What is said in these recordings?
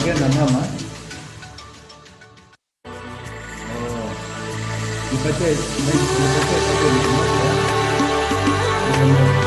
bagian nama mas. Oh, dibaca saja di mas ya. Dengan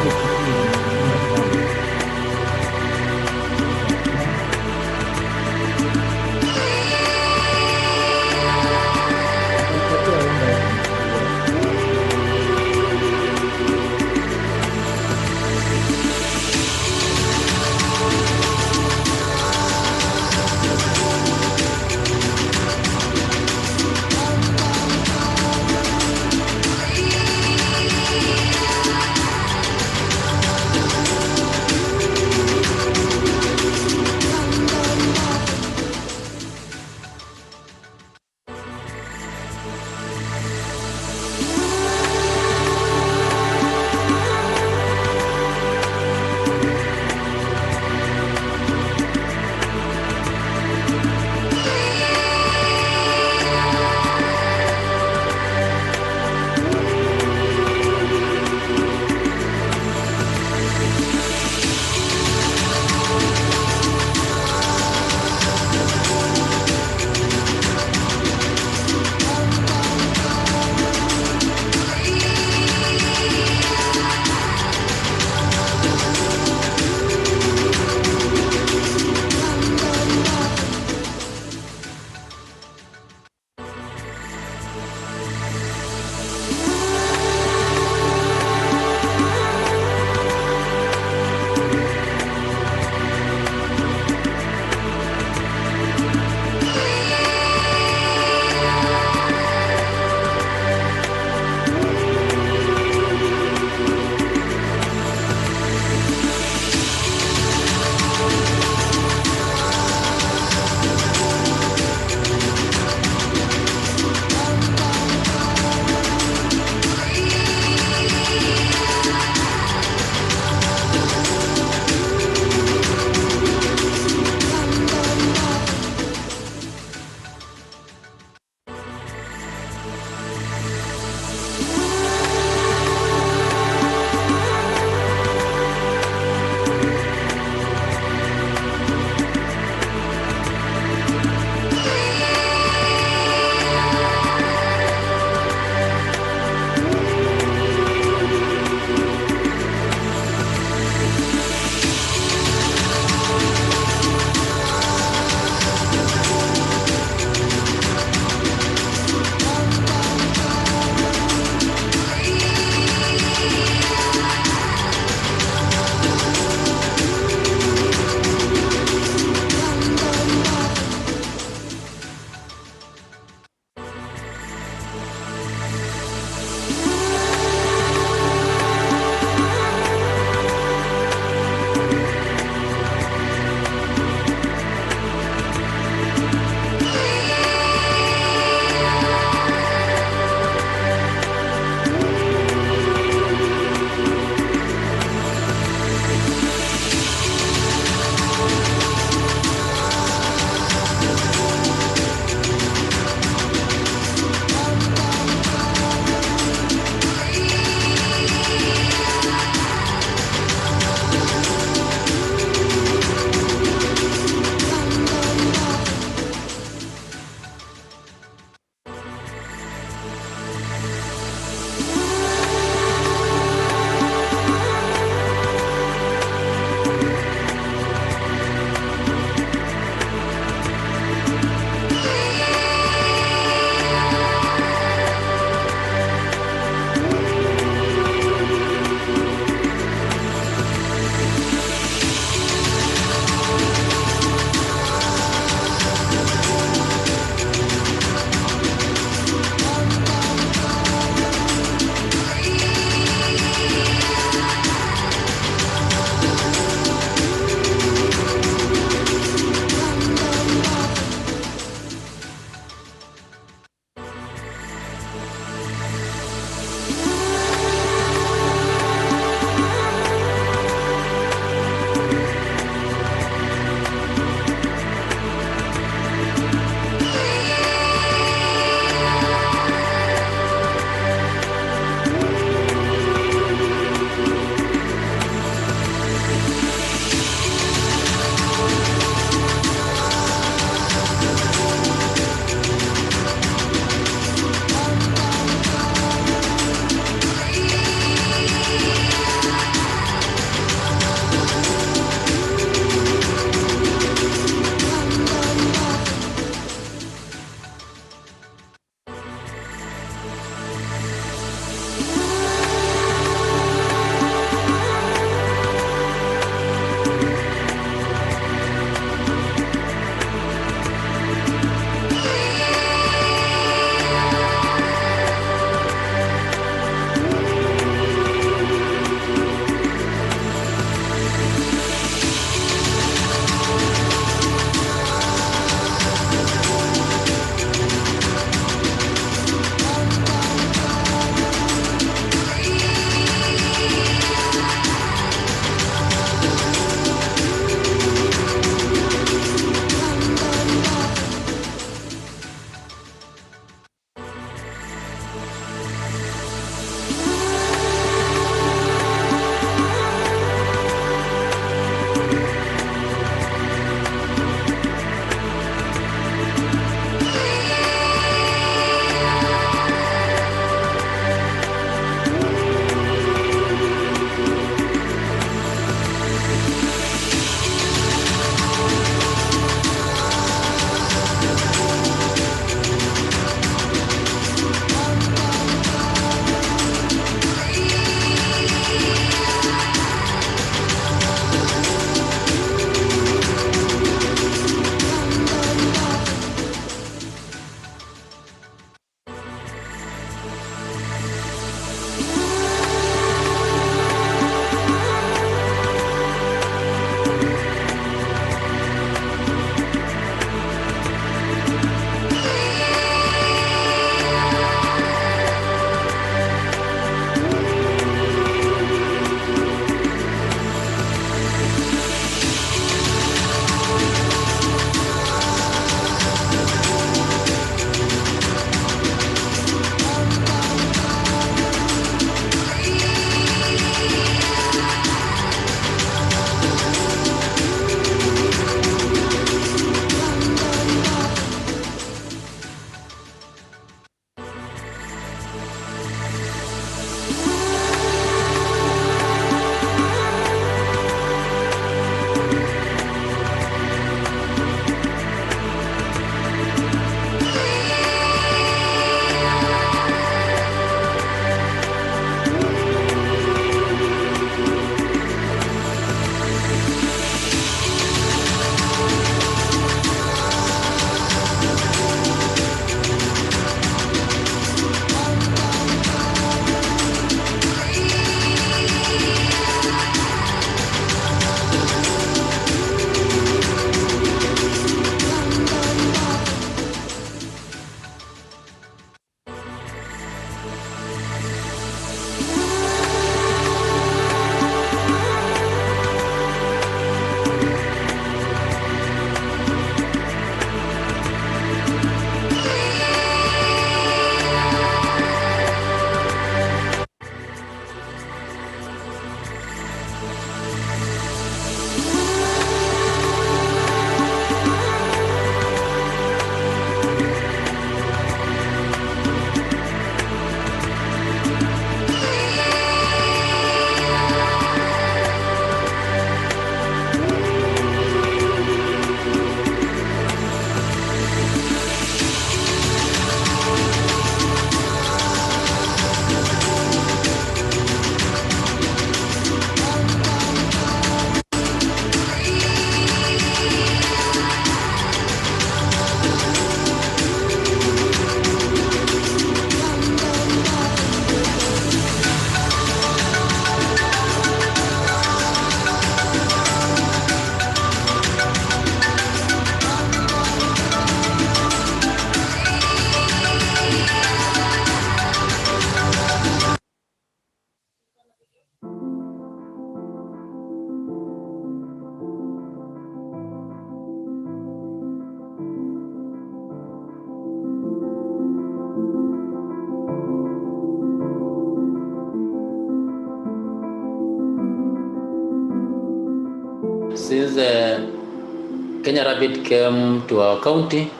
since Kenya Rabbit came to our county,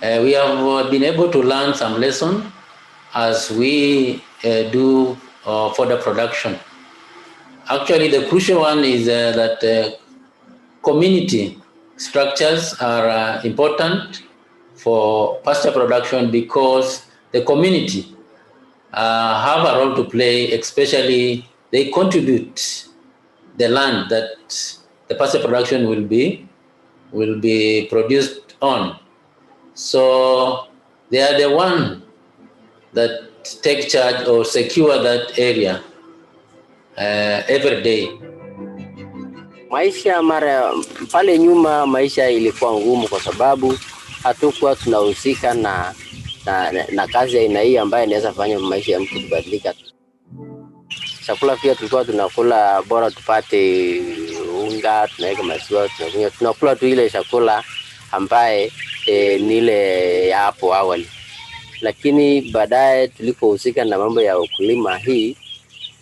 we have been able to learn some lessons as we do further production. Actually, the crucial one is that community structures are important for pasture production because the community have a role to play, especially they contribute the land that the pasture production will be produced on. So they are the one that take charge or secure that area every day. Maisha mara pale nyuma, maisha ilikuwa ngumu kwa sababu hatukuwa tunahusika na kazi ya aina hii ambayo inaweza fanya maisha ya mtu kubadilika. Chakula pia tulikuwa tunakula bora tupate unga, tunaweka maziwa, tunakula tu ile chakula ambaye ni ile ya hapo awali. Lakini baadaye tulipohusika na mambo ya ukulima hii,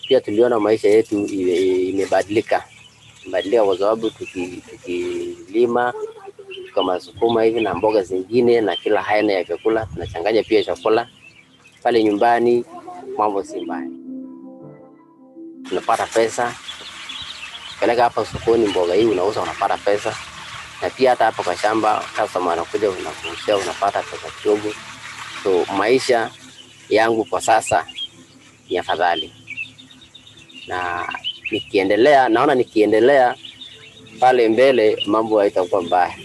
pia tuliona maisha yetu imebadilika. Kwa sababu tukilima kama sukuma hivi na mboga zingine na kila aina ya chakula, tunachanganya pia chakula pale nyumbani, mambo si mbaya. Tunapata pesa, peleka hapa sokoni mboga hii unauza unapata pesa, na pia hata hapa kwa shamba customer anakuja unakuuzia unapata pesa kidogo. So maisha yangu kwa sasa ni afadhali, na naona nikiendelea pale mbele mambo haitakuwa mbaya.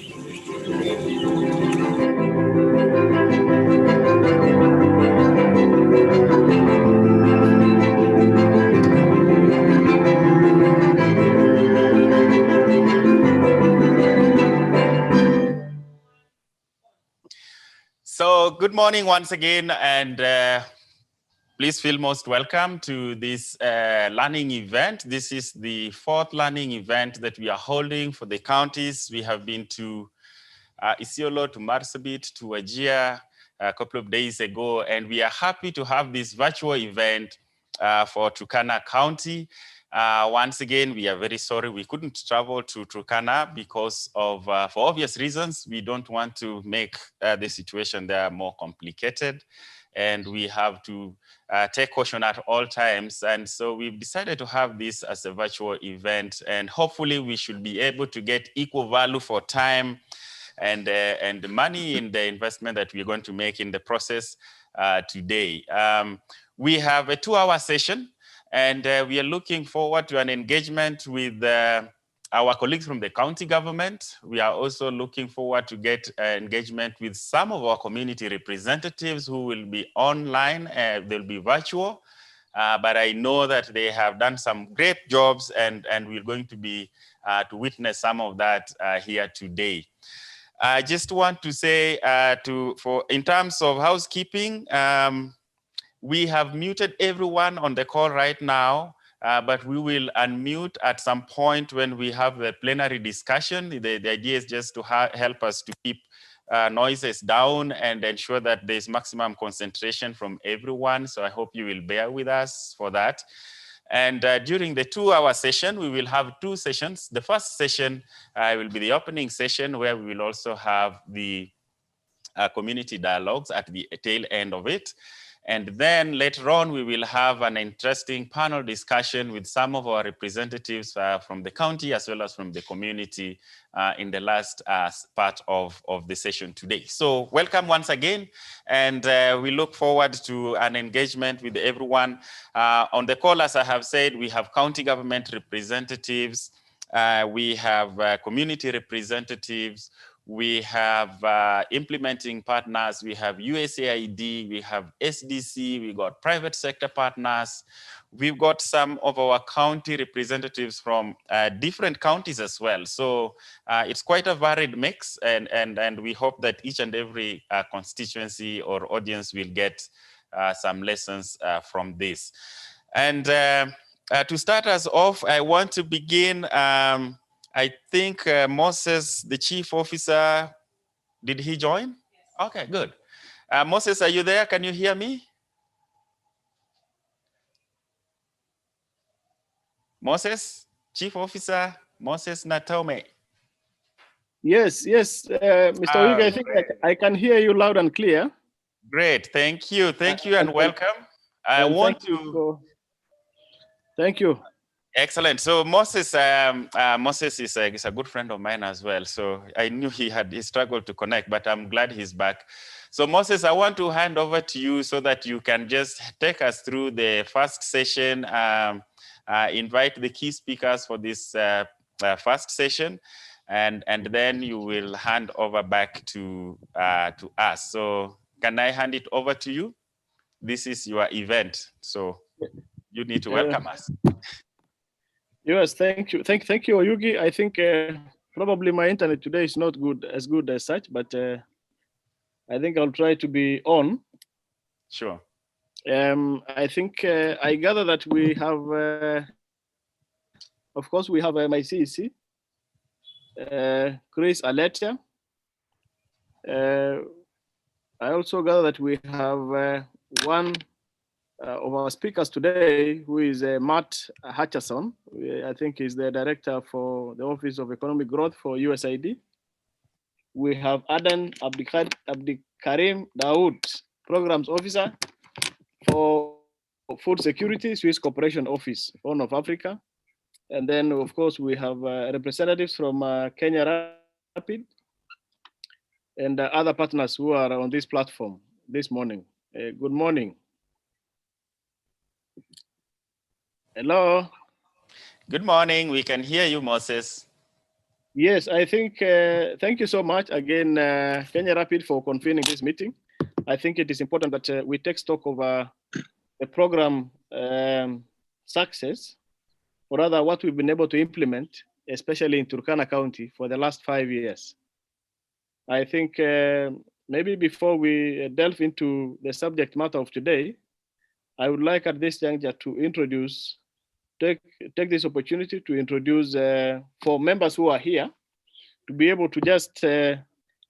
So good morning once again, and please feel most welcome to this learning event. This is the fourth learning event that we are holding for the counties. We have been to Isiolo, to Marsabit, to Wajir a couple of days ago, and we are happy to have this virtual event for Turkana County. Once again, we are very sorry we couldn't travel to Turkana because of, for obvious reasons, we don't want to make the situation there more complicated. And we have to take caution at all times. And so we've decided to have this as a virtual event. And hopefully we should be able to get equal value for time and the money in the investment that we're going to make in the process today. We have a 2-hour session. And we are looking forward to an engagement with our colleagues from the county government. We are also looking forward to get engagement with some of our community representatives who will be online. They'll be virtual, but I know that they have done some great jobs, and we're going to be to witness some of that here today. I just want to say, in terms of housekeeping, we have muted everyone on the call right now, but we will unmute at some point when we have the plenary discussion. The idea is just to help us to keep noises down and ensure that there's maximum concentration from everyone. So I hope you will bear with us for that. And during the 2-hour session, we will have 2 sessions. The first session will be the opening session, where we will also have the community dialogues at the tail end of it. And then later on, we will have an interesting panel discussion with some of our representatives from the county as well as from the community in the last part of the session today. So welcome once again, and we look forward to an engagement with everyone. On the call, as I have said, we have county government representatives, we have community representatives, we have implementing partners, we have USAID, we have SDC, we got private sector partners. We've got some of our county representatives from different counties as well. So it's quite a varied mix, and we hope that each and every constituency or audience will get some lessons from this. And to start us off, I want to begin, I think Moses, the chief officer, did he join? Yes. Okay, good. Moses, are you there? Can you hear me? Moses, chief officer? Moses Natome. Yes, Mr. Oyuga, I think I can hear you loud and clear. Great, thank you, and welcome. Thank you. Excellent. So Moses, Moses is a good friend of mine as well. So I knew he struggled to connect, but I'm glad he's back. So Moses, I want to hand over to you so that you can just take us through the first session, invite the key speakers for this first session, and then you will hand over back to us. So can I hand it over to you? This is your event, so you need to welcome us. Yes, thank you, Oyugi. I think probably my internet today is not as good as such, but I think I'll try to be on. Sure. I think I gather that we have, of course, we have my CEC, Chris Aletia. I also gather that we have one of our speakers today, who is Matt Hutcherson. I think he's the director for the Office of Economic Growth for USAID. We have Adan Abdikarim Daoud, Programs Officer for Food Security, Swiss Cooperation Office, Horn of Africa. And then, of course, we have representatives from Kenya Rapid and other partners who are on this platform this morning. Good morning. Hello. Good morning. We can hear you, Moses. Yes, I think, thank you so much again, Kenya Rapid, for convening this meeting. I think it is important that we take stock of the program success, or rather what we've been able to implement, especially in Turkana County for the last 5 years. I think maybe before we delve into the subject matter of today, I would like at this juncture to take this opportunity to introduce for members who are here, to be able to just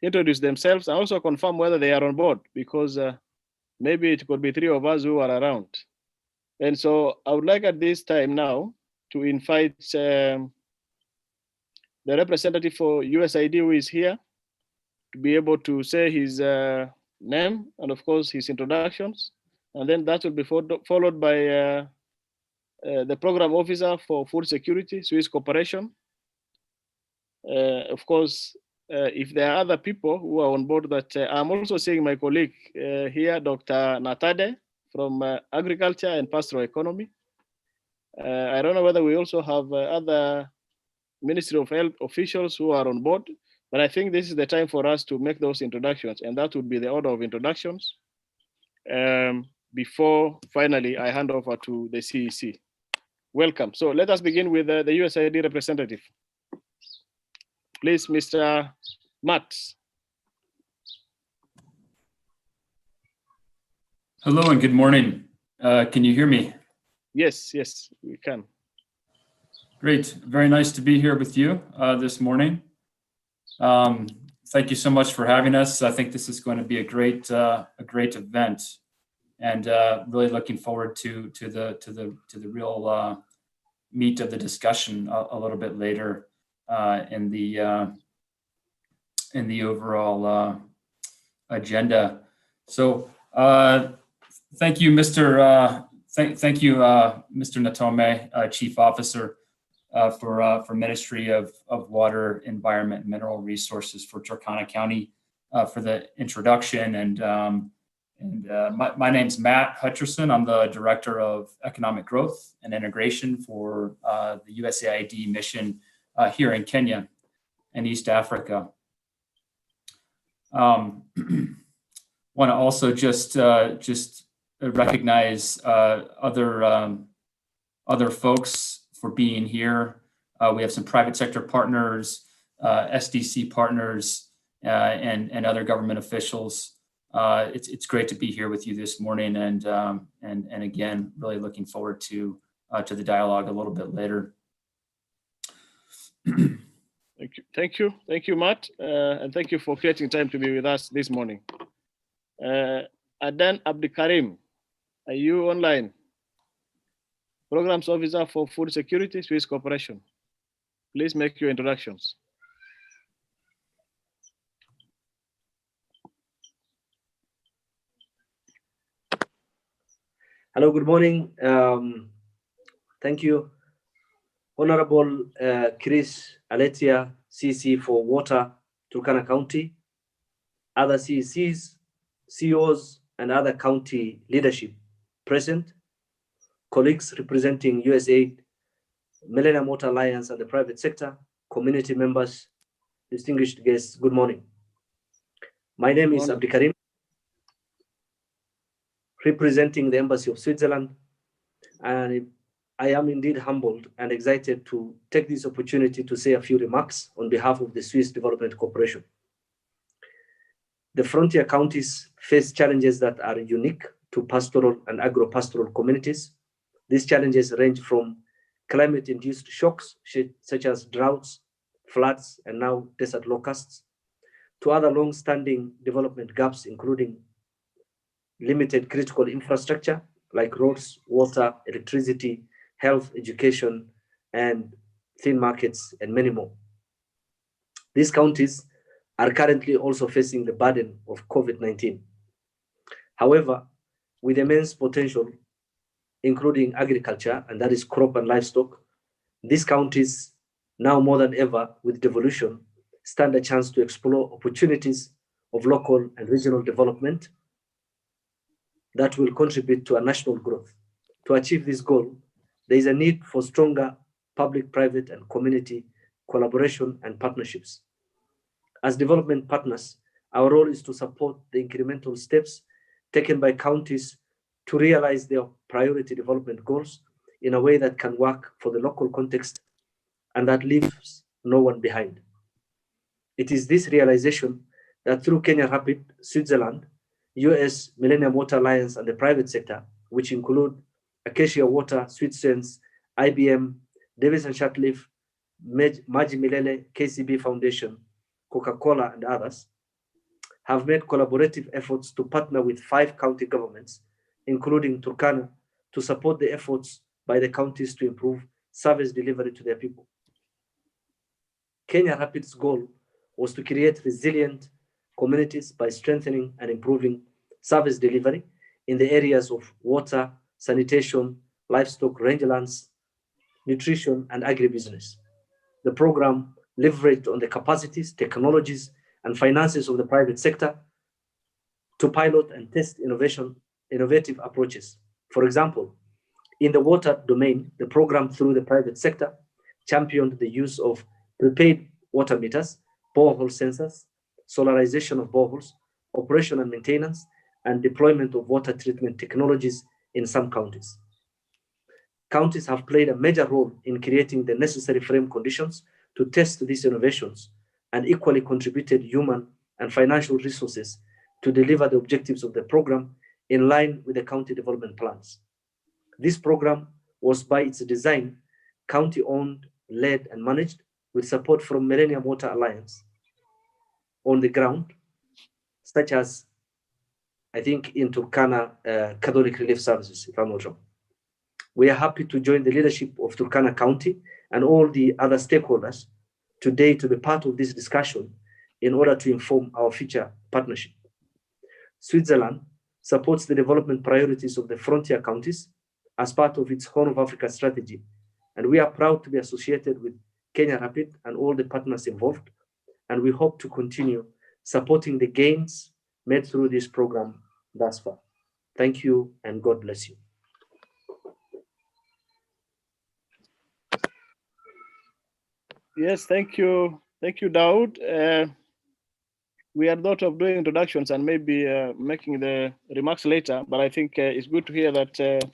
introduce themselves and also confirm whether they are on board, because maybe it could be 3 of us who are around. And so I would like at this time now to invite the representative for USAID who is here to be able to say his name and of course his introductions. And then that will be followed by the program officer for food security, Swiss Cooperation. Of course, if there are other people who are on board, that I'm also seeing my colleague here, Dr. Natade from Agriculture and Pastoral Economy. I don't know whether we also have other Ministry of Health officials who are on board, but I think this is the time for us to make those introductions, and that would be the order of introductions before finally I hand over to the CEC. Welcome. So let us begin with the USAID representative. Please, Mr. Matt. Hello and good morning. Can you hear me? Yes, we can. Great. Very nice to be here with you this morning. Thank you so much for having us. I think this is going to be a great event, and really looking forward to the real meat of the discussion a little bit later in the overall agenda. So thank you, Mr. Thank you, Mr. Natome, Chief Officer for Ministry of Water, Environment, and Mineral Resources for Turkana County for the introduction. And my name's Matt Hutcherson. I'm the Director of Economic Growth and Integration for the USAID mission here in Kenya and East Africa. Want to also just recognize other folks for being here. We have some private sector partners, SDC partners, and other government officials. It's great to be here with you this morning, and again, really looking forward to the dialogue a little bit later. Thank you, Matt, and thank you for creating time to be with us this morning. Adan Abdikarim, are you online? Programs Officer for Food Security, Swiss Cooperation. Please make your introductions. Hello, good morning. Thank you, Honorable Chris Aletia, CC for Water, Turkana County, other CCs, CEOs, and other county leadership present, colleagues representing USAID, Millennium Water Alliance, and the private sector, community members, distinguished guests, good morning. My name is Abdikarim, representing the Embassy of Switzerland, and I am indeed humbled and excited to take this opportunity to say a few remarks on behalf of the Swiss Development Corporation. The frontier counties face challenges that are unique to pastoral and agro-pastoral communities. These challenges range from climate-induced shocks, such as droughts, floods, and now desert locusts, to other long-standing development gaps, including limited critical infrastructure like roads, water, electricity, health, education, and thin markets, and many more. These counties are currently also facing the burden of COVID-19. However, with immense potential, including agriculture, and that is crop and livestock, these counties, now more than ever with devolution, stand a chance to explore opportunities of local and regional development that will contribute to a national growth. To achieve this goal, there is a need for stronger public, private, and community collaboration and partnerships. As development partners, our role is to support the incremental steps taken by counties to realize their priority development goals in a way that can work for the local context and that leaves no one behind. It is this realization that through Kenya Rapid, Switzerland, US Millennium Water Alliance, and the private sector, which include Acacia Water, Sweetsense, IBM, Davis and Shatcliffe, Maji Milele, KCB Foundation, Coca-Cola, and others, have made collaborative efforts to partner with 5 county governments, including Turkana, to support the efforts by the counties to improve service delivery to their people. Kenya Rapid's goal was to create resilient communities by strengthening and improving service delivery in the areas of water, sanitation, livestock, rangelands, nutrition, and agribusiness. The program leveraged on the capacities, technologies, and finances of the private sector to pilot and test innovative approaches. For example, in the water domain, the program through the private sector championed the use of prepaid water meters, borehole sensors, solarization of boreholes, operation and maintenance, and deployment of water treatment technologies in some counties. Counties have played a major role in creating the necessary frame conditions to test these innovations and equally contributed human and financial resources to deliver the objectives of the program in line with the county development plans. This program was by its design, county-owned, led, and managed with support from Millennium Water Alliance on the ground, such as, I think, in Turkana Catholic Relief Services, if I'm not wrong. We are happy to join the leadership of Turkana County and all the other stakeholders today to be part of this discussion in order to inform our future partnership. Switzerland supports the development priorities of the frontier counties as part of its Horn of Africa strategy, and we are proud to be associated with Kenya Rapid and all the partners involved, and we hope to continue supporting the gains made through this program thus far. Thank you, and God bless you. Yes, thank you. Thank you, Daud. We had thought of doing introductions and maybe making the remarks later, but I think it's good to hear that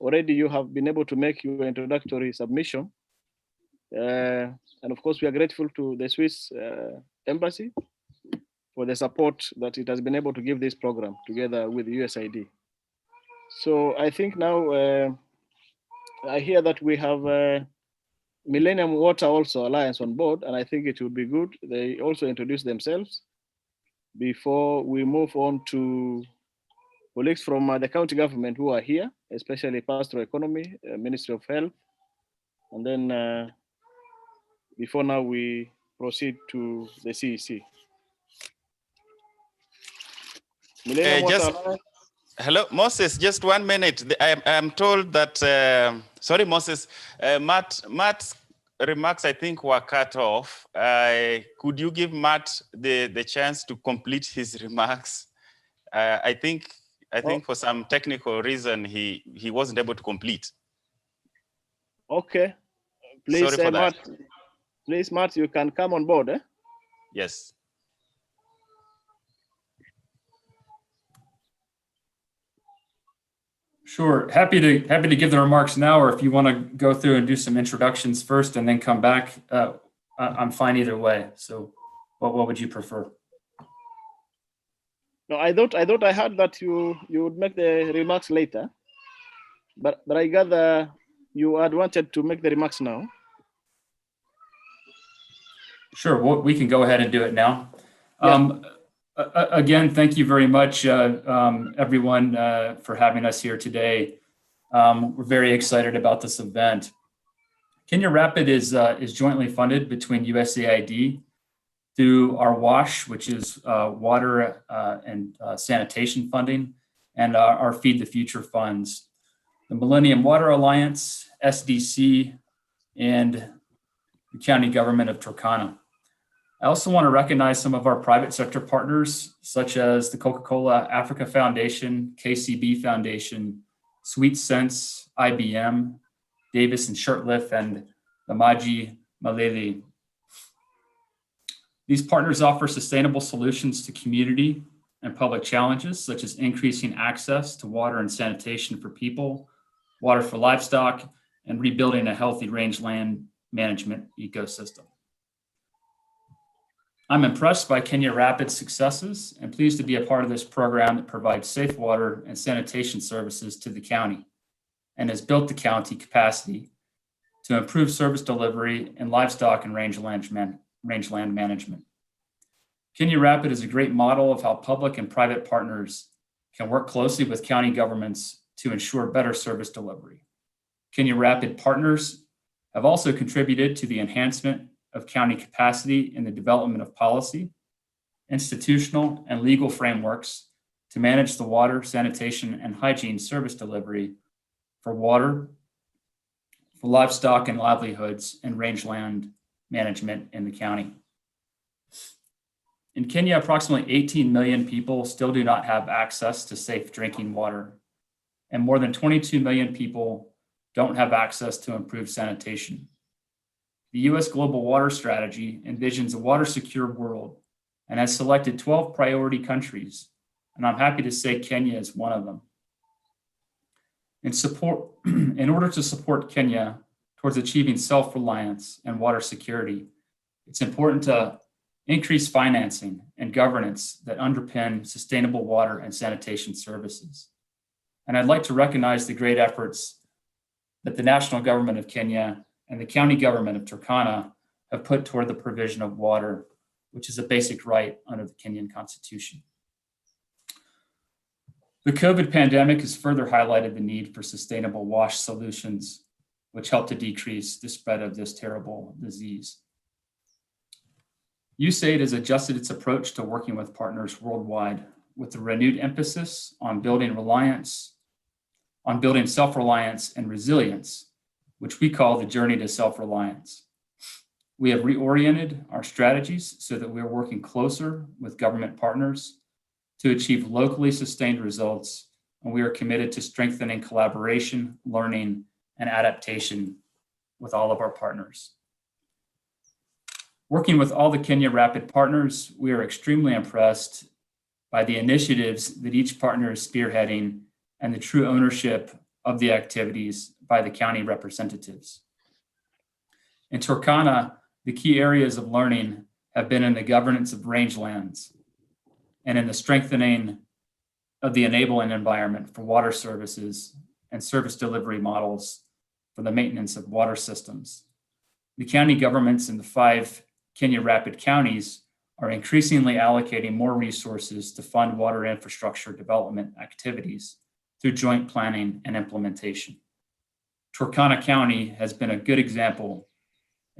already you have been able to make your introductory submission. And of course, we are grateful to the Swiss Embassy for the support that it has been able to give this program together with USAID. So I think now I hear that we have Millennium Water also Alliance on board, and I think it would be good they also introduce themselves before we move on to colleagues from the county government who are here, especially Pastoral Economy, Ministry of Health, and then before now we proceed to the CEC. Millennium Water Just Alliance. hello, Moses. Just 1 minute. I'm told that. Sorry, Moses. Matt's remarks, I think, were cut off. Could you give Matt the chance to complete his remarks? I think for some technical reason he wasn't able to complete. Okay. Please, Sorry for that. Matt. Please, Matt, you can come on board. Yes. Sure, happy to give the remarks now, or if you want to go through and do some introductions first and then come back, I'm fine either way. So what would you prefer? No, I thought I heard that you would make the remarks later, but I gather you had wanted to make the remarks now. Sure, we can go ahead and do it now. Yeah. Again, thank you very much, everyone, for having us here today. We're very excited about this event. Kenya Rapid is jointly funded between USAID through our WASH, which is water and sanitation funding, and our Feed the Future funds. The Millennium Water Alliance, SDC, and the county government of Turkana. I also want to recognize some of our private sector partners, such as the Coca-Cola Africa Foundation, KCB Foundation, Sweet Sense, IBM, Davis and Shirtlift, and the Maji Malele. These partners offer sustainable solutions to community and public challenges, such as increasing access to water and sanitation for people, water for livestock, and rebuilding a healthy rangeland management ecosystem. I'm impressed by Kenya Rapid's successes and pleased to be a part of this program that provides safe water and sanitation services to the county and has built the county capacity to improve service delivery in livestock and rangeland management. Kenya Rapid is a great model of how public and private partners can work closely with county governments to ensure better service delivery. Kenya Rapid partners have also contributed to the enhancement of county capacity in the development of policy, institutional, and legal frameworks to manage the water, sanitation, and hygiene service delivery for water, for livestock and livelihoods, and rangeland management in the county. In Kenya, approximately 18 million people still do not have access to safe drinking water, and more than 22 million people don't have access to improved sanitation. The U.S. Global Water Strategy envisions a water-secure world and has selected 12 priority countries, and I'm happy to say Kenya is one of them. In order to support Kenya towards achieving self-reliance and water security, it's important to increase financing and governance that underpin sustainable water and sanitation services. And I'd like to recognize the great efforts that the national government of Kenya and the county government of Turkana have put toward the provision of water, which is a basic right under the Kenyan Constitution. The COVID pandemic has further highlighted the need for sustainable WASH solutions, which help to decrease the spread of this terrible disease. USAID has adjusted its approach to working with partners worldwide with a renewed emphasis on building self-reliance and resilience, which we call the journey to self-reliance. We have reoriented our strategies so that we're working closer with government partners to achieve locally sustained results, and we are committed to strengthening collaboration, learning, and adaptation with all of our partners. Working with all the Kenya Rapid partners, we are extremely impressed by the initiatives that each partner is spearheading and the true ownership of the activities by the county representatives. In Turkana, the key areas of learning have been in the governance of rangelands and in the strengthening of the enabling environment for water services and service delivery models for the maintenance of water systems. The county governments in the 5 Kenya Rapid counties are increasingly allocating more resources to fund water infrastructure development activities through joint planning and implementation. Turkana County has been a good example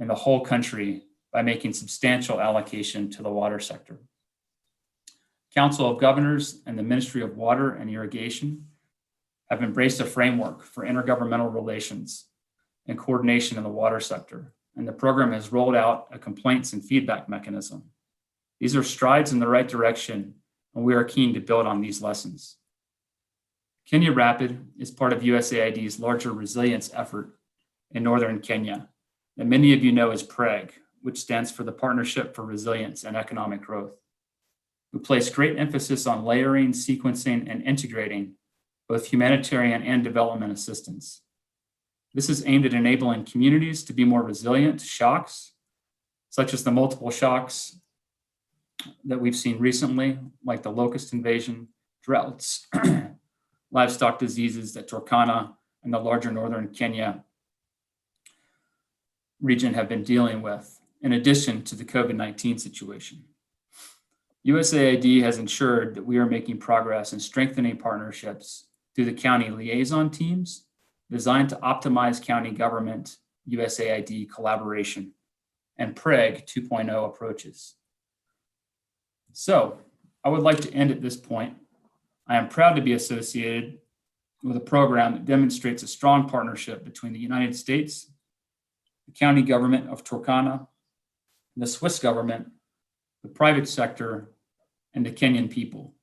in the whole country by making substantial allocation to the water sector. Council of Governors and the Ministry of Water and Irrigation have embraced a framework for intergovernmental relations and coordination in the water sector, and the program has rolled out a complaints and feedback mechanism. These are strides in the right direction, and we are keen to build on these lessons. Kenya Rapid is part of USAID's larger resilience effort in northern Kenya that many of you know as PREG, which stands for the Partnership for Resilience and Economic Growth. We place great emphasis on layering, sequencing, and integrating both humanitarian and development assistance. This is aimed at enabling communities to be more resilient to shocks, such as the multiple shocks that we've seen recently, like the locust invasion, droughts, livestock diseases that Turkana and the larger northern Kenya region have been dealing with, in addition to the COVID-19 situation. USAID has ensured that we are making progress in strengthening partnerships through the county liaison teams designed to optimize county government USAID collaboration and PREG 2.0 approaches. So I would like to end at this point. I am proud to be associated with a program that demonstrates a strong partnership between the United States, the county government of Turkana, the Swiss government, the private sector, and the Kenyan people.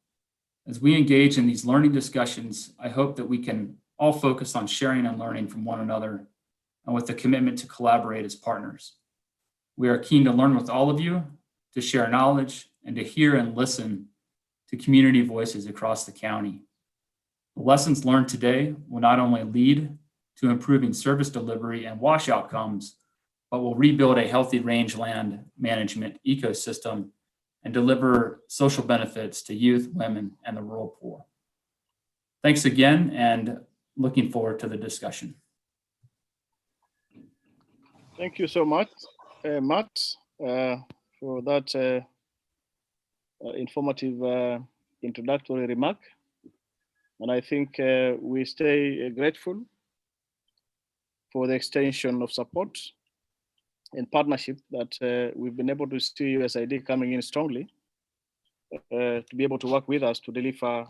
As we engage in these learning discussions, I hope that we can all focus on sharing and learning from one another and with the commitment to collaborate as partners. We are keen to learn with all of you, to share knowledge, and to hear and listen to community voices across the county. The lessons learned today will not only lead to improving service delivery and wash outcomes, but will rebuild a healthy rangeland management ecosystem and deliver social benefits to youth, women, and the rural poor. Thanks again, and looking forward to the discussion. Thank you so much, Matt, for that informative introductory remark. And I think we stay grateful for the extension of support and partnership that we've been able to see USAID coming in strongly to be able to work with us to deliver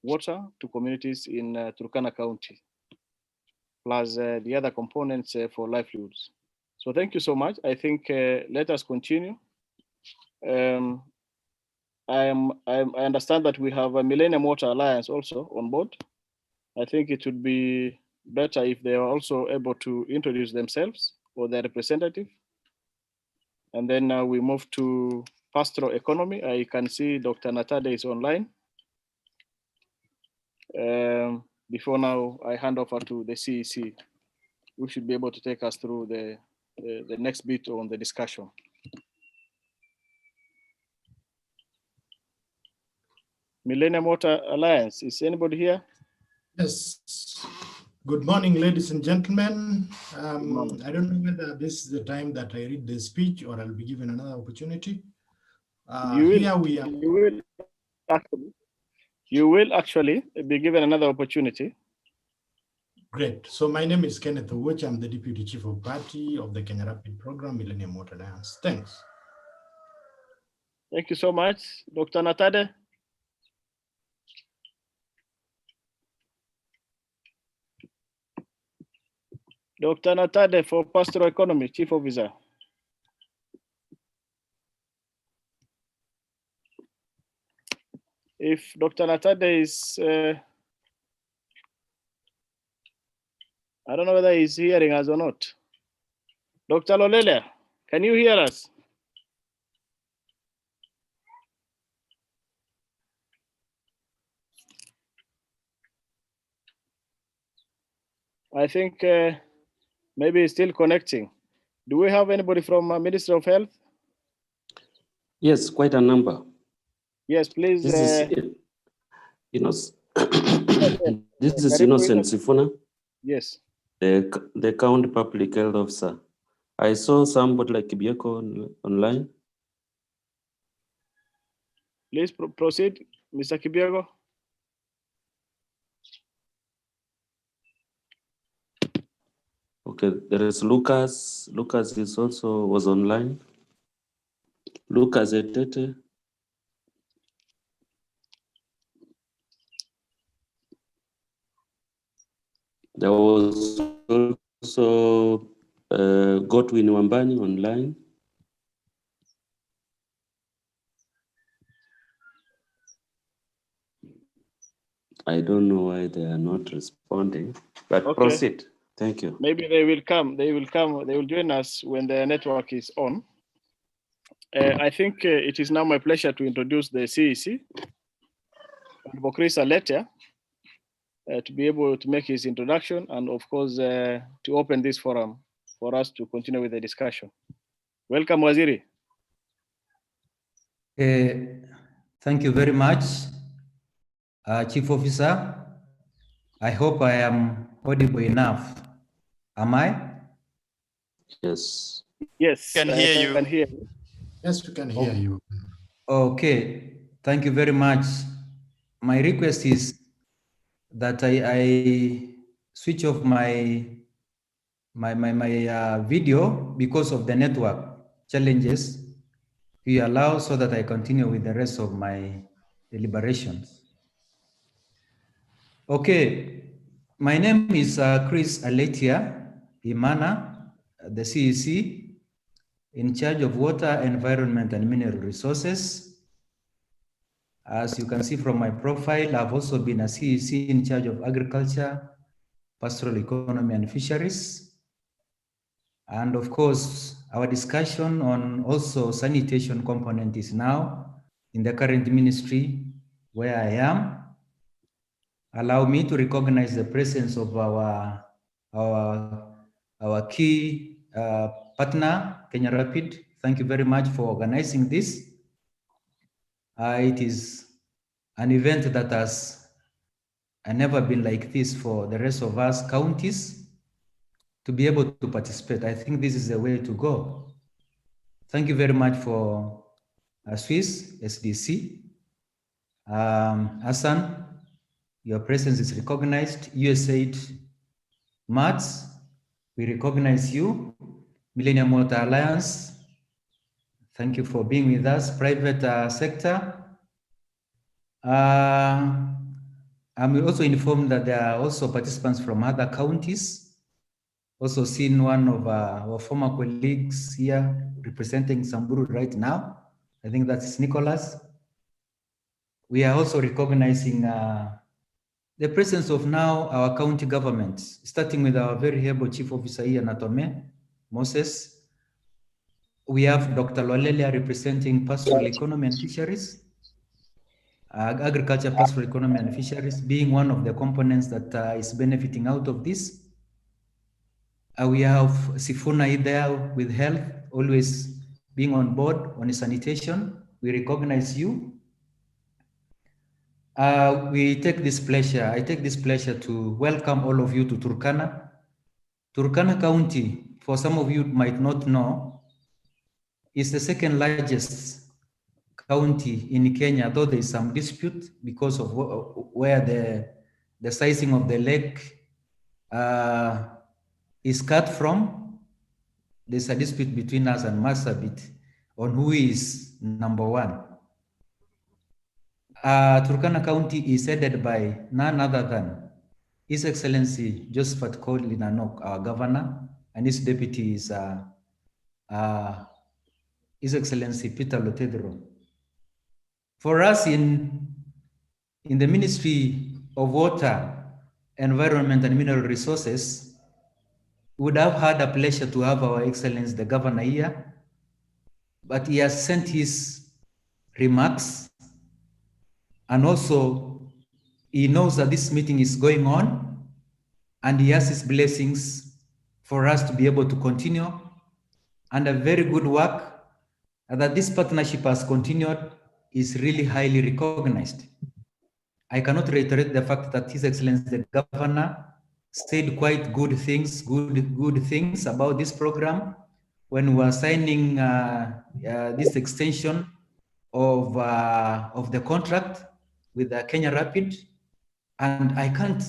water to communities in Turkana County, plus the other components for livelihoods. So thank you so much. I think let us continue. I understand that we have a Millennium Water Alliance also on board. I think it would be better if they are also able to introduce themselves or their representative. And then we move to pastoral economy. I can see Dr. Natade is online. Before now, I hand over to the CEC, who should be able to take us through the next bit on the discussion. Millennium Water Alliance, is anybody here? Yes. Good morning, ladies and gentlemen. I don't know whether this is the time that I read the speech or I'll be given another opportunity. Here we are. You will actually be given another opportunity. Great. So my name is Kenneth Owuch. I'm the Deputy Chief of Party of the Kenya Rapid Program, Millennium Water Alliance. Thanks. Thank you so much. Dr. Natade. Dr. Natade for Pastoral Economy, Chief Officer. If Dr. Natade is, I don't know whether he's hearing us or not. Dr. Lolele, can you hear us? I think maybe he's still connecting. Do we have anybody from Ministry of Health? Yes, quite a number. Yes, please. This is this is Innocent Sifuna. Yes. The county public health officer. I saw somebody like Kibieko online. Please proceed, Mr. Kibiego. Okay, there is Lucas. Lucas is also was online. Lucas Etete. There was also Godwin Wambani online. I don't know why they are not responding, but Okay. proceed. Thank you. Maybe they will come. They will come. They will join us when the network is on. I think it is now my pleasure to introduce the CEC, Bokris Aletia, to be able to make his introduction and, of course, to open this forum for us to continue with the discussion. Welcome, Waziri. Thank you very much, Chief Officer. I hope I am audible enough. Am I? Yes. Yes, can hear you. Can hear you. Yes, we can hear you. Okay, thank you very much. My request is that I switch off my video because of the network challenges. We allow so that I continue with the rest of my deliberations. Okay, my name is Chris Aletia Imana, the CEC, in charge of water, environment, and mineral resources. As you can see from my profile, I've also been a CEC in charge of agriculture, pastoral economy, and fisheries. And of course, our discussion on also sanitation component is now in the current ministry where I am. Allow me to recognize the presence of our key partner, Kenya Rapid. Thank you very much for organizing this. It is an event that has never been like this for the rest of us counties to be able to participate. I think this is the way to go. Thank you very much for Swiss, SDC. Hassan, your presence is recognized. USAID, MATS, we recognize you. Millennium Water Alliance, thank you for being with us. Private sector. I'm also informed that there are also participants from other counties. Also seen one of our former colleagues here representing Samburu right now. I think that's Nicholas. We are also recognizing the presence of now our county governments, starting with our very able Chief Officer here, Natome Moses. We have Dr. Lolelia representing pastoral economy and fisheries. Agriculture, pastoral economy and fisheries being one of the components that is benefiting out of this. We have Sifuna there with health, always being on board on sanitation. We recognize you. I take this pleasure to welcome all of you to Turkana. Turkana County, for some of you might not know, is the second largest county in Kenya, though there is some dispute because of where the sizing of the lake is cut from. There's a dispute between us and Marsabit on who is number one. Turkana County is headed by none other than His Excellency Josephat Koli Nanok, our governor, and his deputy is His Excellency Peter Lotedro. For us in the Ministry of Water, Environment and Mineral Resources, we would have had a pleasure to have our Excellency the Governor here, but he has sent his remarks, and also he knows that this meeting is going on, and he has his blessings for us to be able to continue, and a very good work that this partnership has continued is really highly recognized. I cannot reiterate the fact that His Excellency the Governor said quite good things about this program when we were signing this extension of the contract with Kenya Rapid, and I can't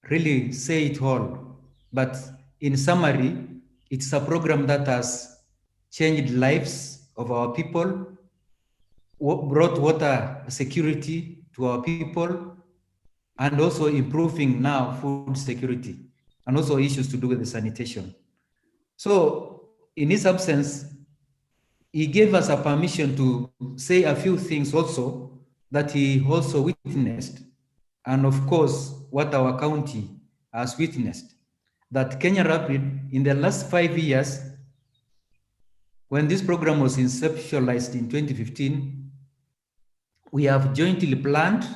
really say it all, but in summary, it's a program that has changed lives of our people, brought water security to our people, and also improving now food security, and also issues to do with the sanitation. So in his absence, he gave us a permission to say a few things also that he also witnessed. And of course, what our county has witnessed, that Kenya Rapid in the last 5 years, when this program was inceptualized in 2015, we have jointly planned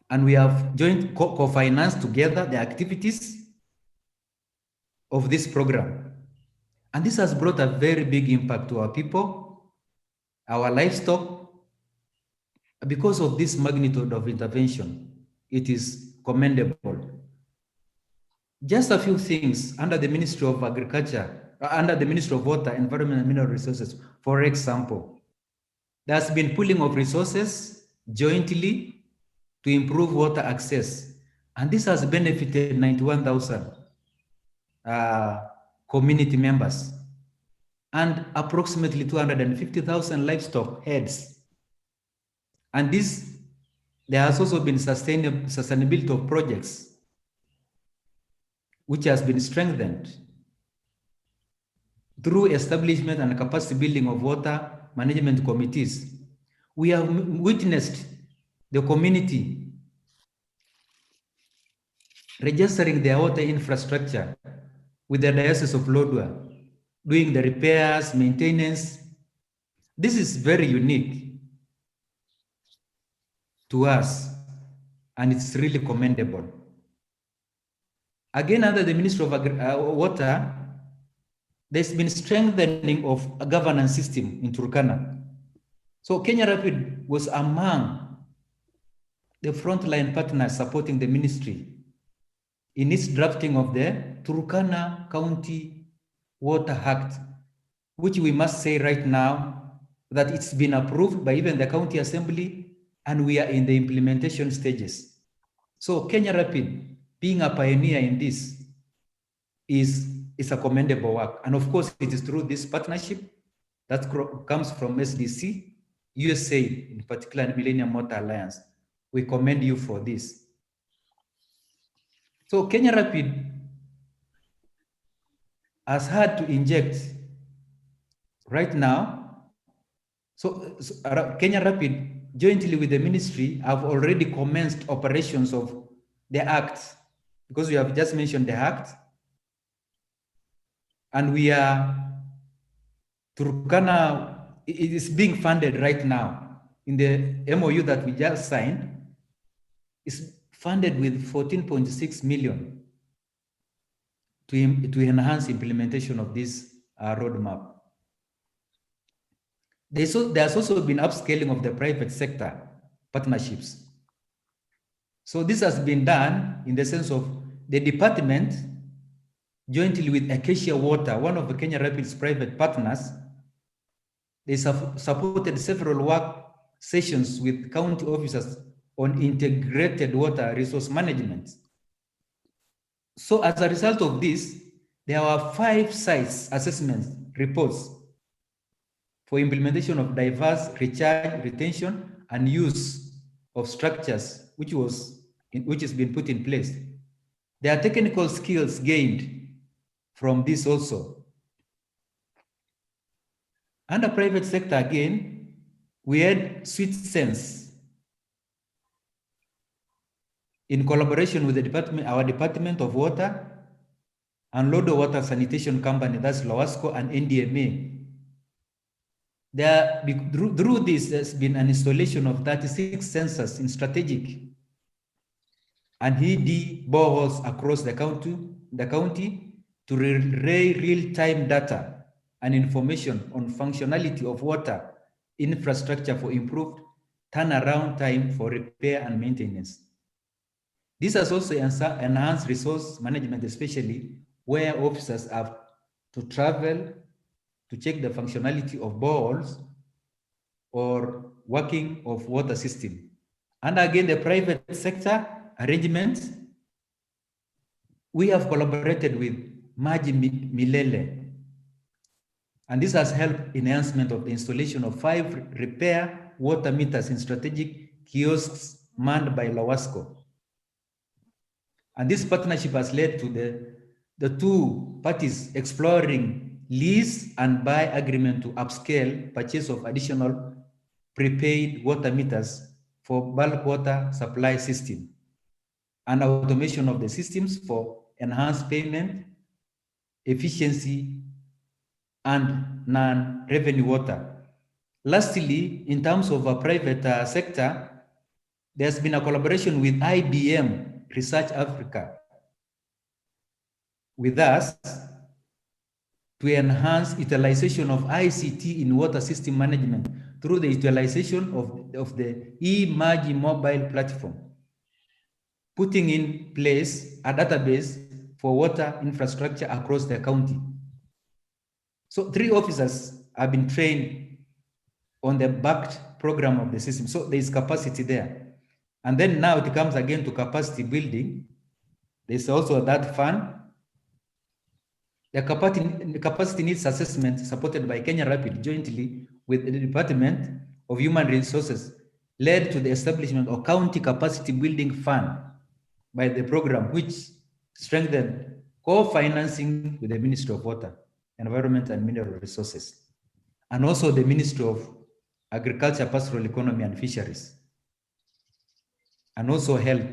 and we have joint co-financed together the activities of this program. And this has brought a very big impact to our people, our livestock. Because of this magnitude of intervention, it is commendable. Just a few things under the Ministry of Agriculture, under the Ministry of Water, Environment and Mineral Resources. For example, there has been pooling of resources jointly to improve water access. And this has benefited 91,000 community members and approximately 250,000 livestock heads. And this, there has also been sustainability of projects which has been strengthened through establishment and capacity building of water management committees. We have witnessed the community registering their water infrastructure with the Diocese of Lodwar, doing the repairs, maintenance. This is very unique to us, and it's really commendable. Again, under the Ministry of Water, there's been strengthening of a governance system in Turkana. So Kenya Rapid was among the frontline partners supporting the ministry in its drafting of the Turkana County Water Act, which we must say right now that it's been approved by even the county assembly, and we are in the implementation stages. So Kenya Rapid, being a pioneer in this, is a commendable work. And of course, it is through this partnership that comes from SDC, USA, in particular, and Millennium Water Alliance. We commend you for this. So Kenya Rapid has had to inject right now. So Kenya Rapid, jointly with the ministry, have already commenced operations of the Act, because we have just mentioned the Act. And we are, Turkana, it is being funded right now. In the MOU that we just signed, is funded with 14.6 million to enhance implementation of this roadmap. There's also been upscaling of the private sector partnerships. So this has been done in the sense of the department, jointly with Acacia Water, one of the Kenya Rapids private partners, they supported several work sessions with county officers on integrated water resource management. So as a result of this, there were 5 sites assessment reports for implementation of diverse recharge, retention, and use of structures, which has been put in place. There are technical skills gained from this also. Under private sector again, we had Sweet Sense in collaboration with the department, our Department of Water and Lodo Water Sanitation Company, that's Lowasco and NDMA. Through this, there's been an installation of 36 sensors in strategic and ED boreholes across the county to relay real-time data and information on functionality of water infrastructure for improved turnaround time for repair and maintenance. This has also enhanced resource management, especially where officers have to travel to check the functionality of boreholes or working of water system. And again, the private sector arrangements, we have collaborated with Maji Milele. And this has helped enhancement of the installation of 5 repair water meters in strategic kiosks manned by Lawasco. And this partnership has led to the two parties exploring lease and buy agreement to upscale purchase of additional prepaid water meters for bulk water supply system and automation of the systems for enhanced payment efficiency and non-revenue water. Lastly, in terms of a private sector, there's been a collaboration with IBM Research Africa with us to enhance utilization of ICT in water system management through the utilization of the eMaji mobile platform, putting in place a database for water infrastructure across the county. So 3 officers have been trained on the backed program of the system. So there is capacity there. And then now it comes again to capacity building. There's also that fund. The capacity needs assessment supported by Kenya Rapid jointly with the Department of Human Resources led to the establishment of County Capacity Building Fund by the program, which strengthened co-financing with the Ministry of Water, Environment and Mineral Resources, and also the Ministry of Agriculture, Pastoral Economy and Fisheries, and also health.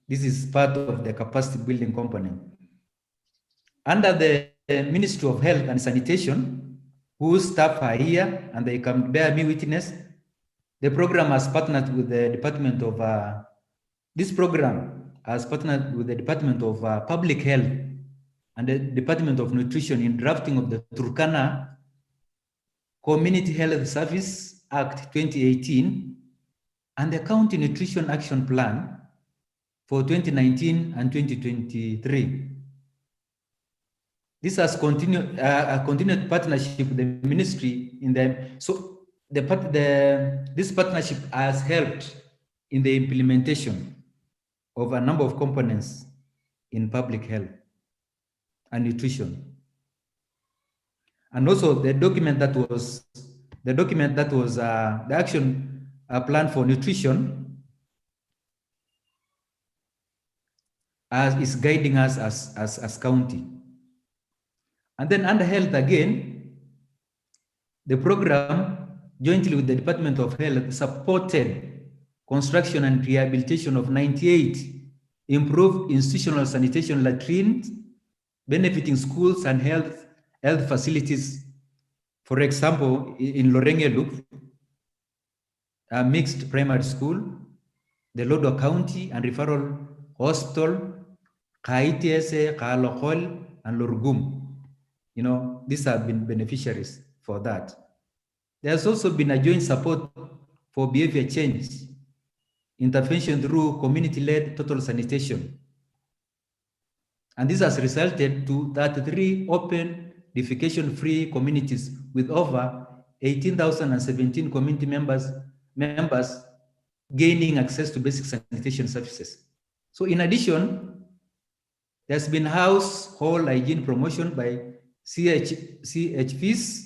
This is part of the capacity building component. Under the Ministry of Health and Sanitation, whose staff are here and they can bear me witness, the program has partnered with the Department of, Public Health and the Department of Nutrition in drafting of the Turkana Community Health Service Act 2018 and the County Nutrition Action Plan for 2019 and 2023. This has continued a continued partnership with the ministry in the this partnership has helped in the implementation of a number of components in public health and nutrition. And also the document that was the action plan for nutrition is guiding us as county. And then under health again, the program jointly with the Department of Health supported construction and rehabilitation of 98 improved institutional sanitation latrines, benefiting schools and health facilities. For example, in Lorengeluk, a mixed primary school, the Lodo County and Referral Hospital, Kaitiese, Kalokol, and Lurgum. You know, these have been beneficiaries for that. There's also been a joint support for behavior change, intervention through community-led total sanitation. And this has resulted to 33 open defecation-free communities with over 18,017 community members gaining access to basic sanitation services. So in addition, there's been household hygiene promotion by CHVs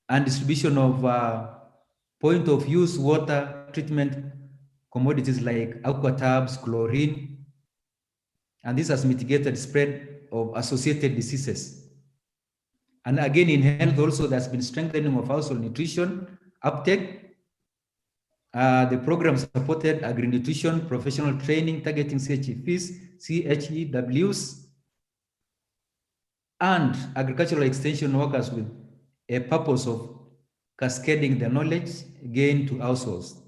and distribution of point-of-use water treatment commodities like aqua tabs, chlorine, and this has mitigated spread of associated diseases. And again, in health also, there's been strengthening of household nutrition uptake. The program supported agri-nutrition professional training targeting CHEVs, CHEWs, and agricultural extension workers with a purpose of cascading the knowledge gained to households.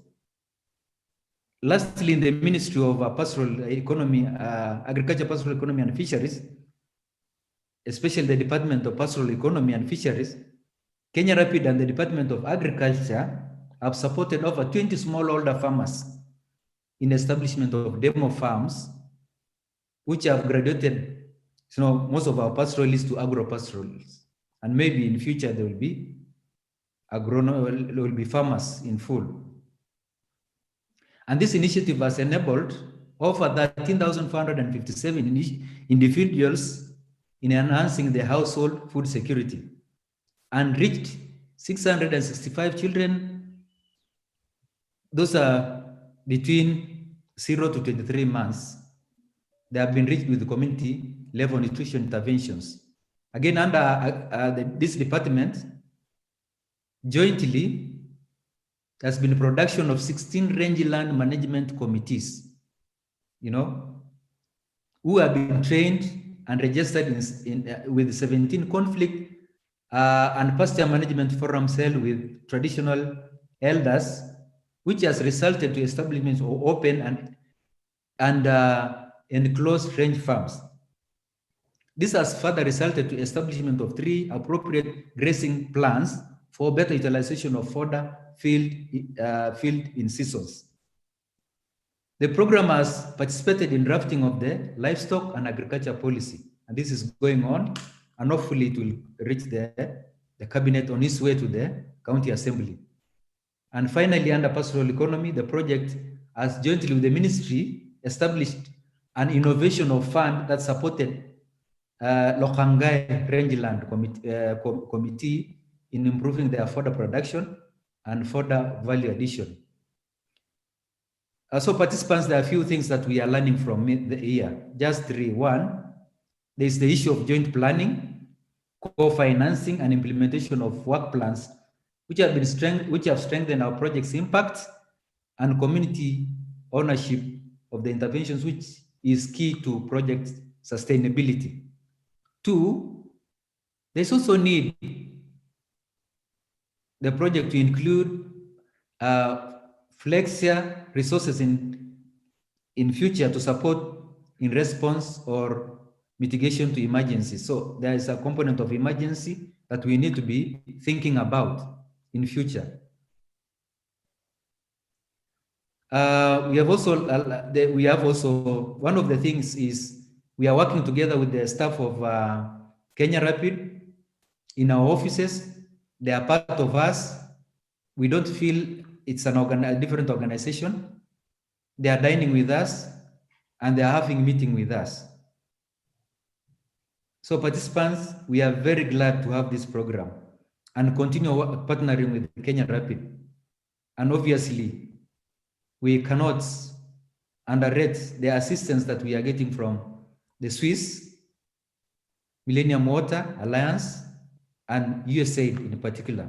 Lastly, in the Ministry of Pastoral Economy, Agriculture, Pastoral Economy and Fisheries, especially the Department of Pastoral Economy and Fisheries, Kenya Rapid and the Department of Agriculture have supported over 20 smallholder farmers in establishment of demo farms, which have graduated, you know, most of our pastoralists to agro-pastoralists. And maybe in future there will be farmers in full. And this initiative has enabled over 13,457 individuals in enhancing the household food security and reached 665 children. Those are between 0 to 23 months. They have been reached with community level nutrition interventions. Again, under this department, jointly, there's been production of 16 rangeland management committees, who have been trained and registered with 17 conflict and pasture management forums held with traditional elders, which has resulted to establishments of open and enclosed range farms. This has further resulted to establishment of 3 appropriate grazing plans for better utilization of fodder field in seasons. The program has participated in drafting of the livestock and agriculture policy, and this is going on, and hopefully it will reach the cabinet on its way to the county assembly. And finally, under pastoral economy, the project has jointly with the ministry established an innovation of fund that supported Lokangai Rangeland Committee in improving their fodder production and fodder value addition. So participants, there are a few things that we are learning from the year. Just 3. 1, there is the issue of joint planning, co-financing and implementation of work plans, which have strengthened our project's impact and community ownership of the interventions, which is key to project sustainability. 2, there's also need the project to include flexia resources in future to support in response or mitigation to emergencies. So there is a component of emergency that we need to be thinking about in future. We have also one of the things is we are working together with the staff of Kenya Rapid in our offices. They are part of us. We don't feel it's a different organization. They are dining with us and they are having meeting with us. So participants, we are very glad to have this program and continue partnering with Kenya Rapid. And obviously, we cannot underrate the assistance that we are getting from the Swiss Millennium Water Alliance and USAID in particular.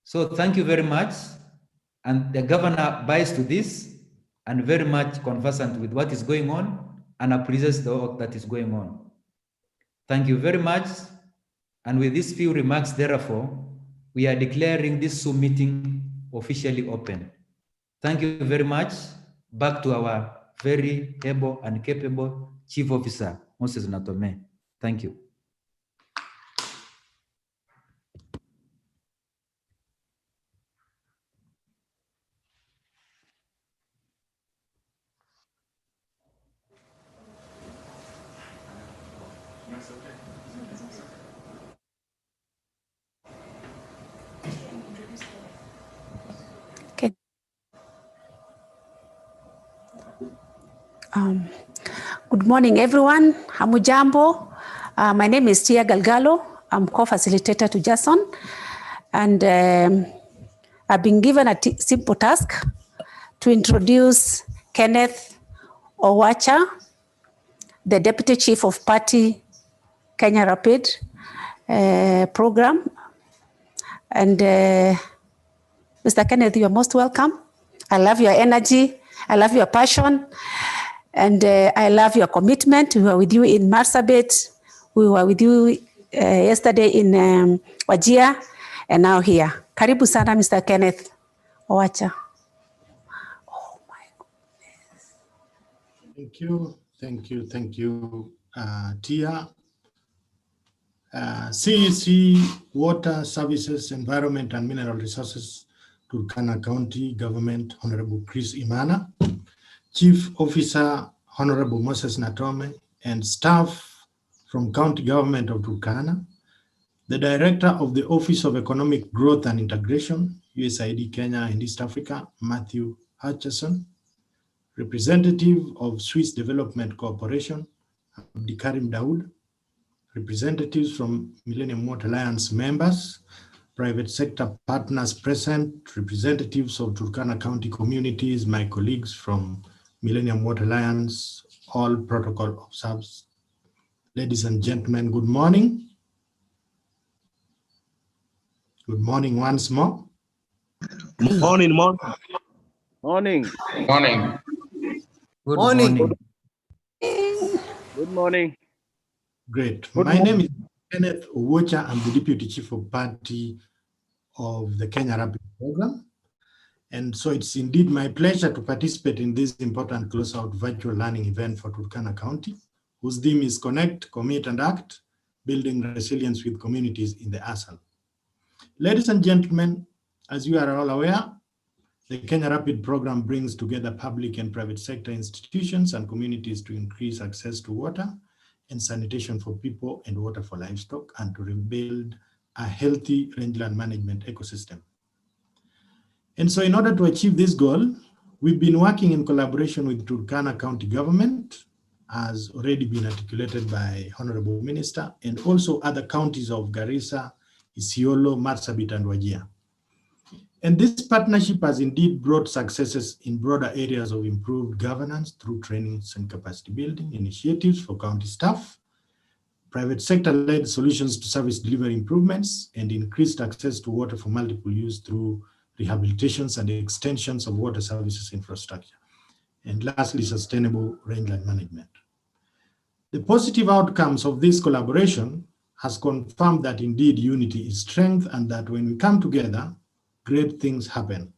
So thank you very much. And the governor buys to this and very much conversant with what is going on and appreciates the work that is going on. Thank you very much. And with these few remarks, therefore, we are declaring this Zoom meeting officially open. Thank you very much. Back to our very able and capable Chief Officer, Moses Natome. Thank you. Okay. Good morning, everyone. Hamujambo. My name is Tia Galgalo. I'm co-facilitator to Jason. And I've been given a simple task to introduce Kenneth Owacha, the Deputy Chief of Party Kenya Rapid program. And Mr. Kenneth, you are most welcome. I love your energy. I love your passion. And I love your commitment. We were with you in Marsabit. We were with you yesterday in Wajir, and now here. Karibu sana, Mr. Kenneth Owacha. Oh my goodness. Thank you, Tia. CEC, Water Services, Environment and Mineral Resources, Turkana County Government, Honorable Chris Imana, Chief Officer, Honorable Moses Natome, and staff from County Government of Turkana, the Director of the Office of Economic Growth and Integration, USAID Kenya and East Africa, Matthew Hutchison, representative of Swiss Development Corporation, Abdikarim Daoud, representatives from Millennium Water Alliance members, private sector partners present, representatives of Turkana County communities, my colleagues from Millennium Water Alliance, all protocol observers. Ladies and gentlemen, good morning. Good morning once more. Morning. Morning. Morning. Good Morning. morning. Good morning. Great. Good My morning. name is Kenneth Owocha. I'm the Deputy Chief of Party of the Kenya Rapid Program. And so it's indeed my pleasure to participate in this important closeout virtual learning event for Turkana County, whose theme is Connect, Commit and Act, Building Resilience with Communities in the ASAL. Ladies and gentlemen, as you are all aware, the Kenya Rapid Program brings together public and private sector institutions and communities to increase access to water and sanitation for people and water for livestock, and to rebuild a healthy rangeland management ecosystem. And so in order to achieve this goal, we've been working in collaboration with Turkana County government, as already been articulated by Honorable Minister, and also other counties of Garissa, Isiolo, Marsabit, and Wajir. And this partnership has indeed brought successes in broader areas of improved governance through trainings and capacity building initiatives for county staff, private sector-led solutions to service delivery improvements, and increased access to water for multiple use through rehabilitations and extensions of water services infrastructure. And lastly, sustainable rangeland management. The positive outcomes of this collaboration has confirmed that indeed unity is strength, and that when we come together, great things happen.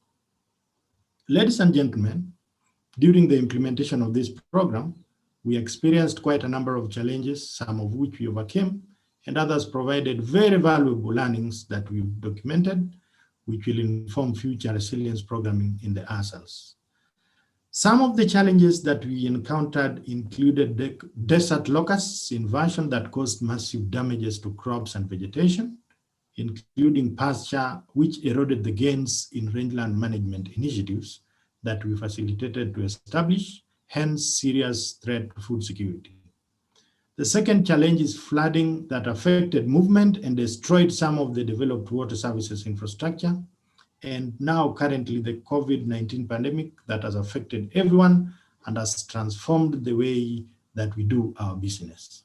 Ladies and gentlemen, during the implementation of this program, we experienced quite a number of challenges, some of which we overcame, and others provided very valuable learnings that we've documented, which will inform future resilience programming in the ASALs. Some of the challenges that we encountered included desert locusts invasion that caused massive damages to crops and vegetation, including pasture, which eroded the gains in rangeland management initiatives that we facilitated to establish, hence serious threat to food security. The second challenge is flooding that affected movement and destroyed some of the developed water services infrastructure. And now currently the COVID-19 pandemic that has affected everyone and has transformed the way that we do our business.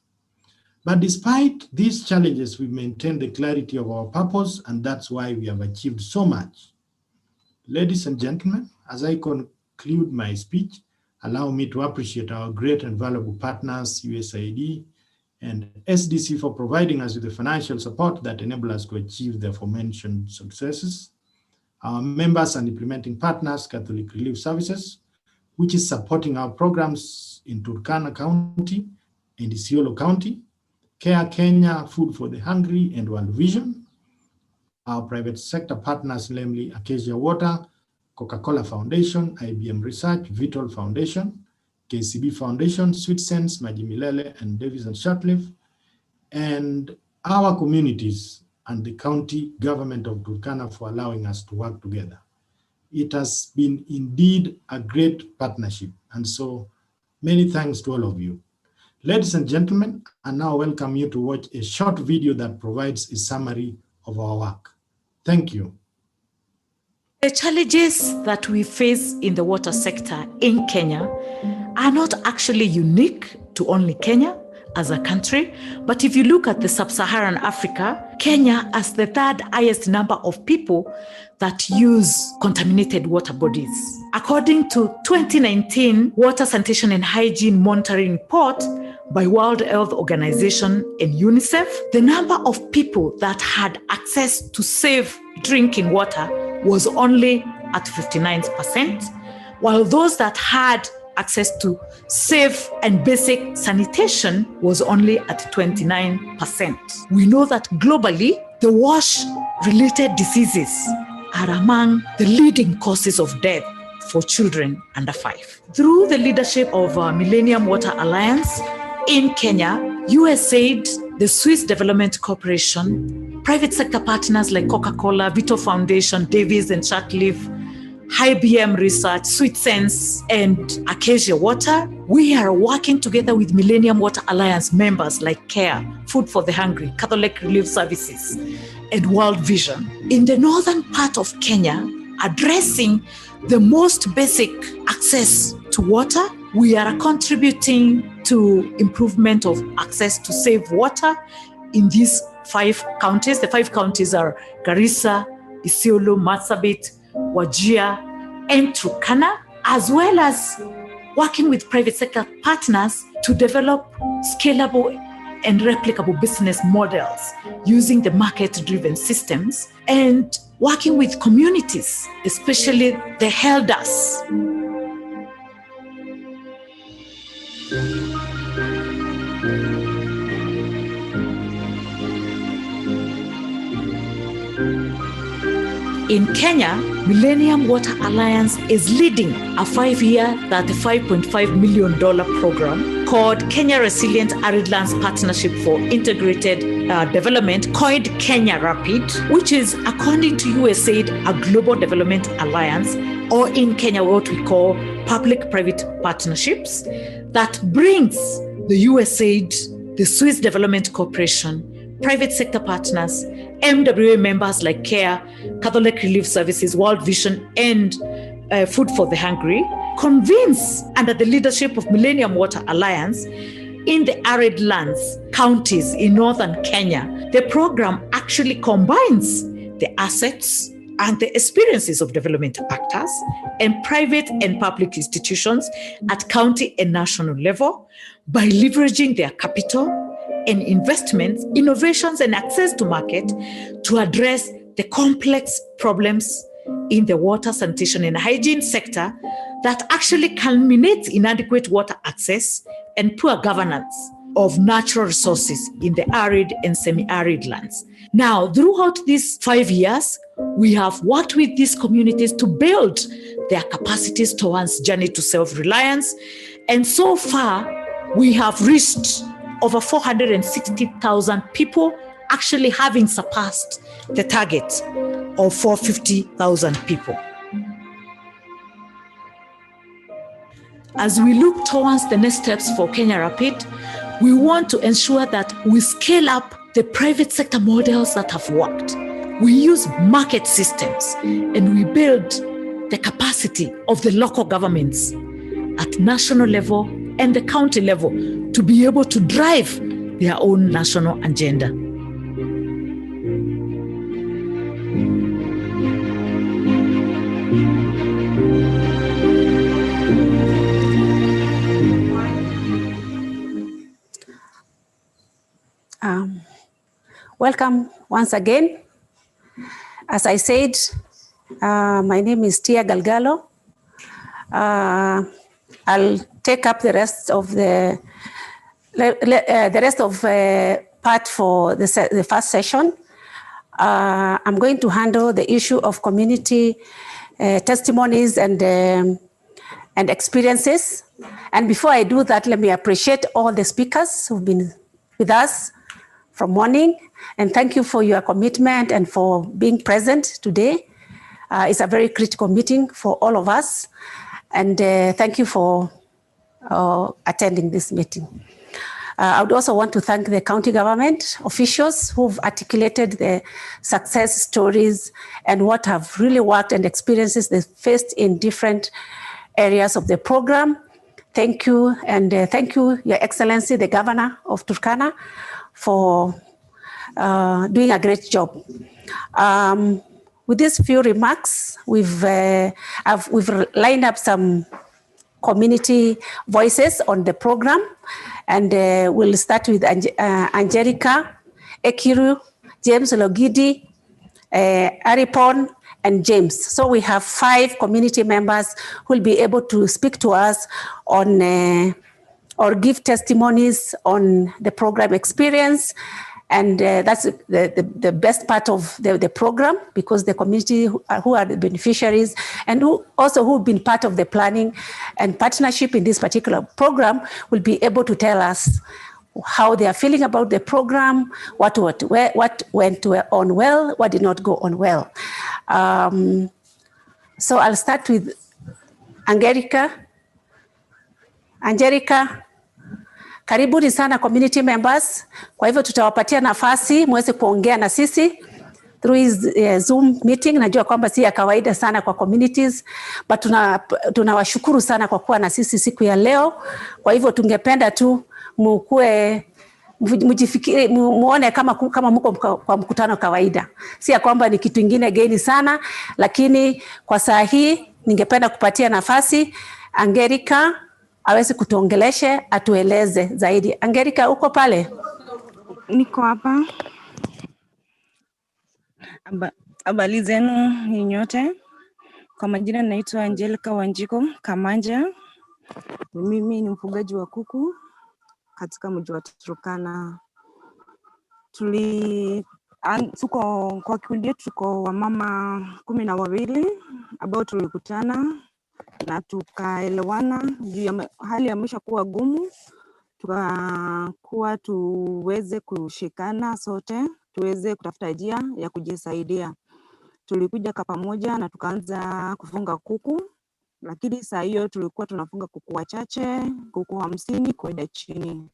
But despite these challenges, we maintain the clarity of our purpose, and that's why we have achieved so much. Ladies and gentlemen, as I conclude my speech, allow me to appreciate our great and valuable partners, USAID and SDC, for providing us with the financial support that enable us to achieve the aforementioned successes. Our members and implementing partners, Catholic Relief Services, which is supporting our programs in Turkana County and Isiolo County, Care Kenya, Food for the Hungry, and World Vision. Our private sector partners, namely Acacia Water, Coca-Cola Foundation, IBM Research, Vital Foundation, KCB Foundation, Sweet Sense, Majimilele, and Davis and Shatcliffe, and our communities and the county government of Turkana for allowing us to work together. It has been indeed a great partnership, and so many thanks to all of you. Ladies and gentlemen, I now welcome you to watch a short video that provides a summary of our work. Thank you. The challenges that we face in the water sector in Kenya are not actually unique to only Kenya as a country, but if you look at the sub-Saharan Africa, Kenya has the third highest number of people that use contaminated water bodies. According to 2019 Water Sanitation and Hygiene Monitoring Report by World Health Organization and UNICEF, the number of people that had access to safe drinking water was only at 59%, while those that had access to safe and basic sanitation was only at 29%. We know that globally, the wash-related diseases are among the leading causes of death for children under 5. Through the leadership of Millennium Water Alliance in Kenya, USAID, the Swiss Development Corporation, private sector partners like Coca-Cola, Vital Foundation, Davis and Shatcliffe, IBM Research, Sweet Sense, and Acacia Water, we are working together with Millennium Water Alliance members like CARE, Food for the Hungry, Catholic Relief Services, and World Vision in the northern part of Kenya, addressing the most basic access to water. We are contributing to improvement of access to safe water in these 5 counties. The 5 counties are Garissa, Isiolo, Marsabit, Wajir, and Turkana, as well as working with private sector partners to develop scalable and replicable business models using the market-driven systems, and working with communities, especially the elders. In Kenya, Millennium Water Alliance is leading a 5-year, $35.5 million program called Kenya Resilient Arid Lands Partnership for Integrated Development, coined Kenya Rapid, which is, according to USAID, a global development alliance, or in Kenya, what we call public-private partnerships, that brings the USAID, the Swiss Development Corporation, private sector partners, MWA members like CARE, Catholic Relief Services, World Vision, and Food for the Hungry, convenes under the leadership of Millennium Water Alliance in the arid lands counties in northern Kenya. The program actually combines the assets and the experiences of development actors and private and public institutions at county and national level by leveraging their capital and investments, innovations, and access to market to address the complex problems in the water, sanitation, and hygiene sector that actually culminates in inadequate water access and poor governance of natural resources in the arid and semi-arid lands. Now, throughout these 5 years, we have worked with these communities to build their capacities towards journey to self-reliance. And so far, we have reached over 460,000 people, actually having surpassed the target of 450,000 people. As we look towards the next steps for Kenya Rapid, we want to ensure that we scale up the private sector models that have worked. We use market systems and we build the capacity of the local governments at national level and the county level to be able to drive their own national agenda. Welcome once again. As I said, my name is Tia Galgalo. I'll take up the rest of the part for the first session. I'm going to handle the issue of community testimonies and experiences. And before I do that, let me appreciate all the speakers who've been with us from morning, and thank you for your commitment and for being present today. It's a very critical meeting for all of us, and thank you for attending this meeting. I would also want to thank the county government officials who've articulated the success stories and what have really worked and experiences they faced in different areas of the program. Thank you, and thank you, Your Excellency, the Governor of Turkana, for doing a great job. With these few remarks, we've lined up some community voices on the program, and we'll start with Angelica, Ekiru, James Logidi, Aripon, and James. So we have 5 community members who will be able to speak to us on or give testimonies on the program experience. And that's the best part of the program, because the community who are the beneficiaries and who have been part of the planning and partnership in this particular program will be able to tell us how they are feeling about the program, what went on well, what did not go on well. So I'll start with Angelica. Angelica, karibuni sana community members. Kwa hivyo tutawapatia nafasi muweze kuongea na sisi through his Zoom meeting. Najua kwamba si ya kawaida sana kwa communities, but tunawashukuru sana kwa kuwa na sisi siku ya leo. Kwa hivyo tungependa tu mukue mjifikiri muone kama mko kwa mkutano kawaida. Si ya kwamba ni kitu kingine geni sana, lakini kwa saa hii ningependa kupatia nafasi Angelica aweze kutuongeleshe, atueleze zaidi. Angelica, uko pale? Niko hapa. Habari zenu nyote. Kwa majina naitwa Angelica Wanjiko Kamanja. Mimi ni mfugaji wa kuku katika mji wa Turkana. Tuko kwa kikundi yetu, tuko wamama 12 ambao tulikutana na tukaelewana juu ya hali ya maisha kuwa gumu, tukakuwa tuweze kushikana sote, tuweze kutafuta njia ya kujisaidia. Tulikuja kwa pamoja na tukaanza kufunga kuku, lakini saa hiyo tulikuwa tunafunga kuku wachache, kuku 50 kwenda chini.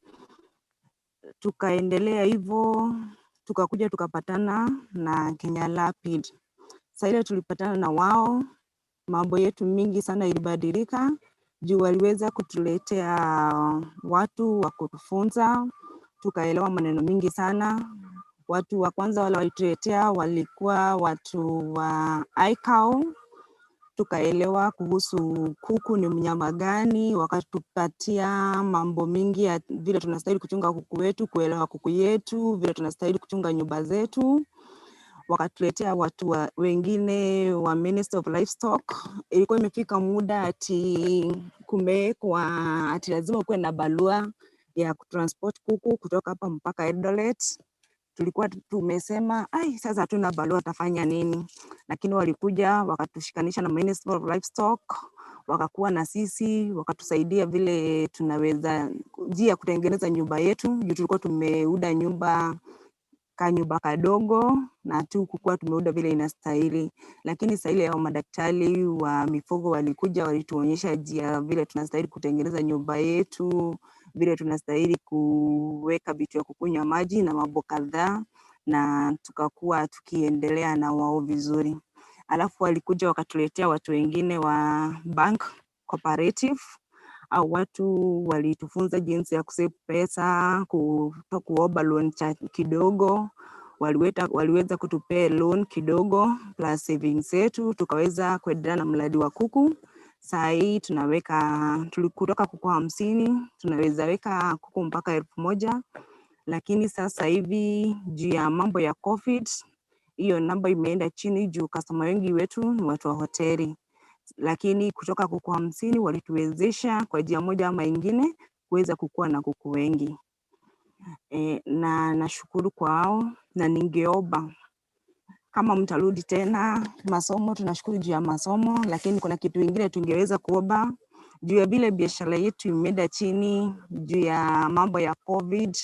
Tukaendelea hivyo, tukakuja tukapatana na Kenya Rapid. Saa ile tulipatana na wao, mambo yetu mingi sana ilibadilika, juu waliweza kutuletea watu wa kutufunza, tukaelewa maneno mingi sana. Watu wa kwanza wale walituletea walikuwa watu wa ICAO, tukaelewa kuhusu kuku ni mnyama gani, wakatupatia mambo mingi ya vile tunastahili kuchunga kuku wetu, kuelewa kuku yetu, vile tunastahili kuchunga nyumba zetu. Wakatuletea watu wengine wa Minister of Livestock. Ilikuwa imefika muda ati kumewekwa ati lazima kuwe na barua ya kutransport kuku kutoka hapa mpaka Eldoret. Tulikuwa tumesema sasa hatuna barua, tafanya nini? Lakini walikuja wakatushikanisha na Minister of Livestock, wakakuwa na sisi, wakatusaidia vile tunaweza njia kutengeneza nyumba yetu. Juu tulikuwa tumeuda kanyumba kadogo na kukuwa tumeuda vile inastahili. Lakini saa ile madaktari wa mifugo walikuja, walituonyesha njia vile tunastahili kutengeneza nyumba yetu, vile tunastahili kuweka vitu ya kukunywa maji na mambo kadhaa, na tukakuwa tukiendelea na wao vizuri. Alafu walikuja wakatuletea watu wengine wa bank cooperative, au watu walitufunza jinsi ya kusave pesa, kuomba loan kidogo. Waliweza kutupea loan kidogo plus savings yetu, tukaweza kuendelea na mradi wa kuku. Saa hii tulikutoka kuku 50, tunaweza weka kuku mpaka 1000. Lakini sasa hivi juu ya mambo ya COVID, hiyo namba imeenda chini juu customer wengi wetu ni watu wa hoteli. Lakini kutoka kuku 50 walituwezesha kwa njia moja ama ingine kuweza kukua na kuku wengi. Na nashukuru kwao, na ningeomba kama mtarudi tena masomo, tunashukuru juu ya masomo, lakini kuna kitu kingine tungeweza kuomba juu ya vile biashara yetu imeenda chini juu ya mambo ya COVID.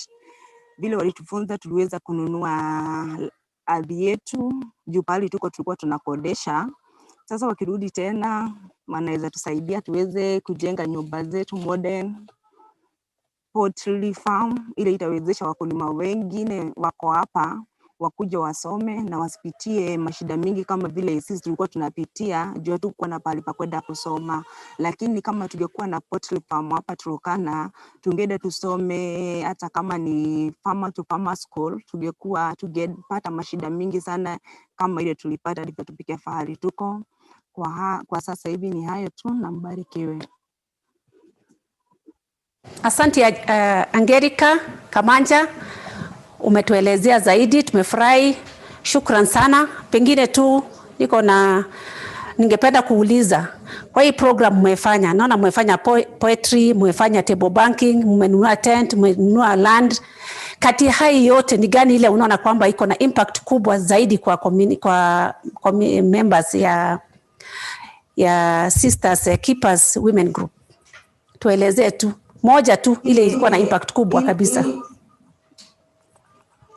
Vile walitufunza tuliweza kununua ardhi yetu juu pale tulikuwa tunakodesha. Sasa wakirudi tena wanaweza tusaidia tuweze kujenga nyumba zetu modern poultry farm, ile itawezesha wakulima wengine wako hapa wakuja wasome na wasipitie mashida mingi kama vile sisi tulikuwa tunapitia juu hatukuwa na pahali pa kwenda kusoma. Lakini kama tungekuwa na poultry farm hapa Turkana, tungeenda tusome hata kama ni farmer to farmer school, tungepata mashida mingi sana kama ile tulipata ndipo tupike fahari tuko. Kwa sasa hivi ni hayo tu, na mbarikiwe. Asante Angelica Kamanja, umetuelezea zaidi, tumefurahi. Shukran sana. Pengine tu ningependa kuuliza, kwa hii program mmefanya, naona mmefanya poetry, mmefanya table banking, mmenunua tent, mmenunua land. Kati hai yote ni gani ile unaona kwamba iko na impact kubwa zaidi kwa members ya Sisters Keepers Women Group? Tuelezee tu moja tu ile ilikuwa na impact kubwa kabisa.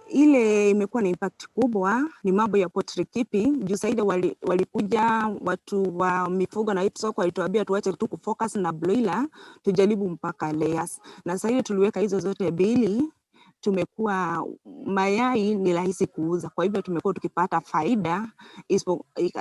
Ile imekuwa na impact kubwa ni mambo ya poultry keeping. Juu zaidi walikuja watu wa mifugo na soko walituambia tuache tu kufocus na broiler, tujaribu mpaka layers. Na sasa tuliweka hizo zote mbili, tumekuwa mayai ni rahisi kuuza. Kwa hivyo tumekuwa tukipata faida,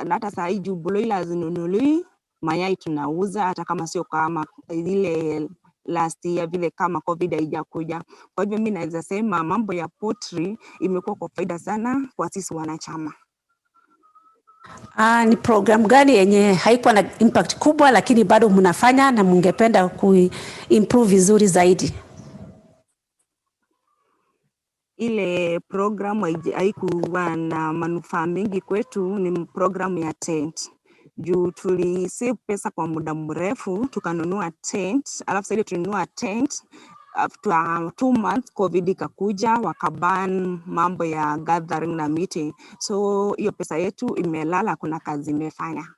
na hata sasa juu broiler zinunuli, mayai tunauza hata kama sio kama ile last year vile kama COVID haijakuja. Kwa hivyo mimi naweza sema mambo ya poultry imekuwa kwa faida sana kwa sisi wanachama. Ni program gani yenye haikuwa na impact kubwa lakini bado mnafanya na mungependa kuimprove vizuri zaidi? Ile program haikuwa na manufaa mengi kwetu, ni program ya tent. Juu tulisave pesa kwa muda mrefu, tukanunua tent, alafu sasa tulinunua tent after 2 months COVID ikakuja, wakaban mambo ya gathering na meeting. So hiyo pesa yetu imelala, kuna kazi imefanya.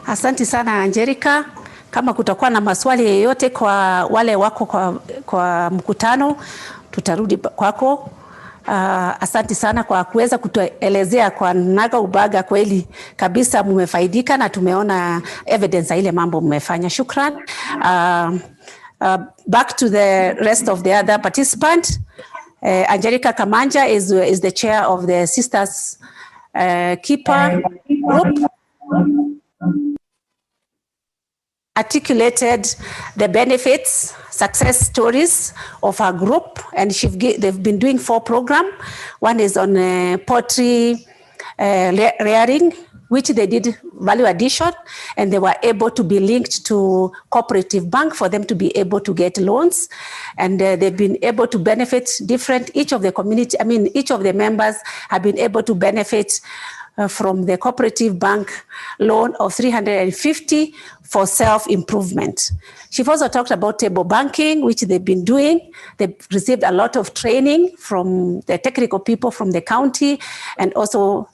Asante sana Angelica. Kama kutakuwa na maswali yoyote kwa wale wako kwa mkutano, tutarudi kwako. Asante sana kwa kuweza kutuelezea kwa naga ubaga. Kweli kabisa mumefaidika na tumeona evidence ile mambo mmefanya. Shukran. Back to the rest of the other participants. Angelica Kamanja is the chair of the Sisters Keeper Group. Articulated the benefits, success stories of our group, and they've been doing 4 programs. One is on poultry rearing, which they did value addition, and they were able to be linked to cooperative bank for them to be able to get loans, and they've been able to benefit each of the community. I mean, each of the members have been able to benefit from the cooperative bank loan of 350 for self-improvement. She's also talked about table banking, which they've been doing. They've received a lot of training from the technical people from the county and also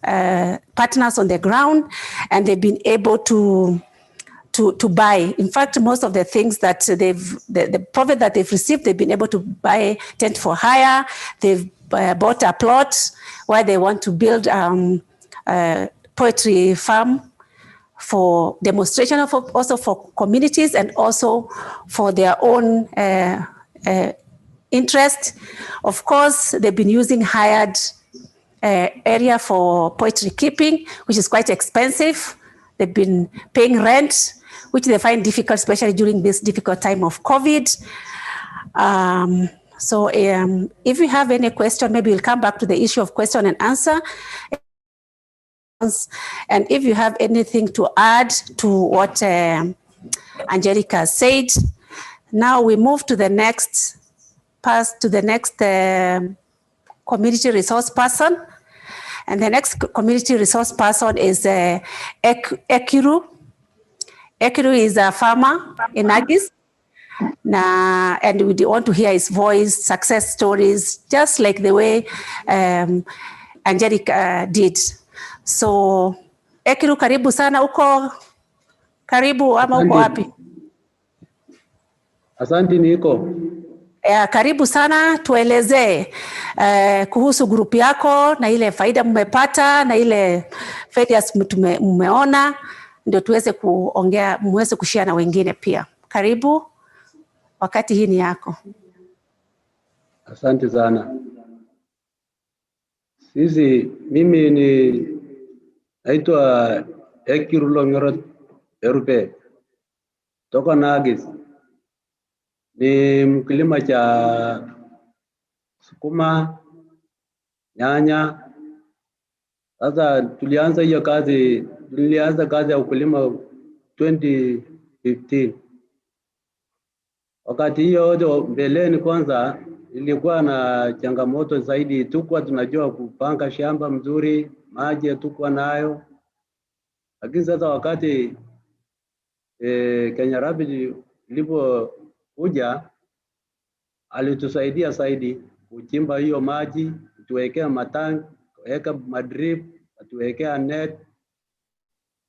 partners on the ground, and they've been able to buy. In fact, most of the things that the profit that they've received, they've been able to buy tent for hire. They've bought a plot where they want to build poultry farm for demonstration of also for communities and also for their own interest. Of course, they've been using hired area for poultry keeping, which is quite expensive. They've been paying rent, which they find difficult, especially during this difficult time of COVID. So if you have any question, maybe we'll come back to the issue of question and answer. And if you have anything to add to what Angelica said, now we move to the next community resource person. And the next community resource person is Ekiru. Ekiru is a farmer in Agis. And we want to hear his voice, success stories, just like the way Angelica did. So, Ekiru, karibu sana. Uko karibu ama uko wapi? Asante, niko. Karibu sana, tuelezee kuhusu grupu yako na ile faida mmepata na ile failures mmeona, ndio tuweze kuongea, muweze kushare na wengine pia. Karibu, wakati hii ni yako. Asante sana. Mimi ni naitwa Ekiru Long'orot Erupe, toka Nagis. Ni mkulima cha sukuma, nyanya. Sasa nilianza kazi ya ukulima 2015. Wakati hiyo mbeleni kwanza ilikuwa na changamoto zaidi, tukua tunajua kupanga shamba mzuri, maji tukua nayo. Lakini sasa wakati Kenya Rapid ilipokuja, alitusaidia zaidi kuchimba hiyo maji, tuwekea matank, kuweka madrip, tuwekea net,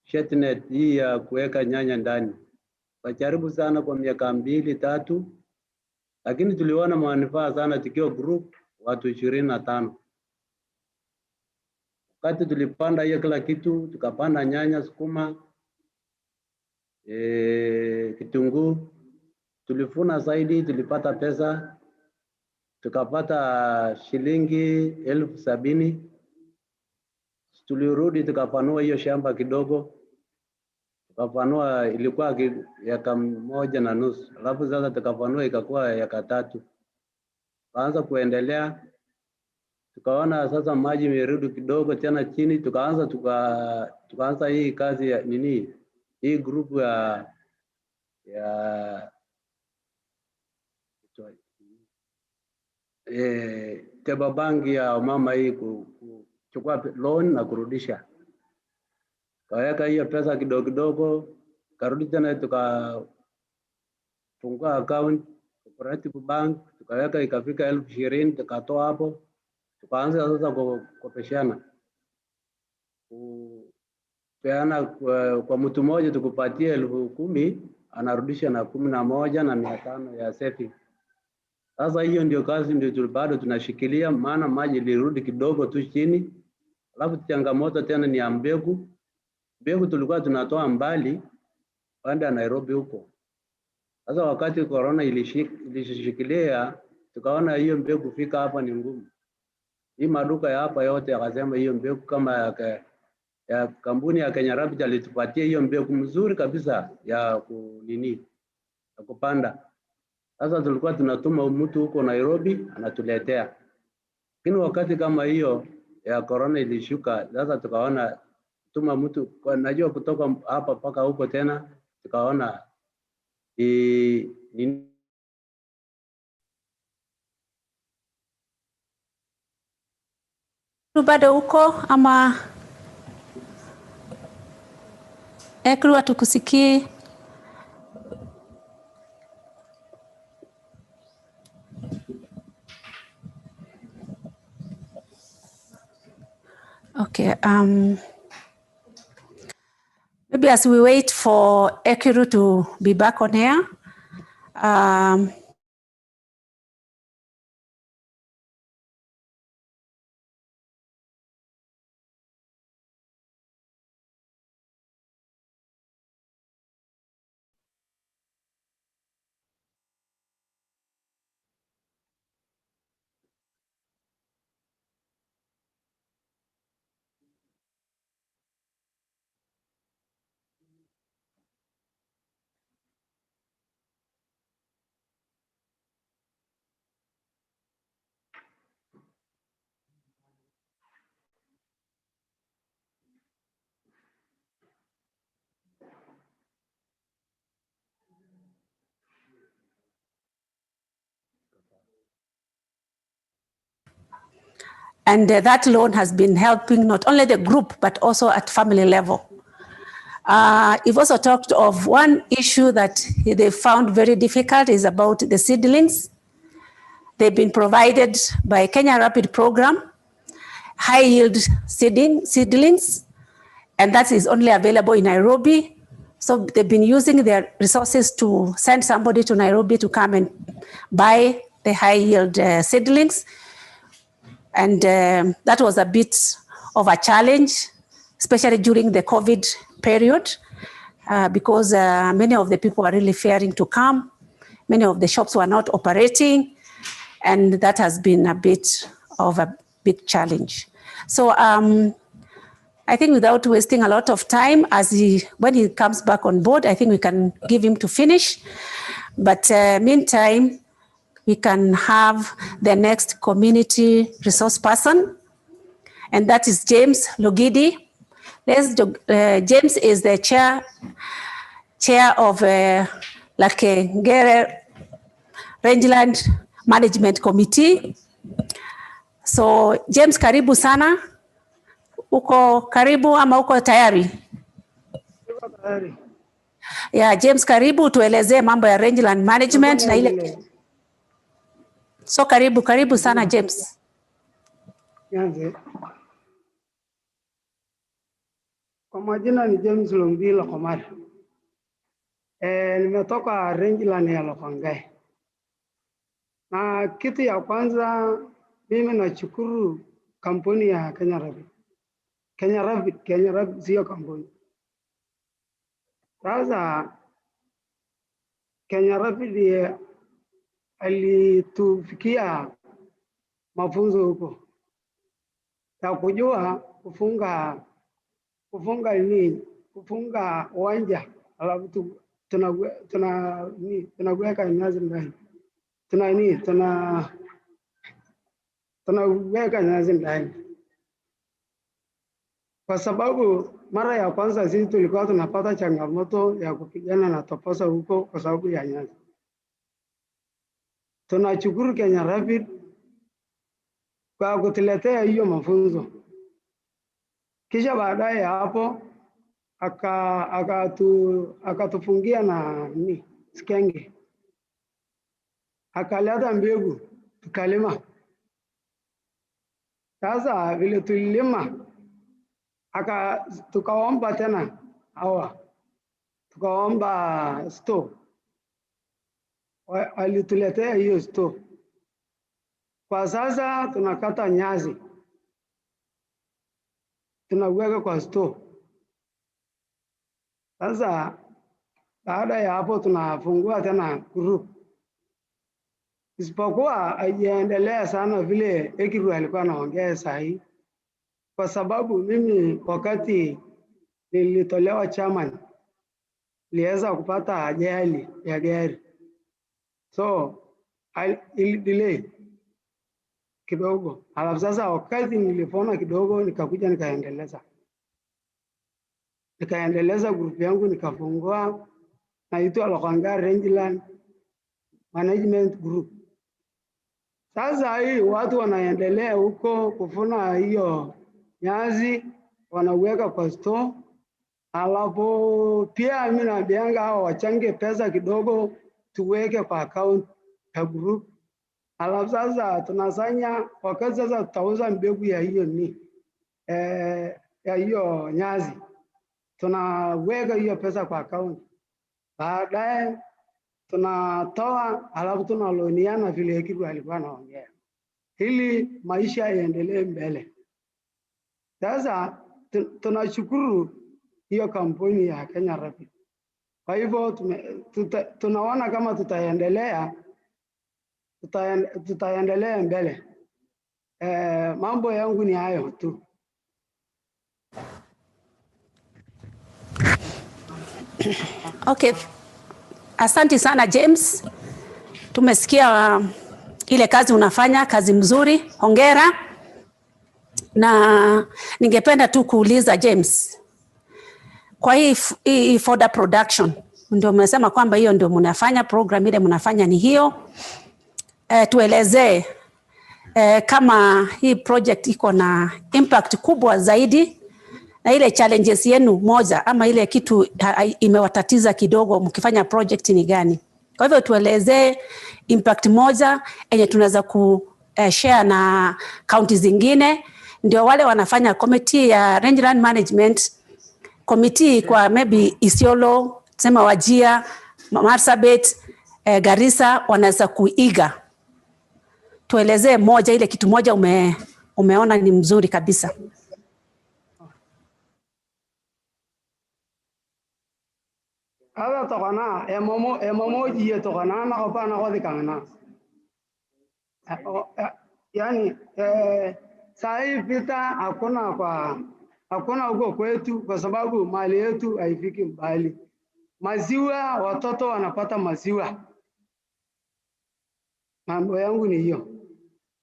shed net hii ya kuweka nyanya ndani. Tukajaribu sana kwa miaka 2-3, lakini tuliona manufaa sana tukiwa group watu 25. Wakati tulipanda hiyo kila kitu, tukapanda nyanya, sukuma, kitunguu, tulifuna zaidi, tulipata pesa, tukapata shilingi 70,000. Tulirudi tukapanua hiyo shamba kidogo, tukapanua, ilikuwa eka 1.5, alafu sasa tukapanua ikakuwa eka 3. Kaanza kuendelea, tukaona sasa maji imerudi kidogo tena chini, tukaanza hii kazi ya nini, hii group ya teba bangi ya mama hii kuchukua loan na kurudisha. Kaweka hiyo pesa kidogo kidogo, karudi tena tukafungua account cooperative bank, tukaweka ikafika 20,000, tukatoa hapo, tukaanza sasa kukopeshana. Kupeana kwa mtu mmoja tukupatie 10,000, anarudisha na 11,500 ya saving. Sasa hiyo ndio kazi ndio bado tunashikilia, maana maji ilirudi kidogo tu chini. Alafu changamoto tena ni ya mbegu. Mbegu tulikuwa tunatoa mbali pande ya Nairobi huko. Sasa wakati corona ilishikilia, tukaona hiyo mbegu fika hapa ni ngumu. Hii maduka ya hapa yote yakasema hiyo mbegu kama ya kampuni ya Kenya Rapid alitupatia hiyo mbegu mzuri kabisa ya kupanda. Sasa tulikuwa tunatuma mtu huko Nairobi anatuletea. Lakini wakati kama hiyo ya corona ilishuka, sasa tukaona tuma mtu, najua kutoka hapa paka huko tena, tukaona bado huko ama Ekru hatukusikii? Okay, maybe as we wait for Ekuru to be back on air, and that loan has been helping not only the group, but also at family level. You've also talked of one issue that they found very difficult is about the seedlings. They've been provided by Kenya Rapid program, high yield seedlings, and that is only available in Nairobi. So they've been using their resources to send somebody to Nairobi to come and buy the high yield seedlings. And that was a bit of a challenge, especially during the COVID period, because many of the people are really fearing to come. Many of the shops were not operating, and that has been a bit of a big challenge. So I think without wasting a lot of time, when he comes back on board, I think we can give him to finish. But meantime, we can have the next community resource person, and that is James Logidi. James is the chair of Lakengere Rangeland Management Committee. So James, karibu sana. Uko karibu ama uko tayari? Uko tayari. Yeah, James, karibu tuelezee mambo ya Rangeland Management na ile. So karibu sana James. Yanze. Kwa majina ni James Lombila Komari. Nimetoka Rangeland ya Lokongai. Na kitu ya kwanza mimi nashukuru kampuni ya Kenya Rapid. Kenya Rapid sio kampuni. Sasa Kenya Rapid alitufikia mafunzo huko ya kujua kufunga uwanja, alafu tunaweka nyasi ndani, tunaweka nyasi ndani, kwa sababu mara ya kwanza sisi tulikuwa tunapata changamoto ya kupigana na toposa huko kwa sababu ya nyasi. Tunashukuru Kenya Rapid kwa kutuletea hiyo mafunzo. Kisha baadaye hapo akatufungia na skenge, akaleta mbegu tukalima. Sasa vile tulilima tukaomba tena tukaomba store, alituletea hiyo store. Kwa sasa tunakata nyasi tunaweka kwa store. Sasa baada ya hapo tunafungua tena group, isipokuwa haijaendelea sana vile Ekiru alikuwa anaongea sahi, kwa sababu mimi wakati nilitolewa chairman niliweza kupata ajali ya gari, so ili delay kidogo. Alafu sasa wakati nilipona kidogo nikakuja nikaendeleza group yangu, nikafungua naitwa Lokanga Rangeland Management Group. Sasa hii watu wanaendelea huko kufuna hiyo nyasi, wanaweka kwa store. Alafu pia mimi naambianga hao wachange pesa kidogo tuweke kwa account ya group. Alafu sasa tunasanya, wakati sasa tutauza mbegu ya hiyo ya hiyo nyasi, tunaweka hiyo pesa kwa account. Baadaye tunatoa, alafu tunaloniana vile Ekiru alikuwa anaongea, ili maisha yaendelee mbele. Sasa tunashukuru hiyo kampuni ya Kenya Rapid. Kwa hivyo tunaona kama tutaendelea mbele. Mambo yangu ni hayo tu. Okay. Asante sana James. Tumesikia ile kazi unafanya, kazi mzuri. Hongera. Na ningependa tu kuuliza James, kwa hii fodder production ndio mmesema kwamba hiyo ndio mnafanya, program ile mnafanya ni hiyo. Tuelezee kama hii project iko na impact kubwa zaidi, na ile challenges yenu moja ama ile kitu imewatatiza kidogo mkifanya project ni gani? Kwa hivyo tuelezee impact moja yenye tunaweza share na county zingine, ndio wale wanafanya committee ya Rangeland Management committee kwa maybe Isiolo, sema Wajir, Marsabit, Garissa wanaweza kuiga. Tuelezee moja, ile kitu moja umeona ni mzuri kabisa. Ala Turkana, emoji Turkana na opana kodi kangana. Yani sahi vita hakuna huko kwetu, kwa sababu mali yetu haifiki mbali. Maziwa, watoto wanapata maziwa. Mambo yangu ni hiyo.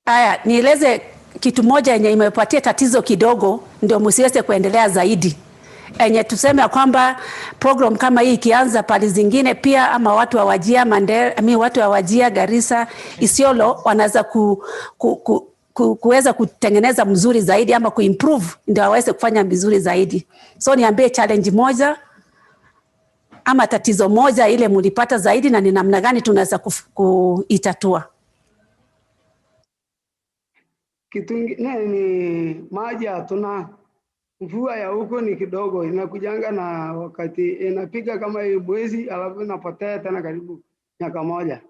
Haya, nieleze kitu moja yenye imepatia tatizo kidogo ndio msiweze kuendelea zaidi. Enye tuseme kwamba program kama hii ikianza pale zingine pia, ama watu wa Wajir, watu wa Wajir, Garissa, Isiolo wanaweza kuweza kutengeneza mzuri zaidi ama kuimprove ndio waweze kufanya vizuri zaidi. So niambie challenge moja ama tatizo moja ile mlipata zaidi na ni namna gani tunaweza kuitatua. Kitu ni maji, hatuna mvua ya huko ni kidogo, inakujanga na wakati inapiga kama hii mwezi alafu inapotea tena karibu miaka moja.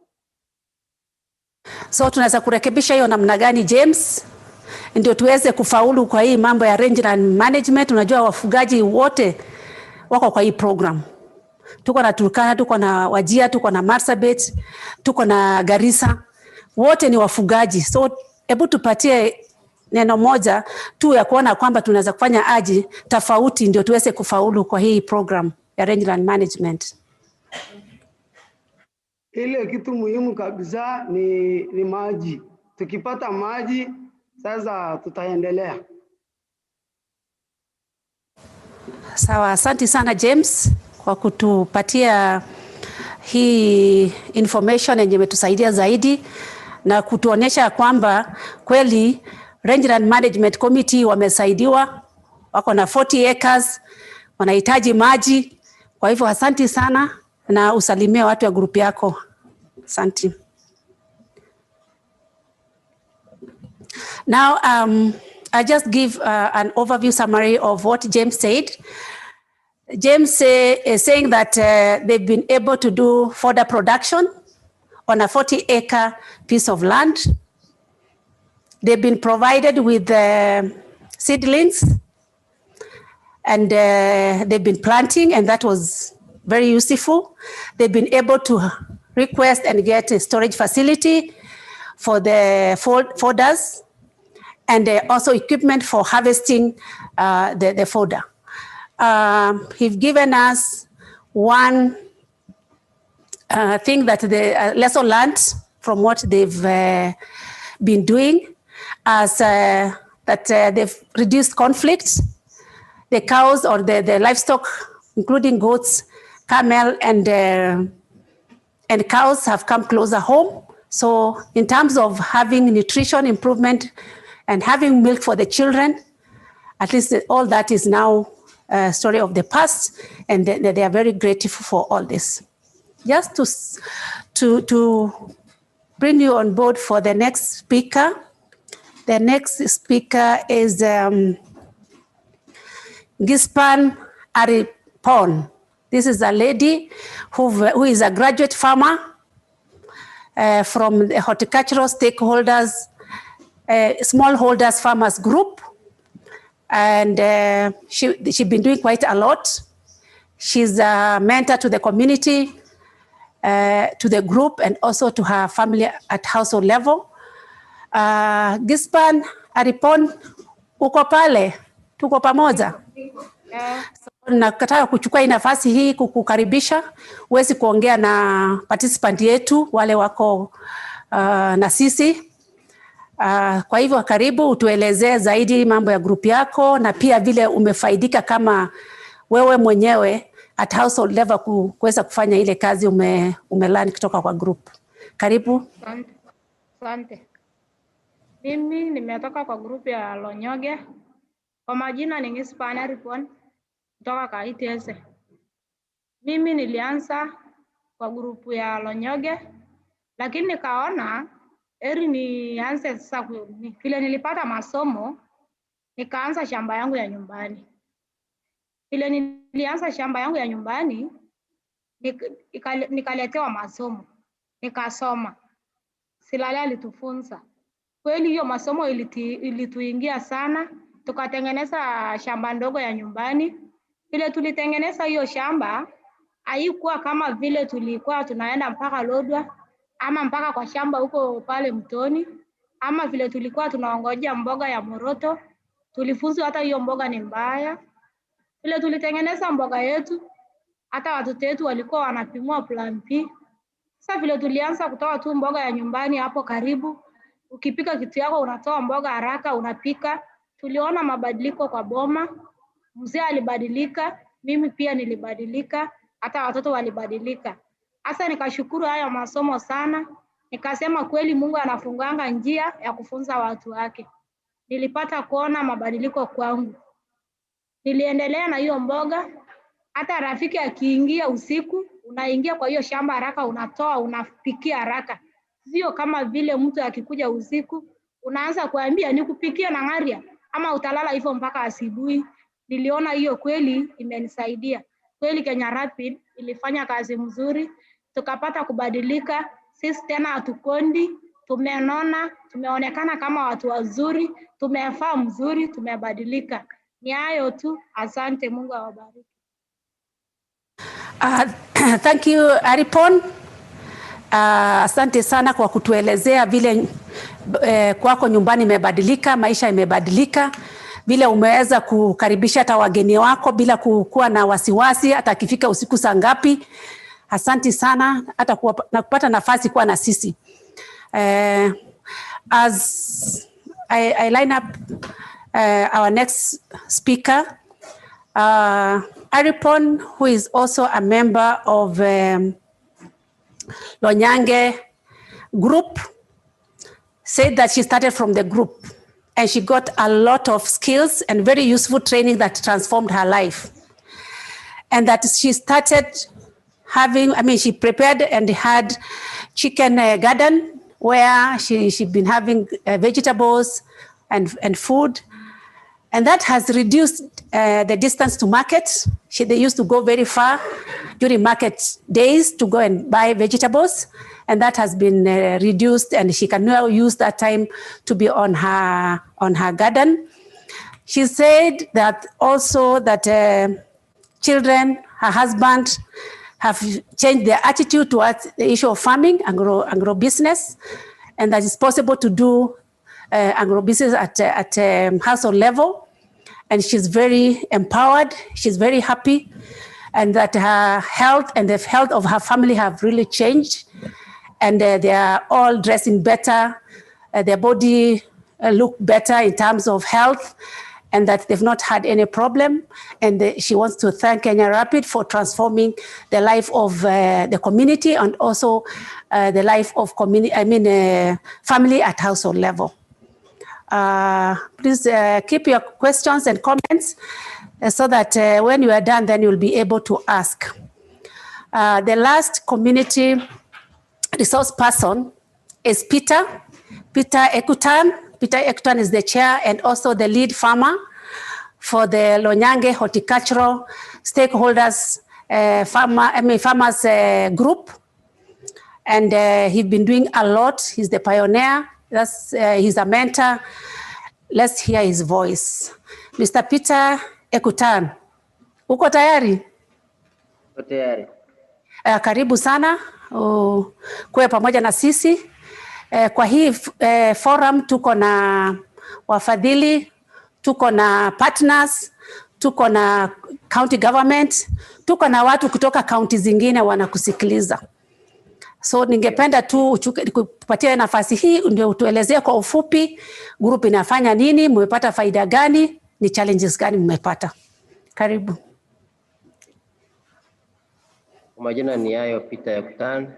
So tunaweza kurekebisha hiyo namna gani James, ndio tuweze kufaulu kwa hii mambo ya rangeland management. Unajua wafugaji wote wako kwa hii program. Tuko na Turkana, tuko na Wajir, tuko na Marsabit, tuko na Garissa. Wote ni wafugaji. So hebu tupatie neno moja tu ya kuona kwamba tunaweza kufanya aji tofauti ndio tuweze kufaulu kwa hii program ya rangeland management. Ile kitu muhimu kabisa ni maji. Tukipata maji sasa tutaendelea. Sawa, asante sana James kwa kutupatia hii information yenye imetusaidia zaidi na kutuonesha kwamba kweli Rangeland Management Committee wamesaidiwa, wako na 40 acres, wanahitaji maji. Kwa hivyo asante sana na usalimie watu wa grupu yako. Asante. Now I just give an overview summary of what James said. James is saying that they've been able to do fodder production on a 40-acre piece of land. They've been provided with seedlings, and they've been planting, and that was very useful. They've been able to request and get a storage facility for the fodders, and also equipment for harvesting the fodder. He's given us one thing that the lesson learned from what they've been doing, as that they've reduced conflict. The cows or the livestock, including goats, camel, and cows have come closer home. So in terms of having nutrition improvement and having milk for the children, at least all that is now a story of the past, and they are very grateful for all this. Just to bring you on board for the next speaker. The next speaker is Gispan Aripon. This is a lady who is a graduate farmer from the horticultural stakeholders, smallholders farmers group. And she's been doing quite a lot. She's a mentor to the community, to the group, and also to her family at household level. Gispan Aripon, uko pale? Tuko pamoja? So, nakataka kuchukua hii nafasi hii kukukaribisha uwezi kuongea na participant yetu wale wako na sisi. Kwa hivyo karibu utuelezee zaidi mambo ya group yako na pia vile umefaidika kama wewe mwenyewe at household level kuweza kufanya ile kazi umelearn kutoka kwa group. Karibu. Asante. Mimi nimetoka kwa group ya Lonyoge. Kwa majina ni Gispan Aripon kutoka Kaitese. Mimi nilianza kwa group ya Lonyoge, lakini nikaona eri nianze sasa vile nilipata masomo nikaanza shamba yangu ya nyumbani. Vile nilianza shamba yangu ya nyumbani nikaletewa masomo. Nikasoma. Silale alitufunza. Kweli hiyo masomo ilituingia sana. Tukatengeneza shamba ndogo ya nyumbani. Vile tulitengeneza hiyo shamba haikuwa kama vile tulikuwa tunaenda mpaka Lodwa ama mpaka kwa shamba huko pale mtoni, ama vile tulikuwa tunaongojea mboga ya moroto. Tulifunzwa hata hiyo mboga ni mbaya. Vile tulitengeneza mboga yetu, hata watoto wetu walikuwa wanapimwa plan P. Sasa vile tulianza kutoa tu mboga ya nyumbani hapo karibu, ukipika kitu yako unatoa mboga haraka unapika. Tuliona mabadiliko kwa boma. Mzee alibadilika, mimi pia nilibadilika, hata watoto walibadilika. Hasa nikashukuru haya masomo sana. Nikasema kweli Mungu anafunganga njia ya kufunza watu wake. Nilipata kuona mabadiliko kwangu. Niliendelea na hiyo mboga. Hata rafiki akiingia usiku, unaingia kwa hiyo shamba haraka, unatoa, unapikia haraka. Sio kama vile mtu akikuja usiku, unaanza kuambia nikupikia na ngaria ama utalala hivyo mpaka asubuhi. Niliona hiyo kweli imenisaidia. Kweli Kenya Rapid ilifanya kazi mzuri, tukapata kubadilika. Sisi tena hatukondi, tumenona, tumeonekana kama watu wazuri, tumefaa mzuri, tumebadilika. Ni hayo tu, asante, Mungu awabariki. Thank you, Aripon. Asante sana kwa kutuelezea vile kwako nyumbani imebadilika, maisha imebadilika, vile umeweza kukaribisha hata wageni wako bila kuwa na wasiwasi hata akifika usiku saa ngapi. Asante sana hata kupata nafasi kuwa na sisi. As I line up our next speaker, Aripon, who is also a member of Lonyange group, said that she started from the group and she got a lot of skills and very useful training that transformed her life. And that she started having, she prepared and had chicken garden where she'd been having vegetables and food. And that has reduced the distance to market. They used to go very far during market days to go and buy vegetables. And that has been reduced, and she can now use that time to be on her garden. She said that also that children, her husband, have changed their attitude towards the issue of farming, agro business, and that it's possible to do agro business at household level. And she's very empowered, she's very happy, and that her health and the health of her family have really changed. And they are all dressing better, their body look better in terms of health, and that they've not had any problem. And she wants to thank Kenya Rapid for transforming the life of the community and also the life of family at household level. Please keep your questions and comments so that when you are done, then you'll be able to ask. The last community resource person is Peter Ekutan. Peter Ekutan is the chair and also the lead farmer for the Lonyange Horticultural Stakeholders Farmers Group. And he's been doing a lot. He's the pioneer. He's a mentor. Let's hear his voice. Mr. Peter Ekutan, uko tayari? Uko tayari. Karibu sana kuwe pamoja na sisi. Kwa hii forum tuko na wafadhili, tuko na partners, tuko na county government, tuko na watu kutoka county zingine wanakusikiliza. So ningependa tu kupatia nafasi hii ndio utuelezee kwa ufupi group inafanya nini, mmepata faida gani, ni challenges gani mmepata. Karibu. Kwa majina ni hayo Peter Ekutan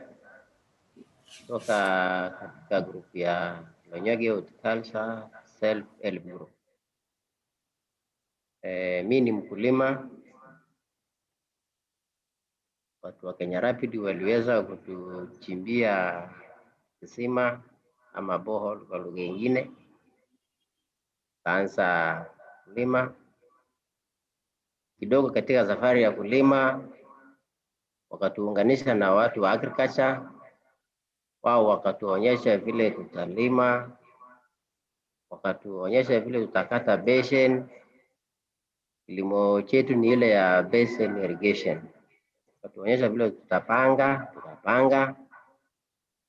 kutoka katika group ya Lonyange Horticulture Self Help Group. Mimi ni mkulima. Watu wa Kenya Rapid waliweza kutuchimbia kisima ama borehole kwa lugha nyingine. Kaanza kulima kidogo. Katika safari ya kulima wakatuunganisha na watu wa agriculture, wao wakatuonyesha vile tutalima, wakatuonyesha vile tutakata basin. Kilimo chetu ni ile ya basin irrigation. Wakatuonyesha vile tukapanga,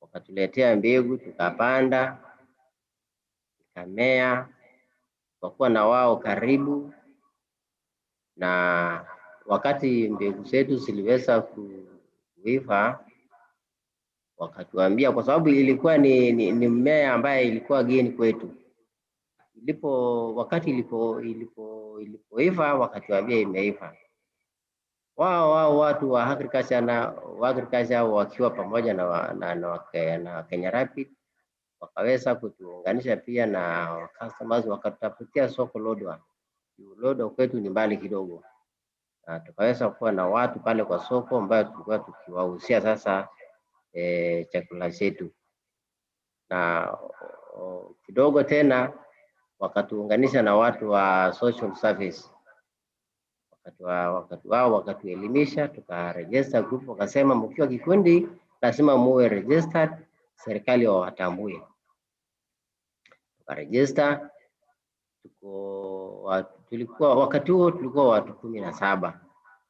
wakatuletea mbegu, tukapanda, ikamea, tukakuwa na wao karibu. Na wakati mbegu zetu ziliweza kuiva, wakatuambia, kwa sababu ilikuwa ni mmea ambaye ilikuwa geni kwetu, wakati ilipoiva wakatuambia imeiva. Wao watu wa agriculture wakiwa pamoja na Kenya Rapid wakaweza kutuunganisha pia na customers, wakatafutia soko Lodwar. Lodwar kwetu ni mbali kidogo, na tukaweza kuwa na watu pale kwa soko ambao tulikuwa tukiwauzia sasa chakula chetu. Na kidogo tena wakatuunganisha na watu wa social service. Wakati wao wakatuelimisha, tukaregister group, wakasema mkiwa kikundi lazima muwe registered serikali wawatambue. Tukarejista, tulikuwa wakati huo tulikuwa watu 17,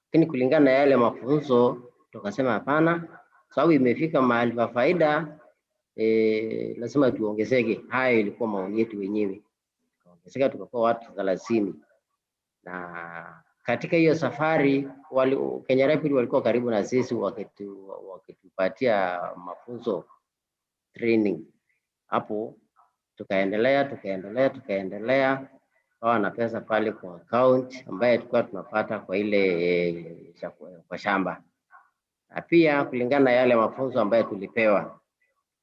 lakini kulingana na yale mafunzo tukasema hapana, sababu imefika mahali pa faida, lazima tuongezeke. Hayo ilikuwa maoni yetu wenyewe. Tukaongezeka tukakuwa watu 30, na katika hiyo safari Kenya Rapid walikuwa karibu na sisi wakitupatia mafunzo, training. Hapo tukaendelea kawa na pesa pale kwa account ambaye tulikuwa tunapata kwa ile kwa shamba, na pia kulingana na yale mafunzo ambayo tulipewa,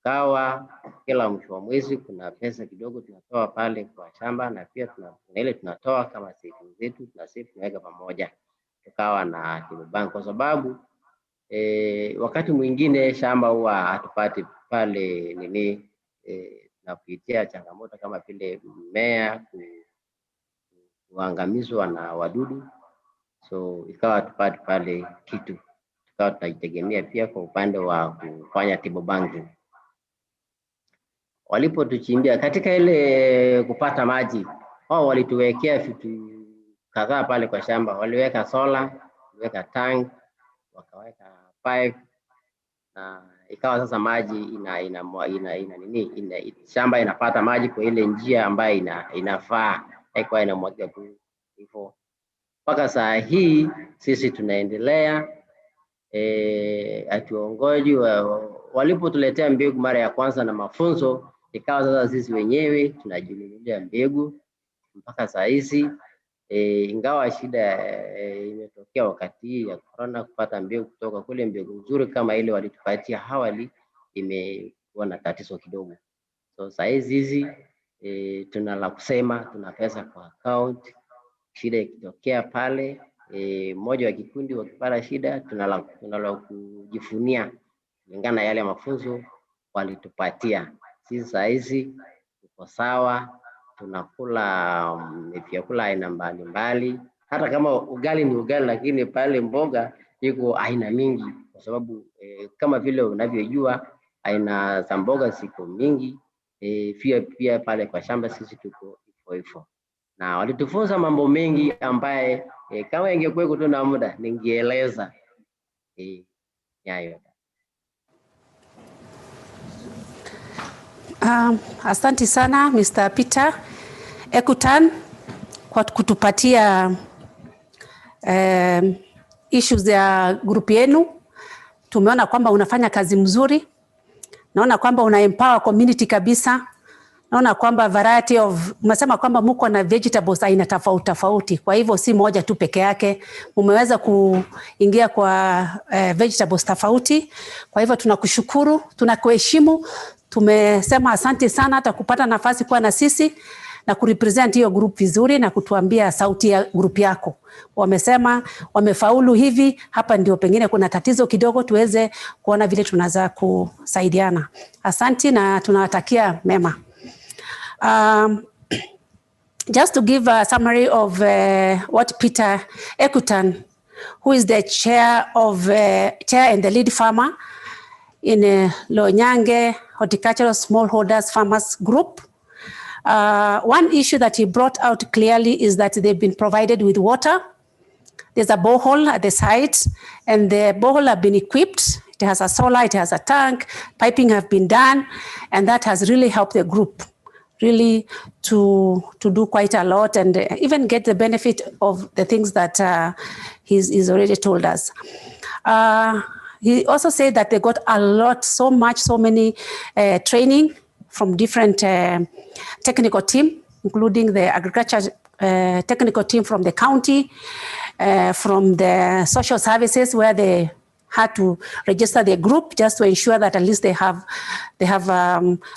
kawa kila mwisho wa mwezi kuna pesa kidogo tunatoa pale kwa shamba, na pia ile tunatoa kama savings zetu, tunaweka pamoja, tukawa na timu bank, kwa sababu wakati mwingine shamba huwa hatupati pale na kupitia changamoto kama vile mmea kuangamizwa na wadudu, so ikawa tupate pale kitu, tukawa tunajitegemea pia kwa upande wa kufanya tibo banking. Walipotuchimbia katika ile kupata maji, wao walituwekea vitu kadhaa pale kwa shamba. Waliweka solar, waliweka tank, wakaweka pipe, na ikawa sasa maji shamba inapata maji kwa ile njia ambayo inafaa, haikuwa inamwaga tu hivyo. Mpaka saa hii sisi tunaendelea, atuongoji walipotuletea mbegu mara ya kwanza na mafunzo, ikawa sasa sisi wenyewe tunajinunulia mbegu mpaka saa hizi. Ingawa shida imetokea wakati hii ya corona, kupata mbegu kutoka kule, mbegu nzuri kama ile walitupatia awali imekuwa na tatizo kidogo. So saa hizi tuna la kusema, tuna pesa kwa account. Shida ikitokea pale, mmoja wa kikundi wakipata shida, tuna la kujifunia kulingana na yale mafunzo walitupatia. Sisi saa hizi tuko sawa, tunakula vyakula aina mbalimbali. Hata kama ugali ni ugali, lakini pale mboga iko aina mingi, kwa sababu kama vile unavyojua aina za mboga ziko mingi. Pia pale kwa shamba sisi tuko hivyo, na walitufunza mambo mengi ambaye kama ingekuwa tu na muda ningeeleza yayo. Asante sana Mr. Peter Ekutan kwa kutupatia issues ya group yenu. Tumeona kwamba unafanya kazi mzuri, naona kwamba una empower community kabisa, naona kwamba variety of, umesema kwamba mko na vegetables aina tofauti, kwa hivyo si moja tu peke yake, umeweza kuingia kwa vegetables tofauti. Kwa hivyo tunakushukuru, tunakuheshimu. Tumesema asante sana hata kupata nafasi kuwa na sisi na kurepresent hiyo group vizuri na kutuambia sauti ya group yako. Wamesema wamefaulu hivi, hapa ndio pengine kuna tatizo kidogo, tuweze kuona vile tunaweza kusaidiana. Asante na tunawatakia mema. Just to give a summary of what Peter Ekutan, who is the chair and the lead farmer in Loinyange Horticultural Smallholders Farmers Group. One issue that he brought out clearly is that they've been provided with water. There's a borehole at the site, and the borehole have been equipped. It has a solar, it has a tank, piping have been done, and that has really helped the group really to do quite a lot and even get the benefit of the things that he's already told us. He also said that they got a lot, so many training from different technical team, including the agriculture technical team from the county, from the social services, where they had to register their group just to ensure that at least they have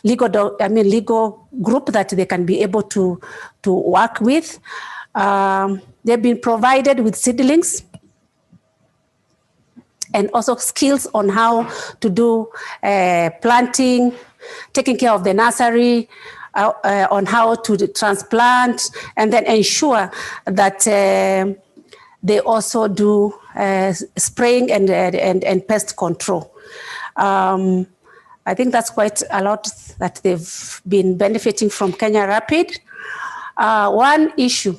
legal group that they can be able to work with. They've been provided with seedlings and also skills on how to do planting, taking care of the nursery, on how to transplant, and then ensure that they also do spraying and pest control. I think that's quite a lot that they've been benefiting from Kenya Rapid. One issue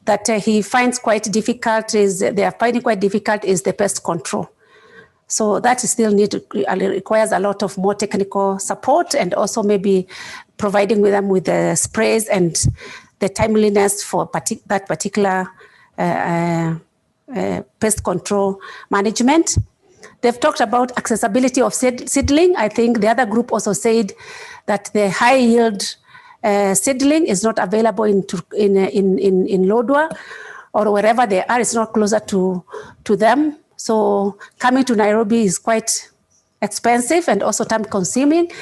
that he finds quite difficult is, they are finding quite difficult, is the pest control. So that still requires a lot of more technical support, and also maybe providing with them with the sprays and the timeliness for that particular pest control management. They've talked about accessibility of seedling. I think the other group also said that the high yield seedling is not available in Lodwar, or wherever they are, it's not closer to them. So coming to Nairobi is quite expensive and also time consuming.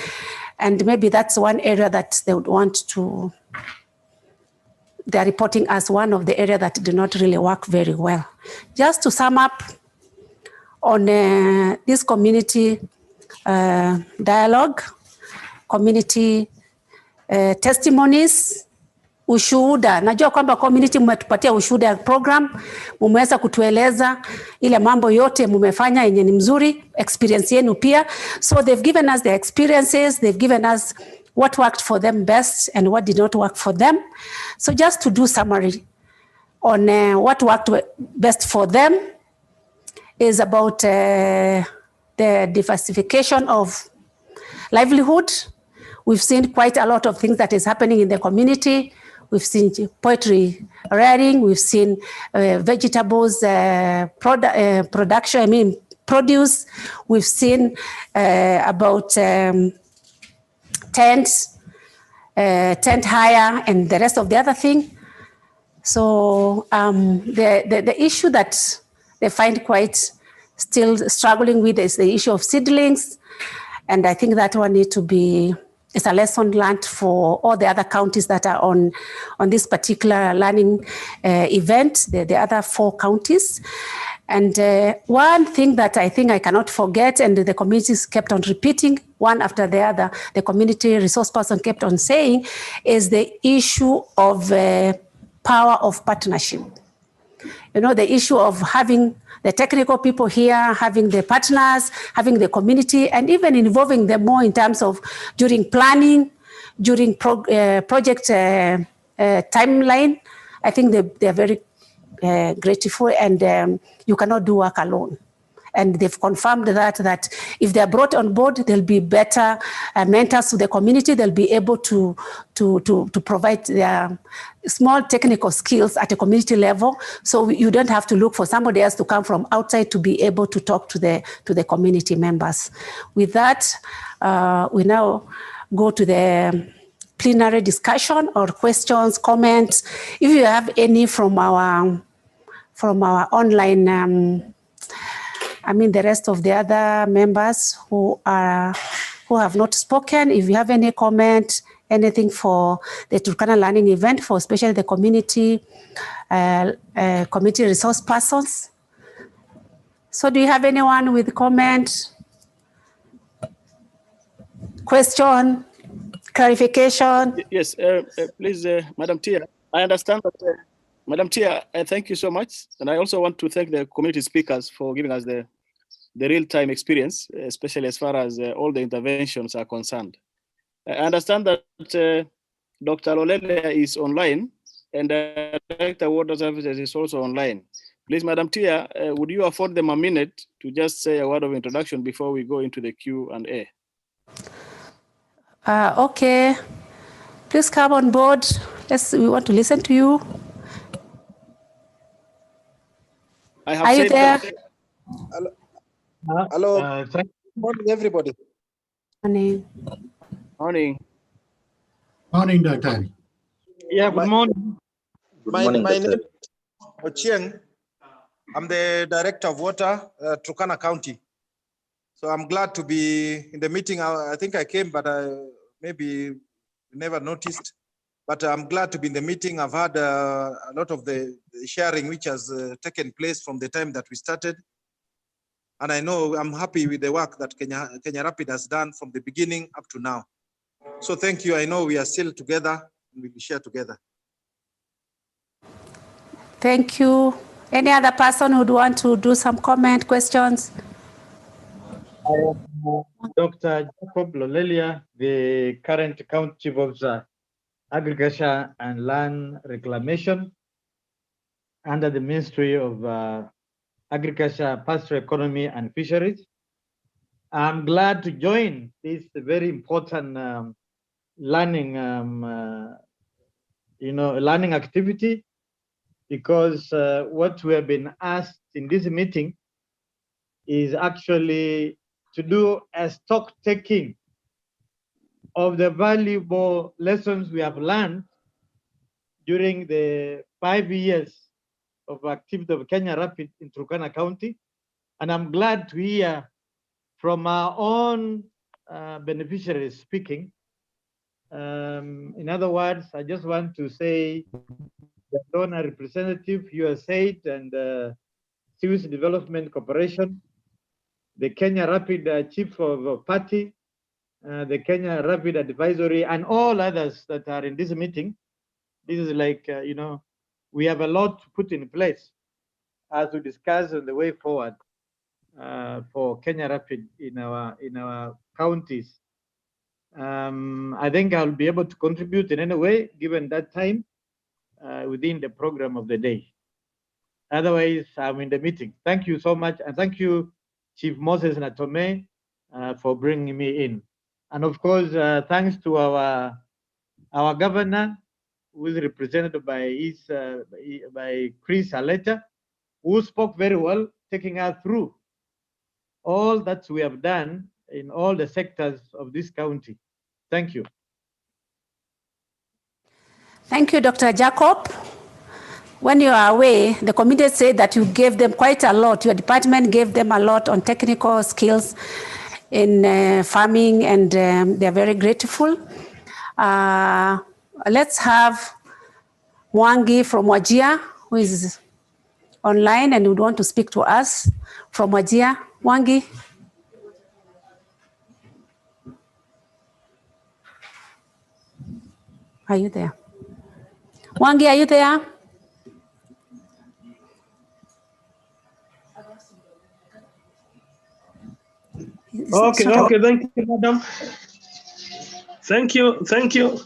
And maybe that's one area that they would want to, they're reporting as one of the areas that do not really work very well. Just to sum up on this community dialogue, community testimonies, ushuhuda. Najua kwamba community mmetupatia ushuhuda program, mumeweza kutueleza ile mambo yote mumefanya yenye ni mzuri, experience yenu pia. So they've given us their experiences, they've given us what worked for them best and what did not work for them. So just to do summary on what worked best for them is about the diversification of livelihood. We've seen quite a lot of things that is happening in the community. We've seen poultry rearing, we've seen vegetables production, produce. We've seen about tents, tent hire, and the rest of the other thing. So the issue that they find quite still struggling with is the issue of seedlings. And I think that one need to be, it's a lesson learned for all the other counties that are on this particular learning event, the other 4 counties. And one thing that I think I cannot forget, and the communities kept on repeating one after the other, the community resource person kept on saying, is the issue of power of partnership. You know, the issue of having the technical people here, having the partners, having the community, and even involving them more in terms of during planning, during project timeline. I think they're very grateful, and you cannot do work alone. And they've confirmed that if they're brought on board, they'll be better mentors to the community. They'll be able to provide their small technical skills at a community level. So you don't have to look for somebody else to come from outside to be able to talk to the community members. With that, we now go to the plenary discussion or questions, comments. If you have any from our online, the rest of the other members who have not spoken, if you have any comment, anything for the Turkana learning event, for especially the community resource persons. So do you have anyone with comment, question, clarification? Yes, please, Madam Tia. I understand that, Madam Tia, thank you so much. And I also want to thank the community speakers for giving us the real-time experience, especially as far as all the interventions are concerned. I understand that Dr. Olele is online, and Director Water Services is also online. Please, Madam Tia, would you afford them a minute to just say a word of introduction before we go into the Q&A? Okay. Please come on board. We want to listen to you. Are you there? Hello. Good morning, everybody. Morning. Morning. Morning, Dr. Yeah, good morning. Good morning, my Dr. name is Ochieng. I'm the Director of Water, Turkana County. So I'm glad to be in the meeting. I think I came, but maybe never noticed. But I'm glad to be in the meeting. I've had a lot of the sharing which has taken place from the time that we started. And I know I'm happy with the work that Kenya Rapid has done from the beginning up to now. So thank you. I know we are still together and we will share together. Thank you. Any other person who'd want to do some comment, questions? Dr. Jacob Lolelia, the current County Chief Officer, Agriculture and Land Reclamation under the Ministry of Agriculture, Pastoral Economy and Fisheries. I'm glad to join this very important learning, learning activity, because what we have been asked in this meeting is actually to do a stock taking of the valuable lessons we have learned during the 5 years of activity of Kenya Rapid in Turkana County. And I'm glad to hear from our own beneficiaries speaking. In other words, I just want to say the donor representative, USAID and Civil Development Corporation, the Kenya Rapid Chief of Party, the Kenya Rapid Advisory, and all others that are in this meeting. This is like, we have a lot to put in place as we discuss on the way forward for Kenya Rapid in our counties. I think I'll be able to contribute in any way given that time within the program of the day. Otherwise, I'm in the meeting. Thank you so much, and thank you, Chief Moses Natome, for bringing me in. And of course, thanks to our governor, who is represented by by Chris Aleta, who spoke very well, taking us through all that we have done in all the sectors of this county. Thank you. Thank you, Dr. Jacob. When you are away, the committee said that you gave them quite a lot. Your department gave them a lot on technical skills in farming, and they're very grateful. Let's have Mwangi from Wajir, who is online and would want to speak to us from Wajir. Mwangi. Are you there? Mwangi, are you there? Okay, thank you, madam. Thank you.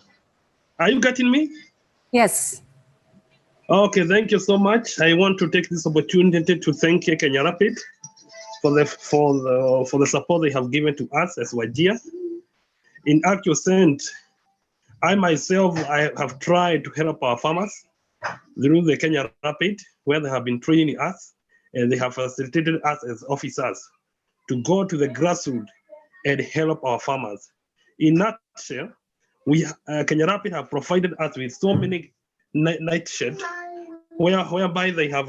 Are you getting me? Yes. Okay, thank you so much. I want to take this opportunity to thank Kenya Rapid for the support they have given to us as Wajir. In actual sense, I myself, I have tried to help our farmers through the Kenya Rapid, where they have been training us, and they have facilitated us as officers to go to the grassroots and help our farmers. In a nutshell, Kenya Rapid have provided us with so many night sheds, whereby they have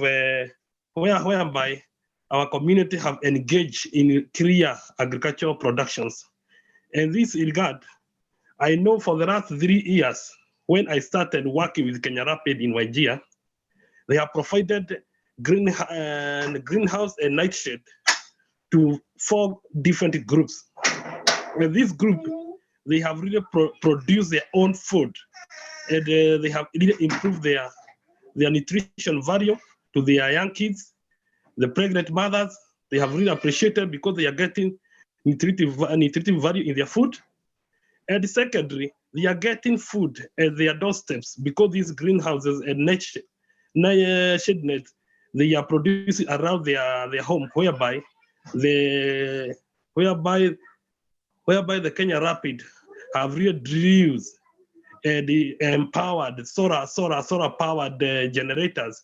whereby our community have engaged in clear agricultural productions. And this regard, I know for the last 3 years, when I started working with Kenya Rapid in Wajir, they have provided greenhouse and nightshade to 4 different groups. And this group, they have really produced their own food, and they have really improved their nutrition value to their young kids, the pregnant mothers. They have really appreciated because they are getting nutritive value in their food. And secondly, they are getting food at their doorsteps because these greenhouses and shade nets, they are producing around their home, whereby the Kenya Rapid have really drills and empowered solar powered generators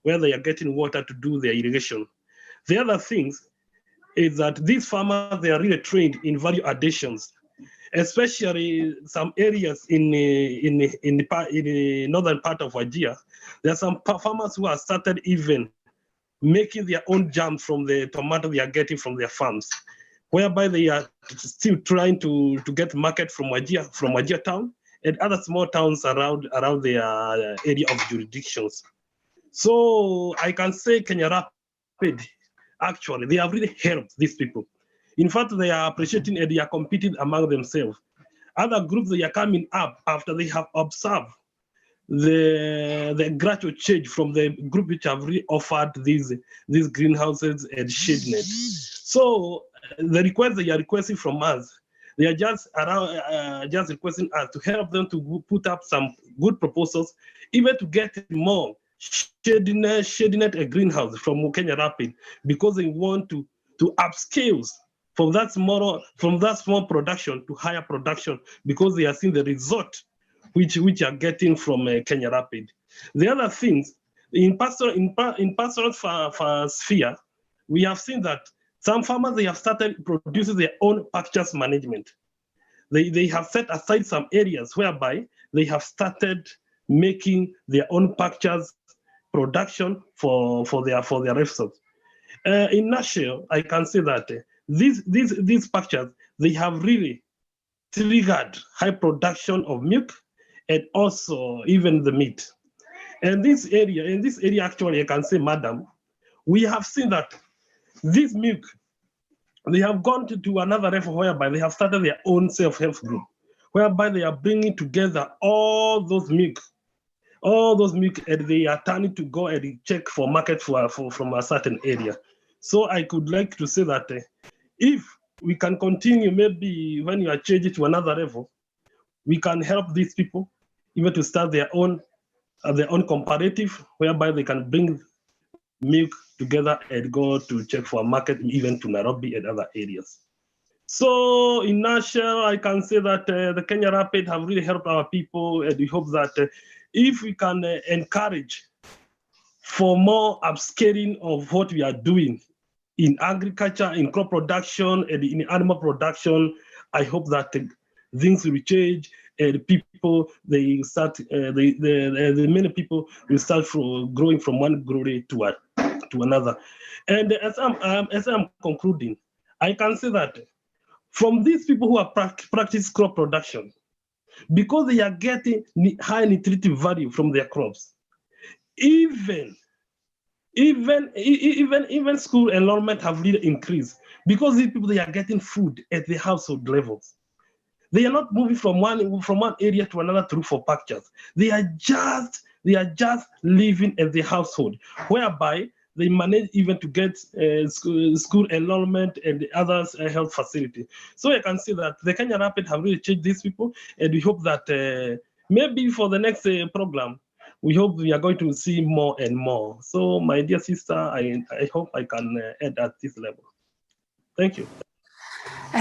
where they are getting water to do their irrigation. The other things is that these farmers, they are really trained in value additions, especially some areas in the northern part of Wajir. There are some farmers who have started even making their own jams from the tomato they are getting from their farms, whereby they are still trying to get market from Wajir town and other small towns around their area of jurisdictions. So I can say Kenya Rapid, actually, they have really helped these people. In fact, they are appreciating and they are competing among themselves. Other groups, they are coming up after they have observed the gradual change from the group which have really offered these greenhouses and shade nets. So the request they are requesting from us, they are just around, just requesting us to help them to put up some good proposals, even to get more shady net a greenhouse from Kenya Rapid, because they want to upscale from that small production to higher production, because they are seeing the result which are getting from Kenya Rapid. The other things in pastoral sphere, we have seen that some farmers, they have started producing their own pastures management. They have set aside some areas whereby they have started making their own pastures production for their livestock. In nutshell, I can say that these pastures, they have really triggered high production of milk and also even the meat. And in this area actually, I can say, madam, we have seen that this milk, they have gone to another level whereby they have started their own self-help group, whereby they are bringing together all those milk, and they are turning to go and check for market from a certain area. So I could like to say that if we can continue, maybe when you are changing to another level, we can help these people even to start their own comparative, whereby they can bring milk together and go to check for a market, even to Nairobi and other areas. So in nutshell, I can say that the Kenya Rapid have really helped our people, and we hope that if we can encourage for more upscaling of what we are doing in agriculture, in crop production, and in animal production, I hope that things will change, and people, they start, the many people will start growing from one glory to another. And as I'm concluding, I can say that from these people who are practice crop production, because they are getting high nutritive value from their crops, even school enrollment have really increased, because these people, they are getting food at the household levels. They are not moving from one area to another to look for pastures. They are just living at the household, whereby they manage even to get school enrollment and the others health facility. So I can see that the Kenya Rapid have really changed these people, and we hope that maybe for the next program, we hope we are going to see more and more. So my dear sister, I hope I can end at this level. Thank you.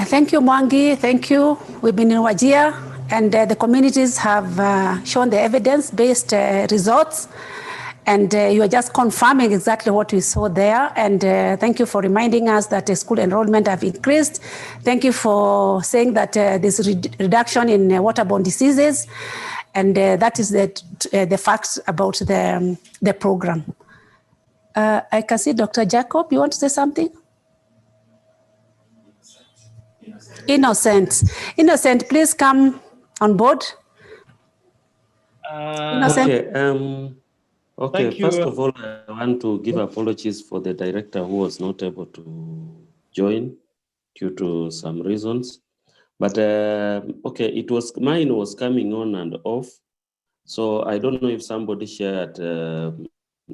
Thank you, Mwangi. Thank you. We've been in Wajir, and the communities have shown the evidence-based results, and you are just confirming exactly what we saw there. And thank you for reminding us that school enrollment have increased. Thank you for saying that there's a reduction in waterborne diseases, and that is the facts about the program. I can see Dr. Jacob. You want to say something? Innocent, please come on board. Innocent. Okay. Thank you. First of all, I want to give apologies for the director who was not able to join due to some reasons. But okay, mine was coming on and off. So I don't know if somebody shared,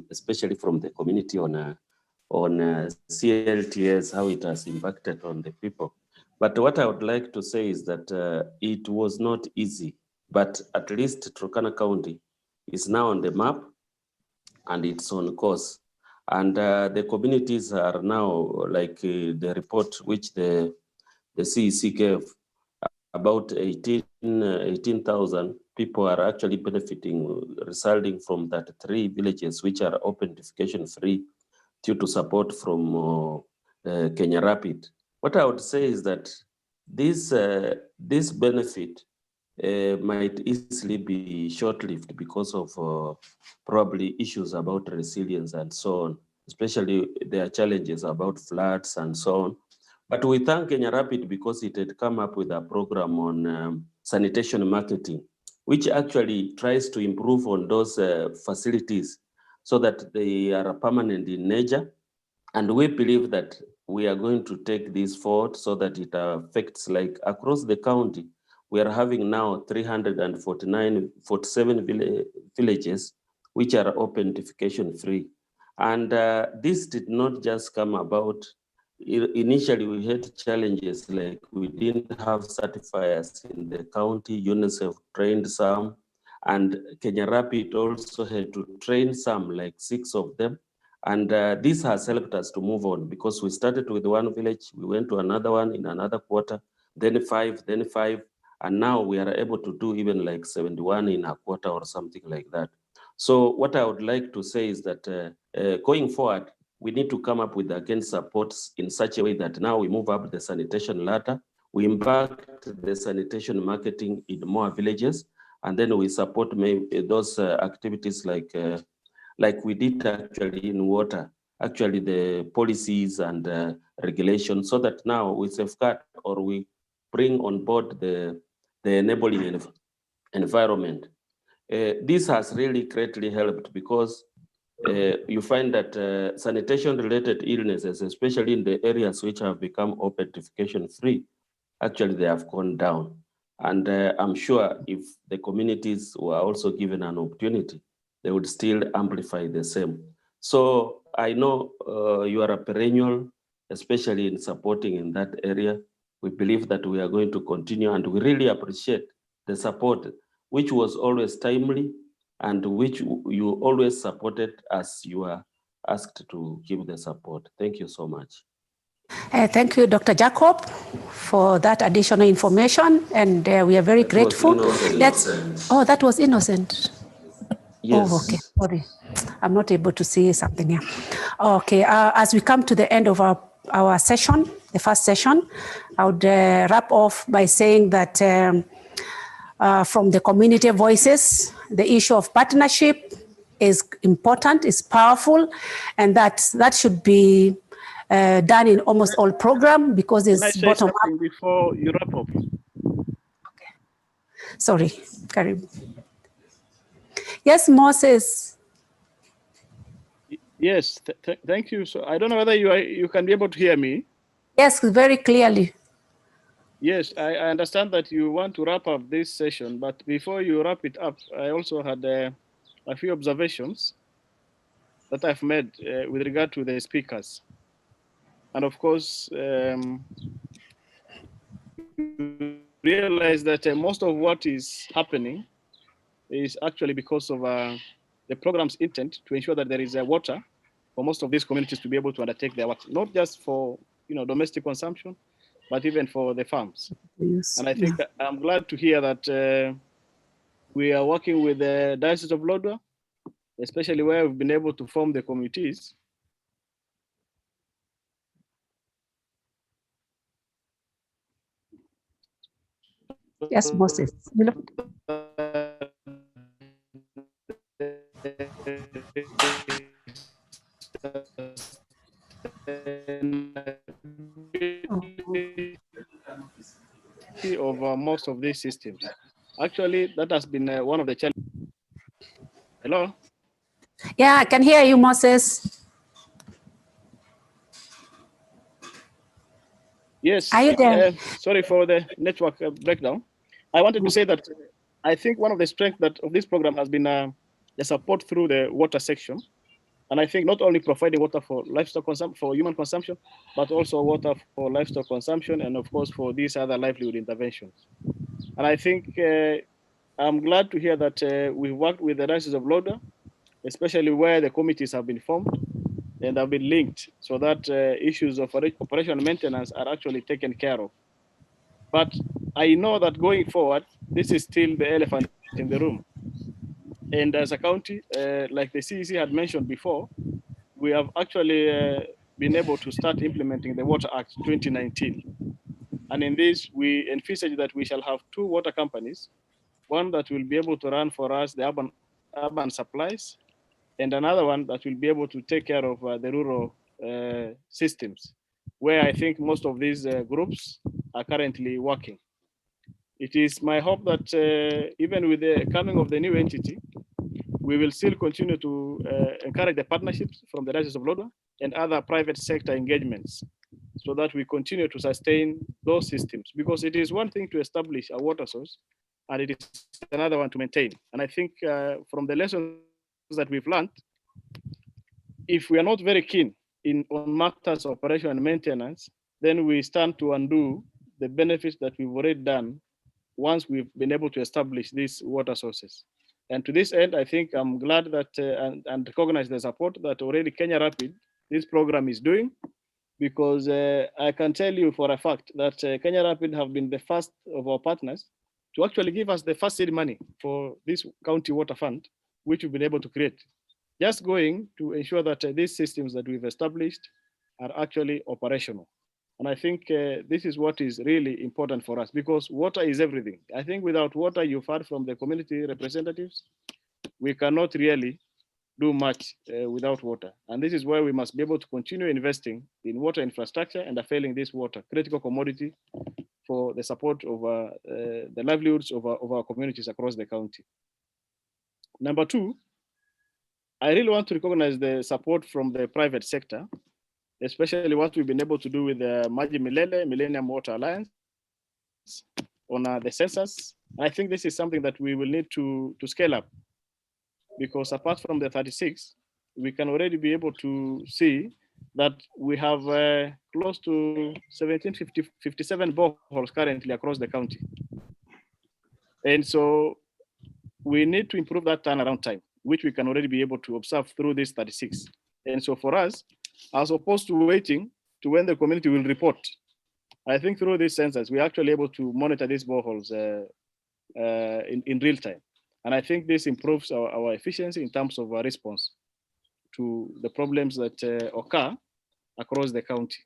especially from the community on CLTS, how it has impacted on the people. But what I would like to say is that it was not easy, but at least Turkana County is now on the map and it's on course. And the communities are now, like the report which the CEC gave, about 18,000 people are actually benefiting, resulting from that 3 villages which are open defecation free due to support from Kenya Rapid. What I would say is that this benefit might easily be short-lived because of probably issues about resilience and so on, especially there are challenges about floods and so on. But we thank Kenya Rapid because it had come up with a program on sanitation marketing, which actually tries to improve on those facilities so that they are permanent in nature. And we believe that we are going to take this forward so that it affects, like across the county, we are having now 347 villages which are open defecation free. And this did not just come about initially we had challenges like we didn't have certifiers in the county. UNICEF trained some, and Kenya Rapid also had to train some, like 6 of them. And this has helped us to move on, because we started with one village, we went to another one in another quarter, then 5, and now we are able to do even like 71 in a quarter or something like that. So what I would like to say is that going forward, we need to come up with again supports in such a way that now we move up the sanitation ladder, we impact the sanitation marketing in more villages, and then we support those activities like we did actually in water, actually the policies and regulations, so that now we safeguard or we bring on board the enabling environment. This has really greatly helped, because you find that sanitation-related illnesses, especially in the areas which have become open defecation free, actually they have gone down. And I'm sure if the communities were also given an opportunity, they would still amplify the same. So I know you are a perennial, especially in supporting in that area. We believe that we are going to continue, and we really appreciate the support, which was always timely and which you always supported as you are asked to give the support. Thank you so much. Thank you, Dr. Jacob, for that additional information, and we are very grateful. Oh, that was innocent. Yes. Oh, okay. Sorry, I'm not able to see something here. Okay, as we come to the end of our session, the first session, I would wrap off by saying that from the community voices, the issue of partnership is important, is powerful, and that should be done in almost all programs, because it's bottom up. Before you wrap up. Okay. Sorry, Karim. Yes, Moses. Yes, thank you. So I don't know whether you can be able to hear me. Yes, very clearly. Yes, I understand that you want to wrap up this session, but before you wrap it up, I also had a few observations that I've made with regard to the speakers. And of course, realize that most of what is happening is actually because of the program's intent to ensure that there is water for most of these communities to be able to undertake their work, not just for domestic consumption, but even for the farms. Yes. And I think I'm glad to hear that we are working with the Diocese of Lodwar, especially where we've been able to form the committees. Yes, Moses. Of most of these systems. Actually, that has been one of the challenges. Hello? Yeah, I can hear you, Moses. Yes. Are you there? Sorry for the network breakdown. I wanted to say that I think one of the strengths of this program has been the support through the water section. And I think not only providing water for livestock consumption, for human consumption, but also water for livestock consumption, and of course for these other livelihood interventions. And I think I'm glad to hear that we worked with the Diocese of Lodwar, especially where the committees have been formed and have been linked, so that issues of operation and maintenance are actually taken care of. But I know that going forward, this is still the elephant in the room. And as a county, like the CEC had mentioned before, we have actually been able to start implementing the Water Act 2019. And in this, we envisage that we shall have 2 water companies, one that will be able to run for us the urban supplies, and another one that will be able to take care of the rural systems, where I think most of these groups are currently working. It is my hope that even with the coming of the new entity, we will still continue to encourage the partnerships from the Diocese of Lodwar and other private sector engagements, so that we continue to sustain those systems, because it is one thing to establish a water source, and it is another one to maintain. And I think from the lessons that we've learned, if we are not very keen on matters of operation and maintenance, then we stand to undo the benefits that we've already done once we've been able to establish these water sources. And to this end, I think I'm glad that and recognize the support that already Kenya Rapid, this program is doing, because I can tell you for a fact that Kenya Rapid have been the first of our partners to actually give us the first seed money for this county water fund, which we've been able to create. Just going to ensure that these systems that we've established are actually operational. And I think this is what is really important for us, because water is everything. I think without water, you've heard from the community representatives, we cannot really do much without water. And this is why we must be able to continue investing in water infrastructure and availing this water, critical commodity, for the support of the livelihoods of our communities across the county. Number two, I really want to recognize the support from the private sector, especially what we've been able to do with the Maji Milele, Millennium Water Alliance, on the census. I think this is something that we will need to scale up, because apart from the 36, we can already be able to see that we have close to 57 boreholes currently across the county. And so we need to improve that turnaround time, which we can already be able to observe through this 36. And so for us, as opposed to waiting to when the community will report, I think through this census, we're actually able to monitor these boreholes in real time. And I think this improves our efficiency in terms of our response to the problems that occur across the county.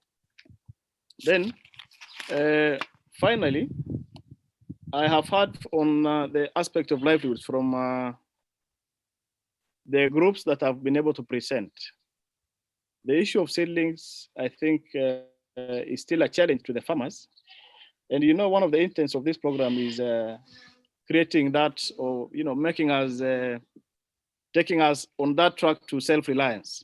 Then, finally, I have heard on the aspect of livelihoods from the groups that have been able to present. The issue of seedlings, I think, is still a challenge to the farmers. And you know, one of the intents of this program is creating that, or making us, taking us on that track to self-reliance.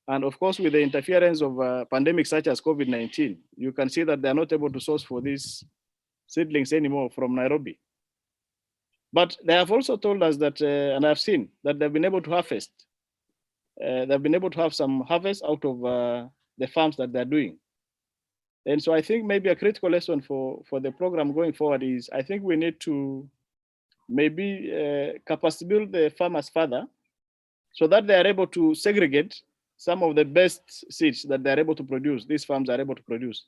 And of course, with the interference of pandemics such as COVID-19, you can see that they're not able to source for these seedlings anymore from Nairobi. But they have also told us that, and I've seen that they've been able to harvest. They've been able to have some harvest out of the farms that they're doing. And so I think maybe a critical lesson for the program going forward is, I think we need to maybe capacity build the farmers further, so that they are able to segregate some of the best seeds that they're able to produce, these farms are able to produce.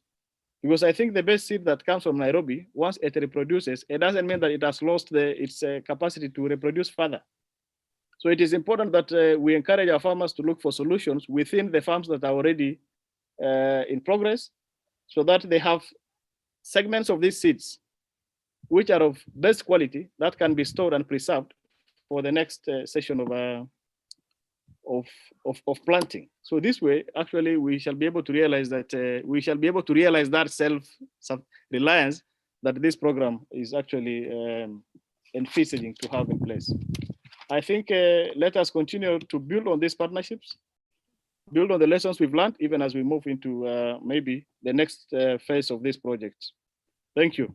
Because I think the best seed that comes from Nairobi, once it reproduces, it doesn't mean that it has lost its capacity to reproduce further. So it is important that we encourage our farmers to look for solutions within the farms that are already in progress, so that they have segments of these seeds which are of best quality that can be stored and preserved for the next session of planting. So this way, actually, we shall be able to realize that that self-reliance that this program is actually envisaging to have in place. I think let us continue to build on these partnerships, build on the lessons we've learned, even as we move into maybe the next phase of this project. Thank you.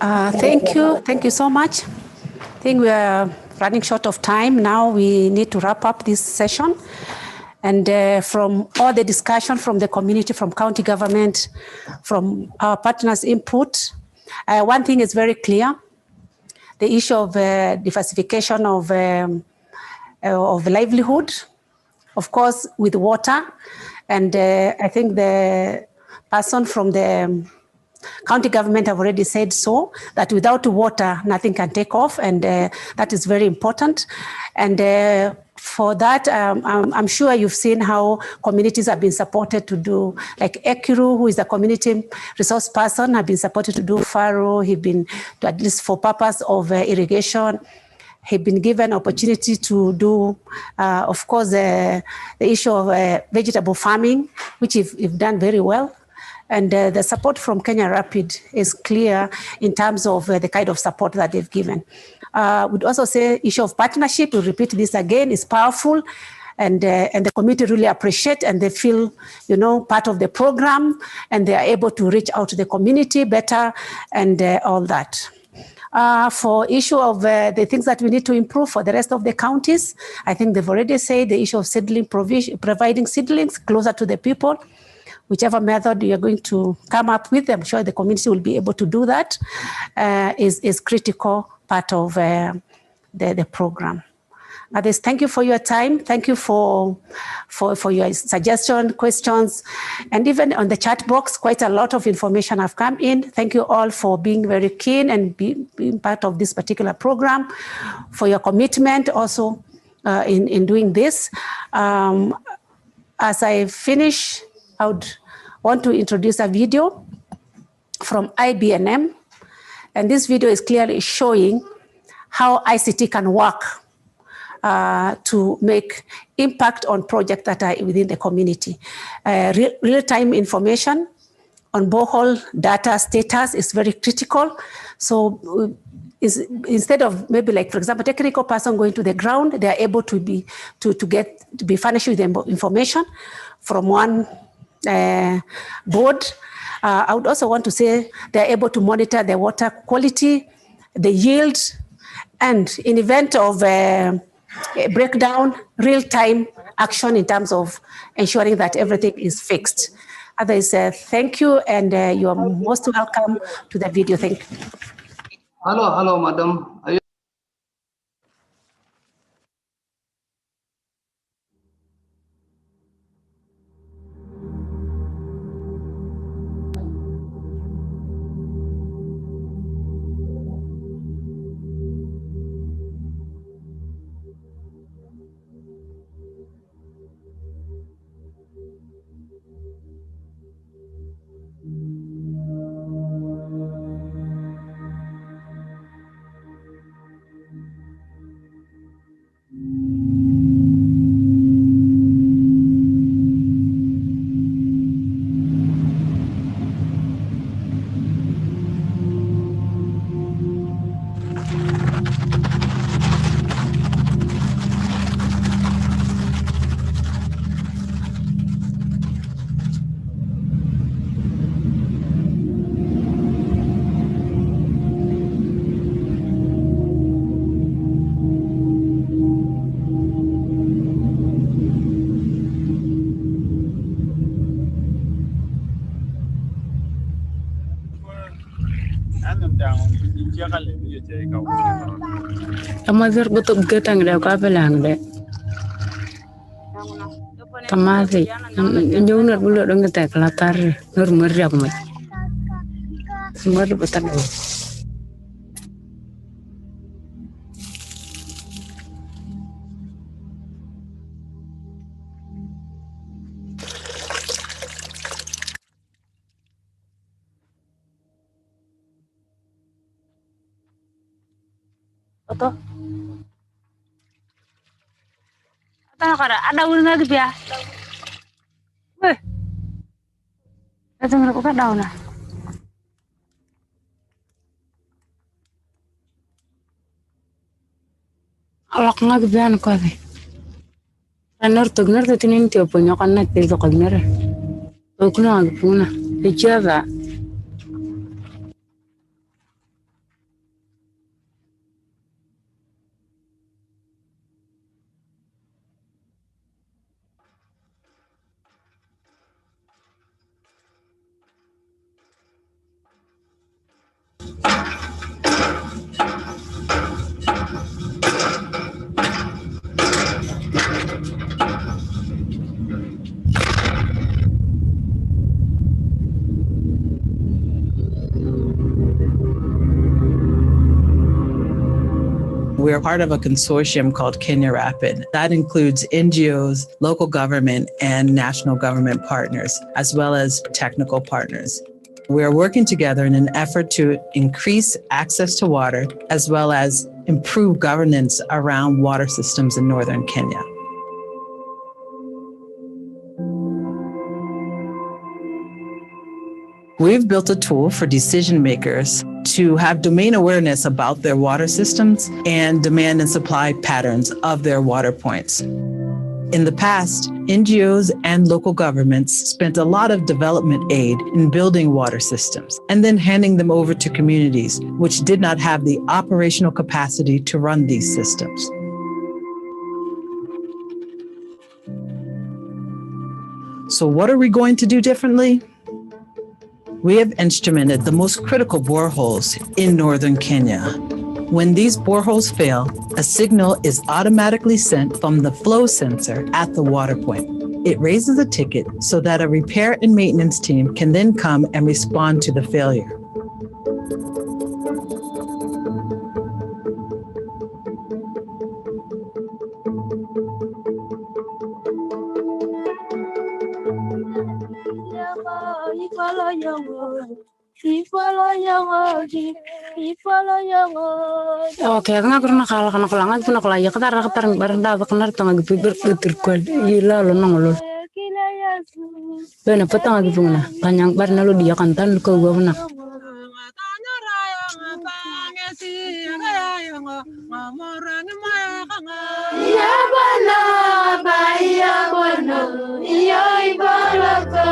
Thank you so much. I think we are running short of time now. We need to wrap up this session. And from all the discussion from the community, from county government, from our partners' input, one thing is very clear: the issue of diversification of livelihood, of course, with water. And I think the person from the county government have already said so, that without water, nothing can take off, and that is very important. And for that, I'm sure you've seen how communities have been supported to do, like Ekiru, who is a community resource person, have been supported to do farrow. He's been, at least for purpose of irrigation, he's been given opportunity to do, of course, the issue of vegetable farming, which you've done very well. And the support from Kenya Rapid is clear in terms of the kind of support that they've given. We'd also say issue of partnership, we'll repeat this again, is powerful, and the community really appreciate, and they feel, part of the program, and they are able to reach out to the community better, and all that. For issue of the things that we need to improve for the rest of the counties, I think they've already said the issue of seedling provision, providing seedlings closer to the people. Whichever method you're going to come up with, I'm sure the community will be able to do that, is critical part of the program. Others, thank you for your time. Thank you for your suggestion, questions, and even on the chat box, quite a lot of information have come in. Thank you all for being very keen and being part of this particular program, for your commitment also in doing this. As I finish, I would want to introduce a video from IBNM, and this video is clearly showing how ICT can work to make impact on projects that are within the community. Real-time information on borehole data status is very critical. So instead of maybe, like, for example, technical person going to the ground, they are able to be furnished with information from one board. I would also want to say they're able to monitor the water quality, the yield, and in event of a breakdown, real-time action in terms of ensuring that everything is fixed. Others, thank you, and you are most welcome to the video. Thank you. Hello, madam. Amazir butuh getang deh kapelang deh. Tamasi, jauh nur bulu dong kita kelatar nur meriak mat. Semua betul. Atau ada ular lagi ya? Weh, datang aku kan daun lah. Alak nggak biar kau deh. Anor tuh tinin tiap punya kan net itu kan nere. Tuh kuna nggak punya. Dijaga. We're part of a consortium called Kenya Rapid. That includes NGOs, local government, and national government partners, as well as technical partners. We are working together in an effort to increase access to water, as well as improve governance around water systems in northern Kenya. We've built a tool for decision makers to have domain awareness about their water systems and demand and supply patterns of their water points. In the past, NGOs and local governments spent a lot of development aid in building water systems and then handing them over to communities, which did not have the operational capacity to run these systems. So what are we going to do differently? We have instrumented the most critical boreholes in northern Kenya. When these boreholes fail, a signal is automatically sent from the flow sensor at the water point. It raises a ticket so that a repair and maintenance team can then come and respond to the failure. Oke, nga kurna kala kana kulangat puna kula ya katar barang da baknar tanga gitu berkual ila lo nongol. Bena petang gitu na kanyang barna lo dia kantan ko gua na. Ya bana ba ya bono ya ibalaka.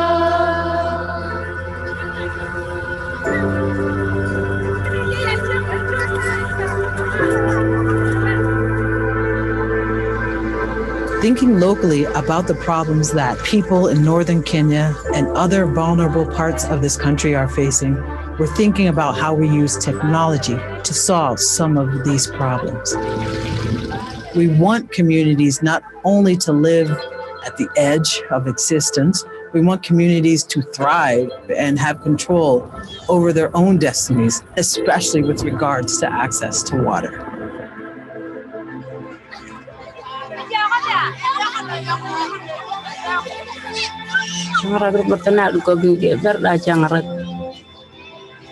Thinking locally about the problems that people in northern Kenya and other vulnerable parts of this country are facing, we're thinking about how we use technology to solve some of these problems. We want communities not only to live at the edge of existence, we want communities to thrive and have control over their own destinies, especially with regards to access to water. Ngara bertena ko binge berda changarat.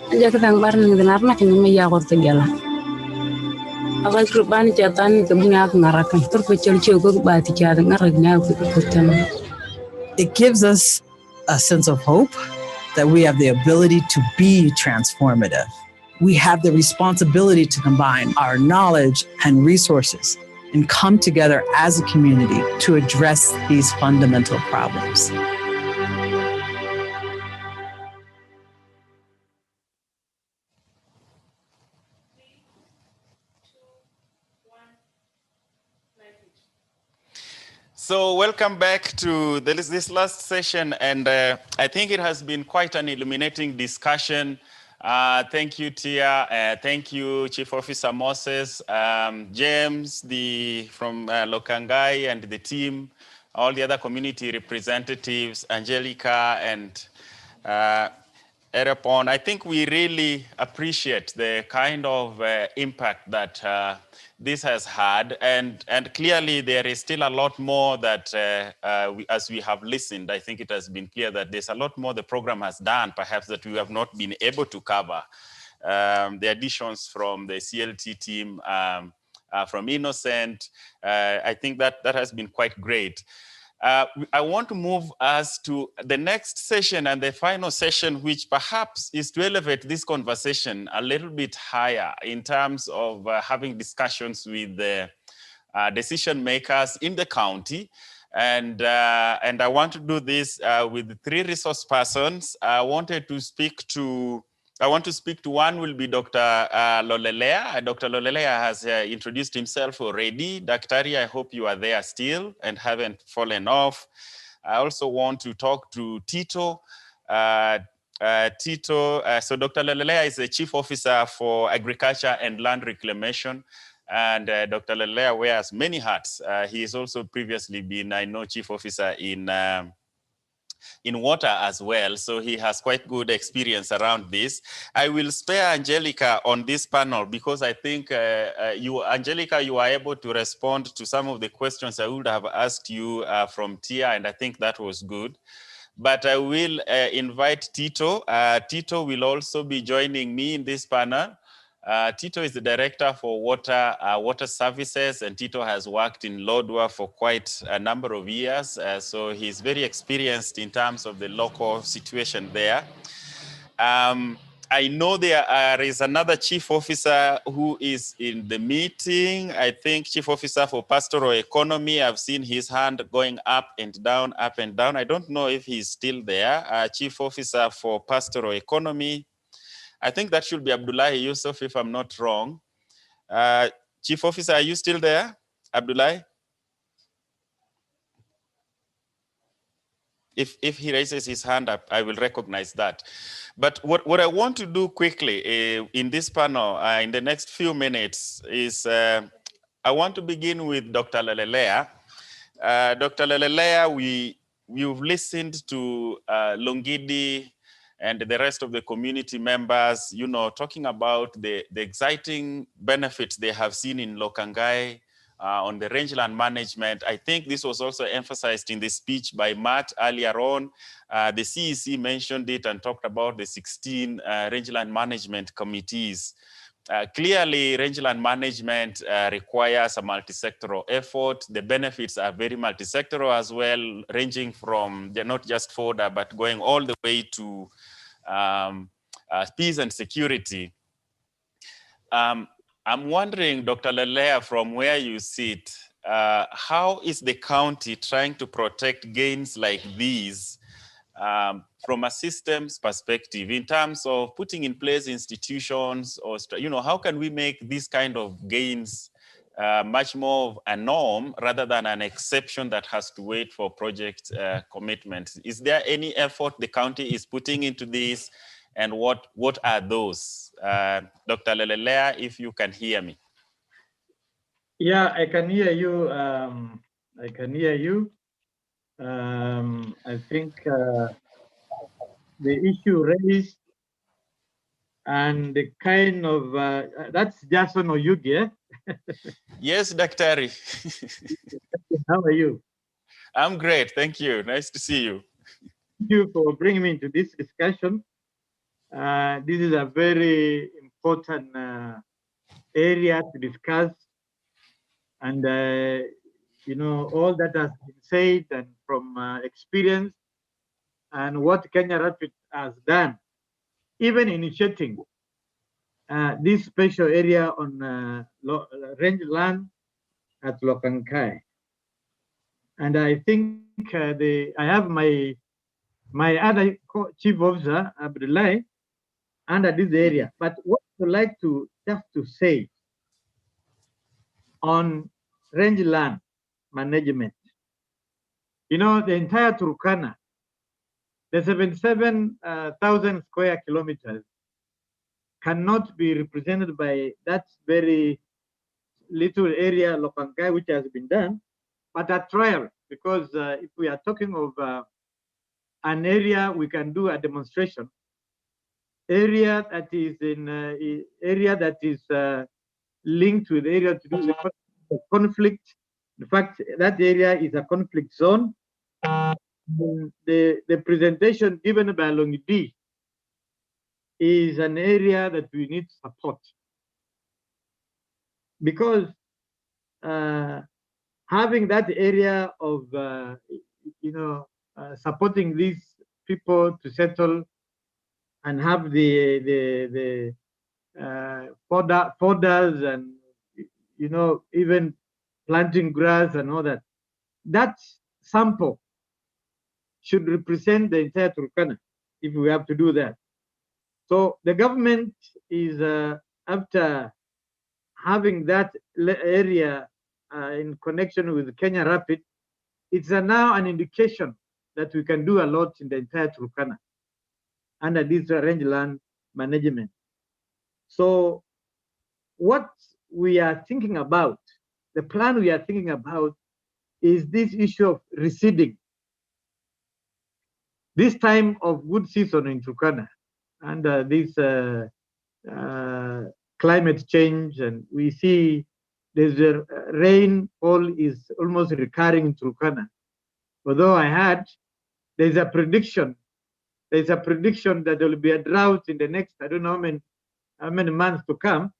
Aja ketang bareng ngedenar na kini me ya korte gela. Agal kurban jatan ke binga ngarakan tur pecel ciugo bati jada ngaragnya kurtan. It gives us a sense of hope that we have the ability to be transformative. We have the responsibility to combine our knowledge and resources and come together as a community to address these fundamental problems. So welcome back to this last session, and I think it has been quite an illuminating discussion. Thank you, Tia. Thank you, Chief Officer Moses, James from Lokangai and the team, all the other community representatives, Angelica and Erepon. I think we really appreciate the kind of impact that this has had, and clearly there is still a lot more that as we have listened, I think it has been clear that there's a lot more the program has done, perhaps that we have not been able to cover. The additions from the CLT team, from Innocent, I think that has been quite great. I want to move us to the next session and the final session, which perhaps is to elevate this conversation a little bit higher in terms of having discussions with the decision makers in the county. And I want to do this with 3 resource persons. I want to speak to one will be Dr. Lolelea. Dr. Lolelea has introduced himself already. Daktari, I hope you are there still and haven't fallen off. I also want to talk to Tito. So Dr. Lolelea is the Chief Officer for Agriculture and Land Reclamation. And Dr. Lolelea wears many hats. He has also previously been, I know, Chief Officer in water as well, so he has quite good experience around this. I will spare Angelica on this panel because I think Angelica, you are able to respond to some of the questions I would have asked you from Tia, and I think that was good. But I will invite Tito. Tito will also be joining me in this panel. Tito is the Director for Water Services, and Tito has worked in Lodwar for quite a number of years. So he's very experienced in terms of the local situation there. I know there is another chief officer who is in the meeting. I think chief officer for pastoral economy. I've seen his hand going up and down, up and down. I don't know if he's still there. Chief officer for pastoral economy. I think that should be Abdullahi Yusuf, if I'm not wrong. Chief officer, are you still there, Abdullahi? If he raises his hand up, I will recognize that. But what I want to do quickly in this panel, in the next few minutes, is I want to begin with Dr. Lelelea. Dr. Lelelea, we've listened to Longidi and the rest of the community members, you know, talking about the exciting benefits they have seen in Lokangai, on the rangeland management. I think this was also emphasized in the speech by Matt earlier on. The CEC mentioned it and talked about the 16 rangeland management committees. Clearly, rangeland management requires a multi-sectoral effort. The benefits are very multi-sectoral as well, ranging from not just fodder, but going all the way to peace and security. I'm wondering, Dr. Lelea, from where you sit, how is the county trying to protect gains like these from a systems perspective in terms of putting in place institutions, or, you know, how can we make these kind of gains much more of a norm rather than an exception that has to wait for project commitments? Is there any effort the county is putting into this? And what are those? Dr. Lelelea, if you can hear me. Yeah, I can hear you. I can hear you. I think the issue raised and the kind of, that's Jason Oyugi, eh? Yes, Dr. How are you? I'm great, thank you. Nice to see you. Thank you for bringing me into this discussion. This is a very important area to discuss. And, you know, all that has been said and from experience and what Kenya Rapid has done, even initiating this special area on range land at Lokankai. And I think I have my other chief officer, Abdullahi, under this area. But what I would like to just to say on range land management, you know, the entire Turkana, the 77,000 square kilometers cannot be represented by that very little area, Lokangai, which has been done, but a trial, because if we are talking of an area, we can do a demonstration. Area that is in area that is linked with area to do with conflict. In fact, that area is a conflict zone. The presentation given by Longidi is an area that we need support, because having that area of you know, supporting these people to settle and have the fodders and, you know, even planting grass and all that, that sample should represent the entire Turkana if we have to do that. So the government is after having that area in connection with Kenya Rapid, it's now an indication that we can do a lot in the entire Turkana under this rangeland management. So what we are thinking about, the plan we are thinking about, is this issue of reseeding. This time of good season in Turkana, and this climate change, and we see there's a rainfall is almost recurring in Turkana. Although I had, there's a prediction that there will be a drought in the next, I don't know how many months to come.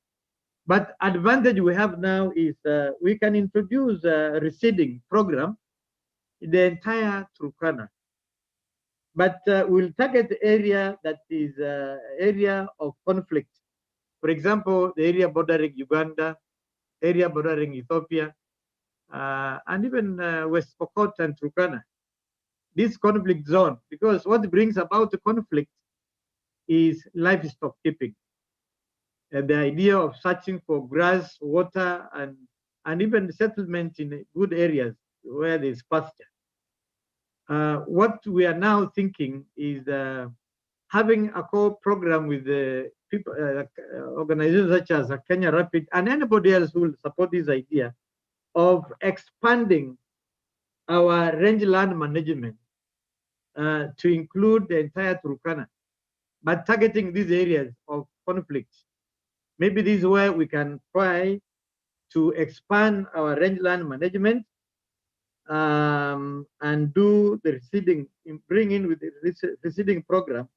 But advantage we have now is we can introduce a reseeding program in the entire Turkana. but we'll target the area that is area of conflict. For example, the area bordering Uganda, area bordering Ethiopia, and even West Pokot and Turkana. This conflict zone, because what brings about the conflict is livestock keeping. And the idea of searching for grass, water, and even settlement in good areas where there's pasture. What we are now thinking is having a core program with the people, organizations such as Kenya Rapid and anybody else who will support this idea of expanding our rangeland management to include the entire Turkana, but targeting these areas of conflict. Maybe this is where we can try to expand our rangeland management and do the reseeding, bring in with the reseeding program.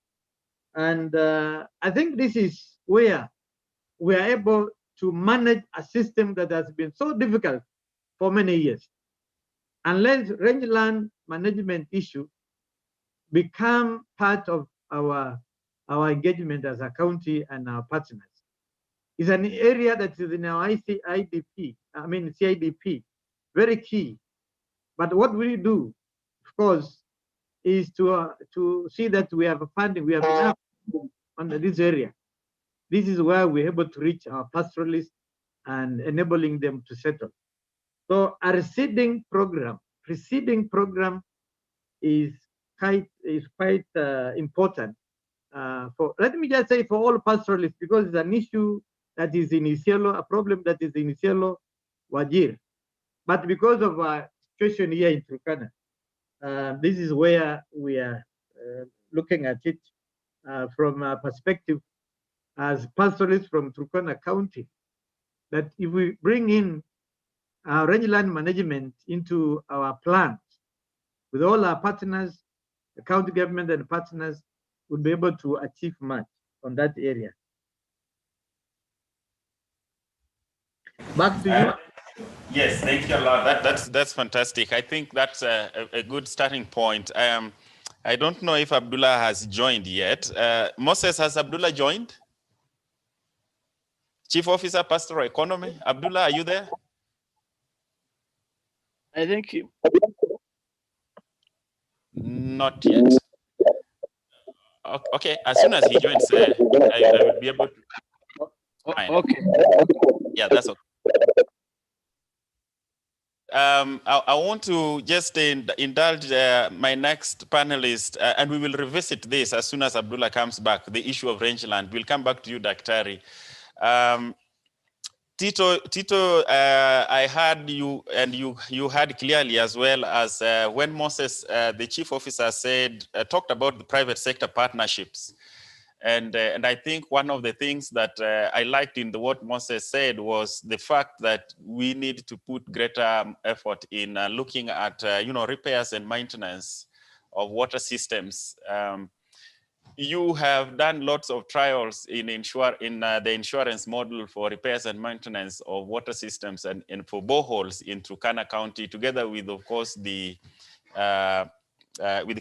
And I think this is where we are able to manage a system that has been so difficult for many years. Unless rangeland management issue become part of our engagement as a county and our partners. It's an area that is in our CIDP, very key. But what we do, of course, is to see that we have funding, we have enough under this area. This is where we're able to reach our pastoralists and enabling them to settle. So a preceding program is quite important for, let me just say, for all pastoralists, because it's an issue that is in Isiolo, a problem that is in Isiolo, Wajir. But because of our situation here in Turkana, this is where we are looking at it from a perspective as pastoralists from Turkana County, that if we bring in our rangeland management into our plans with all our partners, the county government and partners, would be able to achieve much on that area. Back to you. Yes, thank you a lot. That's fantastic. I think that's a good starting point. I don't know if Abdullah has joined yet. Moses, has Abdullah joined? Chief Officer, Pastoral Economy. Abdullah, are you there? I think not yet. Okay, as soon as he joins, I will be able to. Okay. Yeah, that's okay. I want to just indulge my next panelist, and we will revisit this as soon as Abdullah comes back, the issue of rangeland. We'll come back to you, Daktari. Tito, I heard you, and you heard clearly as well as when Moses, the chief officer, talked about the private sector partnerships. And I think one of the things that I liked in what Moses said was the fact that we need to put greater effort in looking at repairs and maintenance of water systems. You have done lots of trials in the insurance model for repairs and maintenance of water systems and for boreholes in Turkana County, together with, of course, with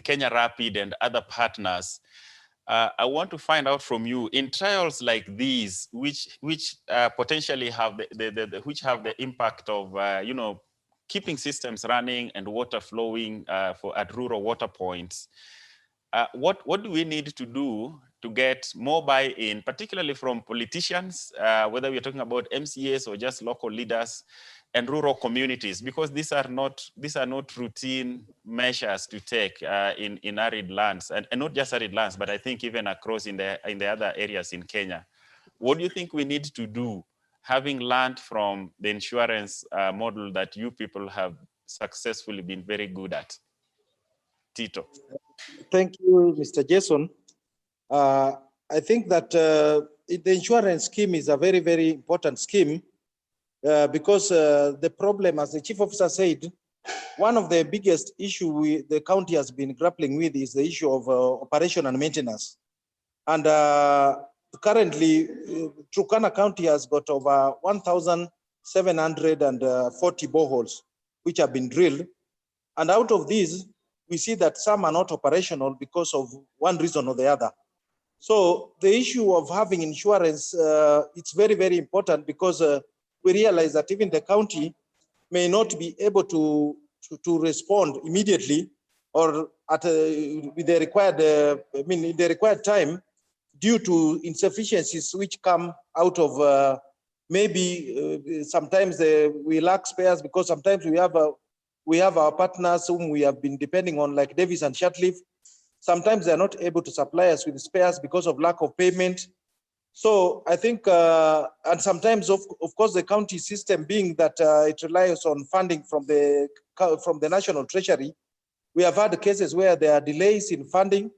Kenya Rapid and other partners. I want to find out from you, in trials like these, which potentially have the impact of keeping systems running and water flowing at rural water points. What do we need to do to get more buy-in, particularly from politicians, whether we're talking about MCAs or just local leaders and rural communities, because these are not routine measures to take in arid lands, and not just arid lands, but I think even across in the other areas in Kenya. What do you think we need to do, having learned from the insurance model that you people have successfully been very good at? Tito. Thank you, Mr. Jason. I think that the insurance scheme is a very, very important scheme because the problem, as the chief officer said, one of the biggest issues the county has been grappling with is the issue of operation and maintenance. And currently, Turkana County has got over 1,740 boreholes which have been drilled. And out of these, we see that some are not operational because of one reason or the other. So the issue of having insurance, it's very, very important because we realize that even the county may not be able to respond immediately or at with the required, in the required time, due to insufficiencies which come out of maybe sometimes we lack spares because sometimes we have our partners whom we have been depending on, like Davis and Shatleaf. Sometimes they're not able to supply us with spares because of lack of payment. So I think, and sometimes of course the county system being that it relies on funding from the National Treasury, we have had cases where there are delays in funding,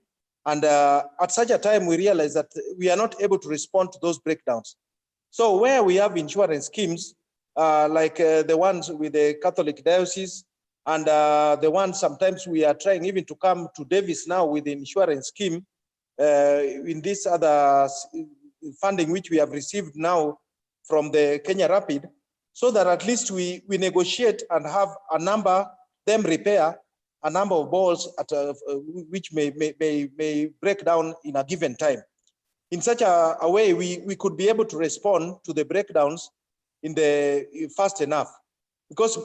and at such a time we realize that we are not able to respond to those breakdowns. So where we have insurance schemes, like the ones with the Catholic Diocese, and the ones sometimes we are trying even to come to Davis now with the insurance scheme in this other funding which we have received now from the Kenya Rapid, so that at least we negotiate and have a number, them repair a number of balls at which may break down in a given time. In such a way, we could be able to respond to the breakdowns in the fast enough. Because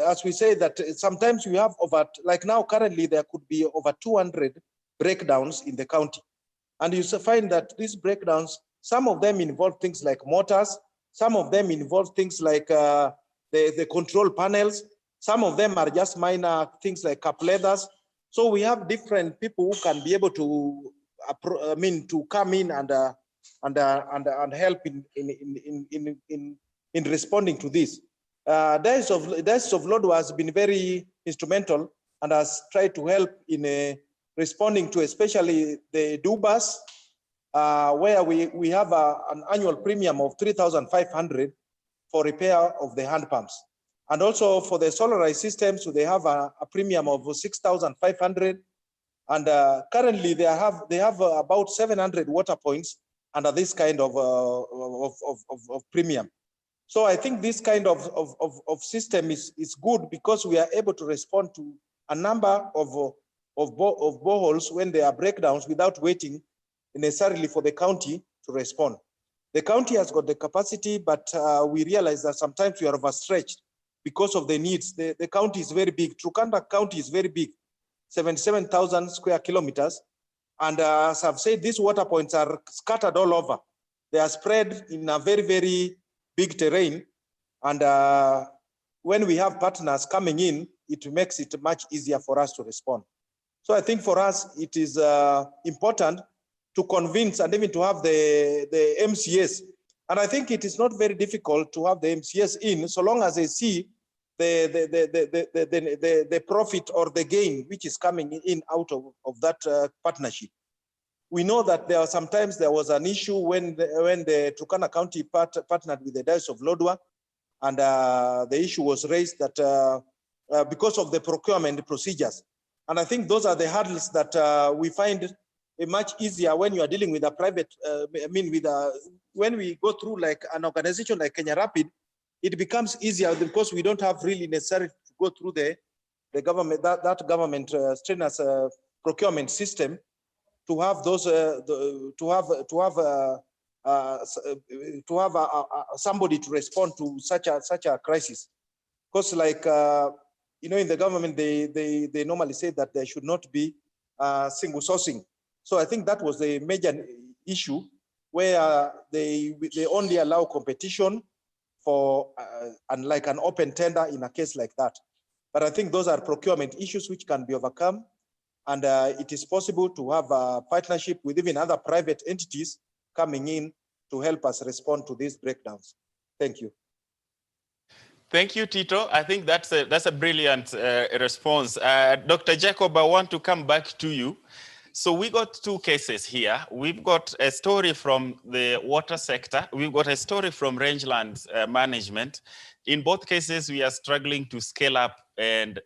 as we say that sometimes we have over, like now currently there could be over 200 breakdowns in the county. And you find that these breakdowns, some of them involve things like motors, some of them involve things like the control panels, some of them are just minor things like cap leathers. So we have different people who can be able to, to come in and help in responding to this. Diocese of Lodwar has been very instrumental and has tried to help in responding to especially the DUBAS, where we have an annual premium of 3,500 for repair of the hand pumps. And also for the solarized systems, so they have a premium of 6,500. And currently they have about 700 water points under this kind of premium. So I think this kind of system is good because we are able to respond to a number of boreholes when there are breakdowns without waiting necessarily for the county to respond. The county has got the capacity, but we realize that sometimes we are overstretched because of the needs. The county is very big. Turkana County is very big, 77,000 square kilometers. And as I've said, these water points are scattered all over. They are spread in a very, very big terrain. And when we have partners coming in, it makes it much easier for us to respond. So I think for us, it is important to convince and even to have the MCS. And I think it is not very difficult to have the MCS in, so long as they see the profit or the gain which is coming in out of that partnership. We know that there was an issue when the Turkana County partnered with the Diocese of Lodwar, and the issue was raised that because of the procurement procedures. And I think those are the hurdles that we find much easier when you are dealing with a private, when we go through like an organization like Kenya Rapid, it becomes easier because we don't have really necessarily to go through the government, that government strenuous procurement system to have those, to have somebody to respond to such a crisis. Because like, in the government, they normally say that there should not be single sourcing. So I think that was the major issue where they only allow competition for like an open tender in a case like that. But I think those are procurement issues which can be overcome. And it is possible to have a partnership with even other private entities coming in to help us respond to these breakdowns. Thank you. Thank you, Tito. I think that's a brilliant response. Dr. Jacob, I want to come back to you. So we got two cases here. We've got a story from the water sector. We've got a story from rangeland management. In both cases, we are struggling to scale up and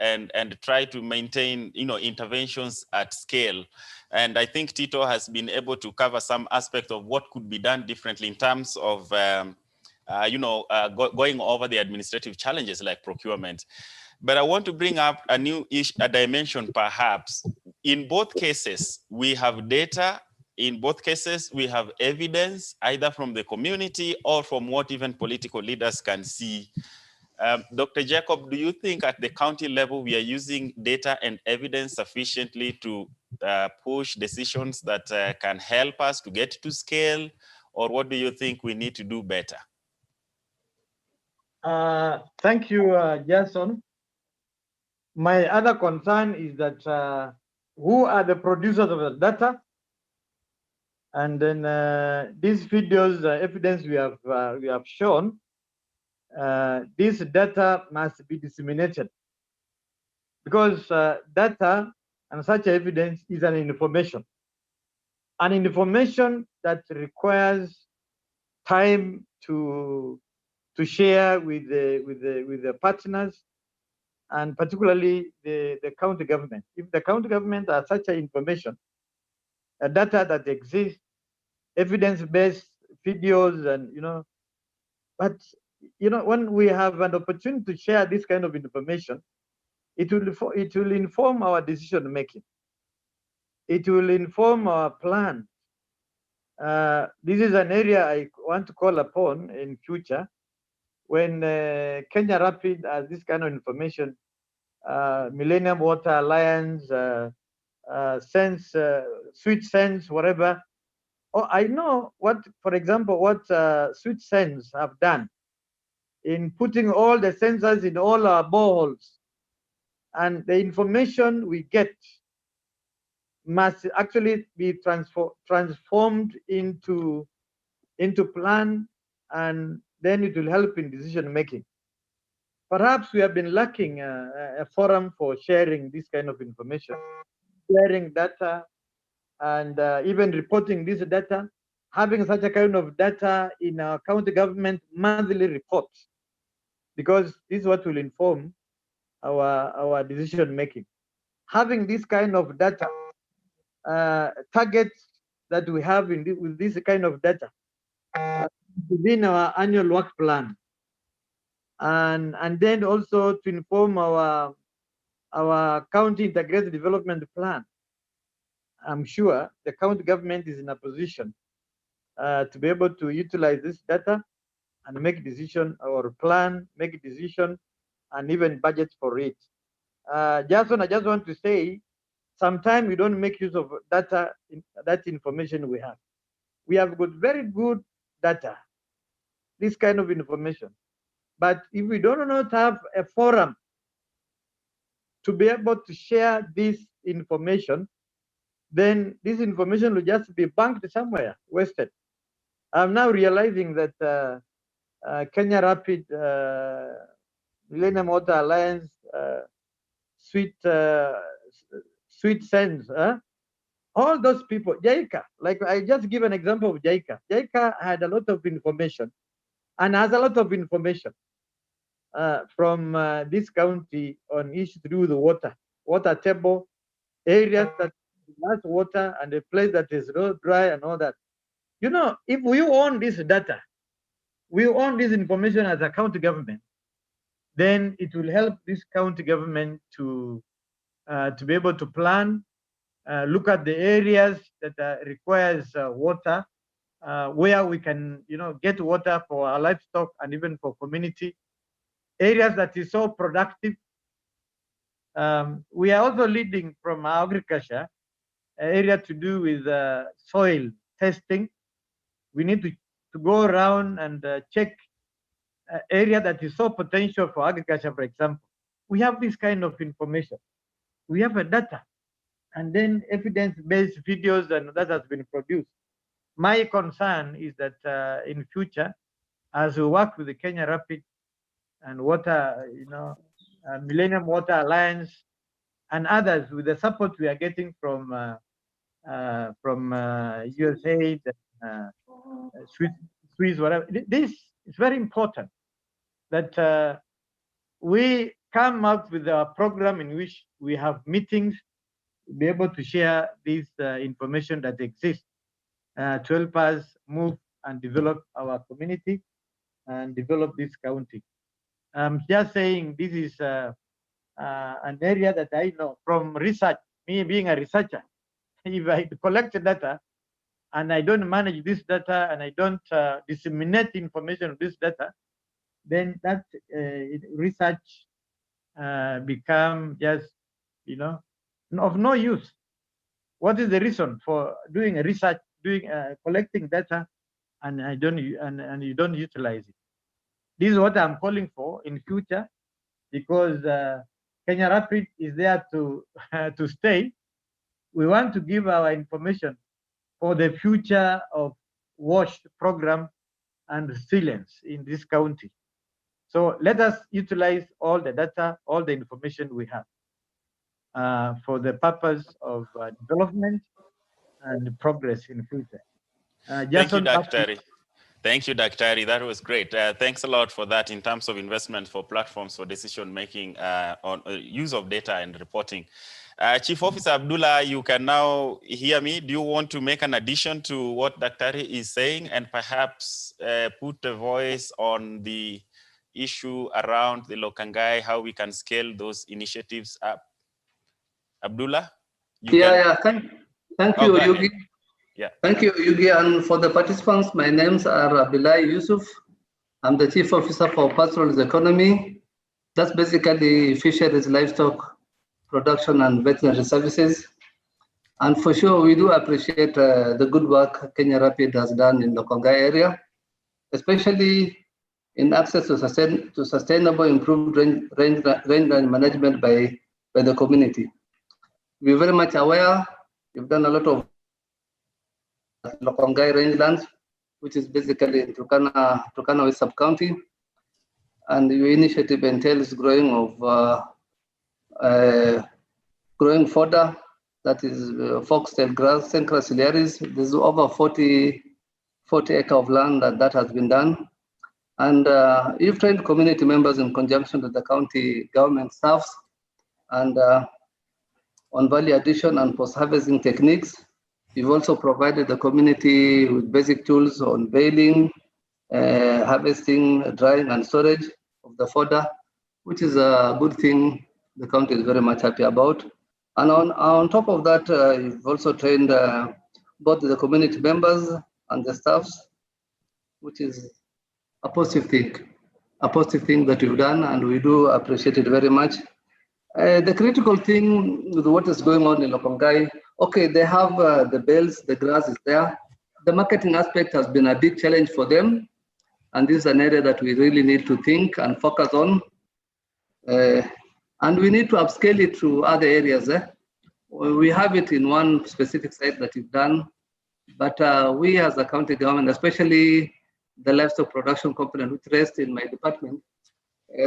try to maintain, interventions at scale. And I think Tito has been able to cover some aspect of what could be done differently in terms of, going over the administrative challenges like procurement. But I want to bring up a new issue, a dimension perhaps. In both cases, we have data. In both cases, we have evidence, either from the community or from what even political leaders can see. Dr. Jacob, do you think at the county level we are using data and evidence sufficiently to push decisions that can help us to get to scale? Or what do you think we need to do better? Thank you, Jason. My other concern is that who are the producers of the data? And then these videos, evidence we have shown, this data must be disseminated, because data and such evidence is an information that requires time to share with the partners, and particularly the county government. If the county government has such an information, a data that exists, evidence-based videos, and but when we have an opportunity to share this kind of information, it will inform our decision making. It will inform our plan. This is an area I want to call upon in future when Kenya Rapid has this kind of information, Millennium Water Alliance, Sense, Sweet Sense, whatever. Oh, I know what, for example, what Sweet Sense have done in putting all the sensors in all our boreholes, and the information we get must actually be transformed into plan, and then it will help in decision making. Perhaps we have been lacking a forum for sharing this kind of information, sharing data, and even reporting this data, having such a kind of data in our county government monthly reports, because this is what will inform our decision making. Having this kind of data, targets that we have with this kind of data within our annual work plan, and then also to inform our county integrated development plan. I'm sure the county government is in a position to be able to utilize this data and make decision or plan, make decision, and even budget for it. Jason, I just want to say, sometimes we don't make use of data, that information we have. We have got very good data, this kind of information. But if we do not have a forum to be able to share this information, then this information will just be banked somewhere, wasted. I'm now realizing that Kenya Rapid, Millennium Water Alliance, Sweet Sense, all those people, JICA, like I just give an example of JICA. JICA had a lot of information and has a lot of information from this county on issues to do with the water table, areas that has water, and a place that is dry and all that. If we own this data, we own this information as a county government, then it will help this county government to be able to plan, look at the areas that requires water, where we can get water for our livestock and even for community, areas that is so productive. We are also leading from agriculture, area to do with soil testing. We need to go around and check area that is so potential for agriculture, for example. We have this kind of information. We have a data, and then evidence-based videos and that has been produced. My concern is that in future, as we work with the Kenya Rapid and Water, Millennium Water Alliance and others, with the support we are getting from USAID, Swiss, whatever. This is very important that we come up with a program in which we have meetings to be able to share this information that exists to help us move and develop our community and develop this county. I'm just saying this is an area that I know from research, me being a researcher, if I collect data and I don't manage this data and I don't disseminate information of this data, then that research become just, of no use. What is the reason for doing a research, collecting data, and you don't utilize it? This is what I'm calling for in future, because Kenya Rapid is there to to stay. We want to give our information for the future of WASH program and resilience in this county. So let us utilize all the data, all the information we have for the purpose of development and progress in the future. Thank you, Dr. Thank you, Dr. That was great. Thanks a lot for that in terms of investment for platforms for decision making on use of data and reporting. Chief Officer Abdullah, you can now hear me. Do you want to make an addition to what Dr. is saying and perhaps put a voice on the issue around the Lokangai, how we can scale those initiatives up? Abdullah? Thank you, Yugi. Yeah. Thank you, Yugi. And for the participants, my names are Abdullah Yusuf. I'm the Chief Officer for Pastoral Economy. That's basically fisheries, livestock, production, and veterinary services. And for sure, we do appreciate the good work Kenya Rapid has done in the Lokangai area, especially in access to sustainable improved rangeland management by the community. We're very much aware you've done a lot of Lokangai rangelands, which is basically in Turkana West Sub-County, and your initiative entails growing of growing fodder, that is foxtail grass, Cenchrus ciliaris. There's over 40 acre of land that has been done. And you've trained community members in conjunction with the county government staffs and on value addition and post-harvesting techniques. You've also provided the community with basic tools on baling, harvesting, drying, and storage of the fodder, which is a good thing the county is very much happy about. And on top of that, you've also trained both the community members and the staffs, which is a positive thing that you've done, and we do appreciate it very much. The critical thing with what is going on in Lokangai, okay, they have the bales, the grass is there. The marketing aspect has been a big challenge for them, and this is an area that we really need to think and focus on. And we need to upscale it to other areas. We have it in one specific site that we've done, but we as a county government, especially the livestock production component, which rests in my department,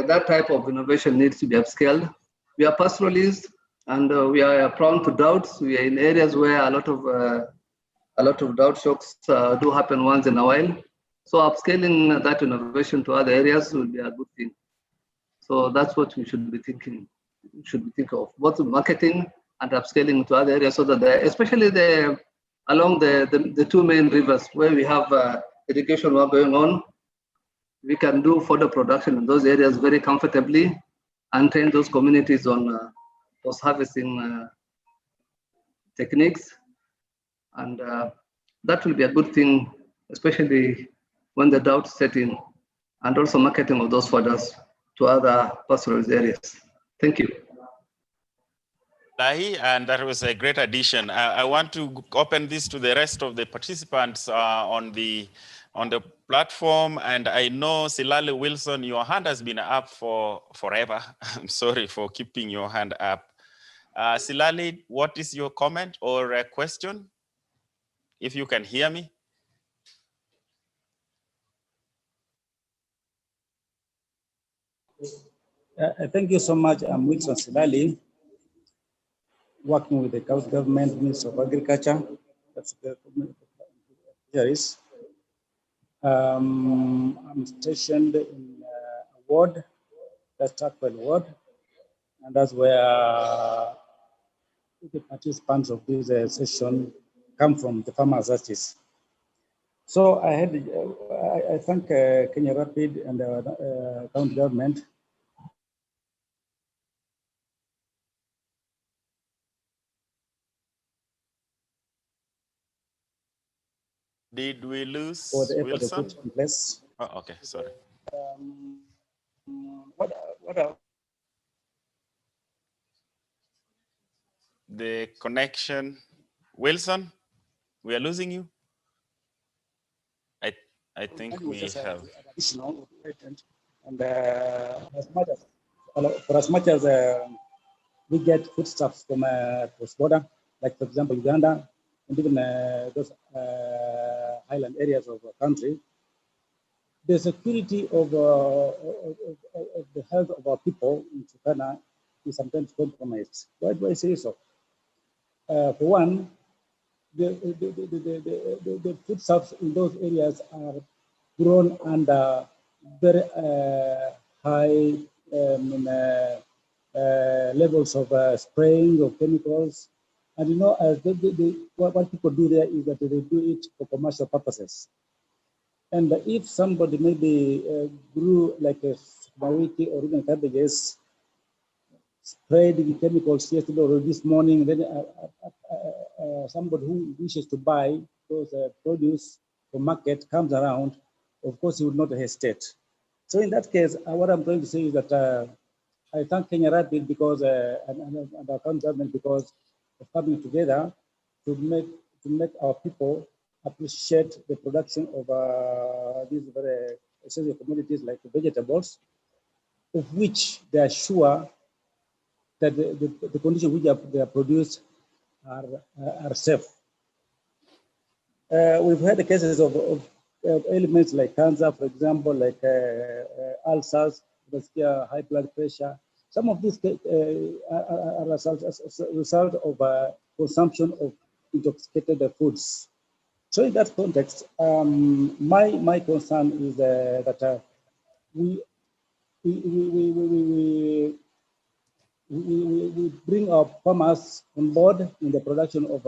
that type of innovation needs to be upscaled. We are pastoralists, and we are prone to droughts. We are in areas where a lot of drought shocks do happen once in a while. So upscaling that innovation to other areas will be a good thing. So that's what we should be thinking. We should be thinking of both marketing and upscaling to other areas, so that especially along the two main rivers where we have irrigation work going on, we can do further production in those areas very comfortably and train those communities on post-harvesting techniques. And that will be a good thing, especially when the drought set in, and also marketing of those fodders to other pastoral areas. Thank you. And that was a great addition. I want to open this to the rest of the participants on the platform. And I know Silale Wilson, your hand has been up for forever. I'm sorry for keeping your hand up. Silale, what is your comment or a question? If you can hear me. Thank you so much. I'm Wilson Silale, working with the county government, Minister of Agriculture. That's the beneficiaries. I'm stationed in a ward, that's Turkana ward, and that's where the participants of this session come from, the farmers artists. So I thank Kenya Rapid and the county government Did we lose for the effort Wilson? put in place. Oh, okay, sorry. What The connection. Wilson, we are losing you. I think we have. Additional and as much as we get foodstuffs from cross border, like for example Uganda and even those highland areas of the country, the security of the health of our people in Turkana is sometimes compromised. Why do I say so? For one, the foodstuffs in those areas are grown under very high levels of spraying of chemicals. And you know, what people do there is that they do it for commercial purposes. And if somebody maybe grew like a sukuma or even cabbages, sprayed with chemicals yesterday or this morning, then somebody who wishes to buy those produce from market comes around, of course he would not hesitate. So in that case, what I'm trying to say is that I thank Kenya Rapid because and our county government because of coming together to make our people appreciate the production of these very essential commodities like vegetables, of which they are sure that the conditions which they are produced are safe. We've had the cases of elements like cancer, for example, like ulcers, high blood pressure. Some of these are as a result of consumption of intoxicated foods. So in that context, my concern is that we bring our farmers on board in the production of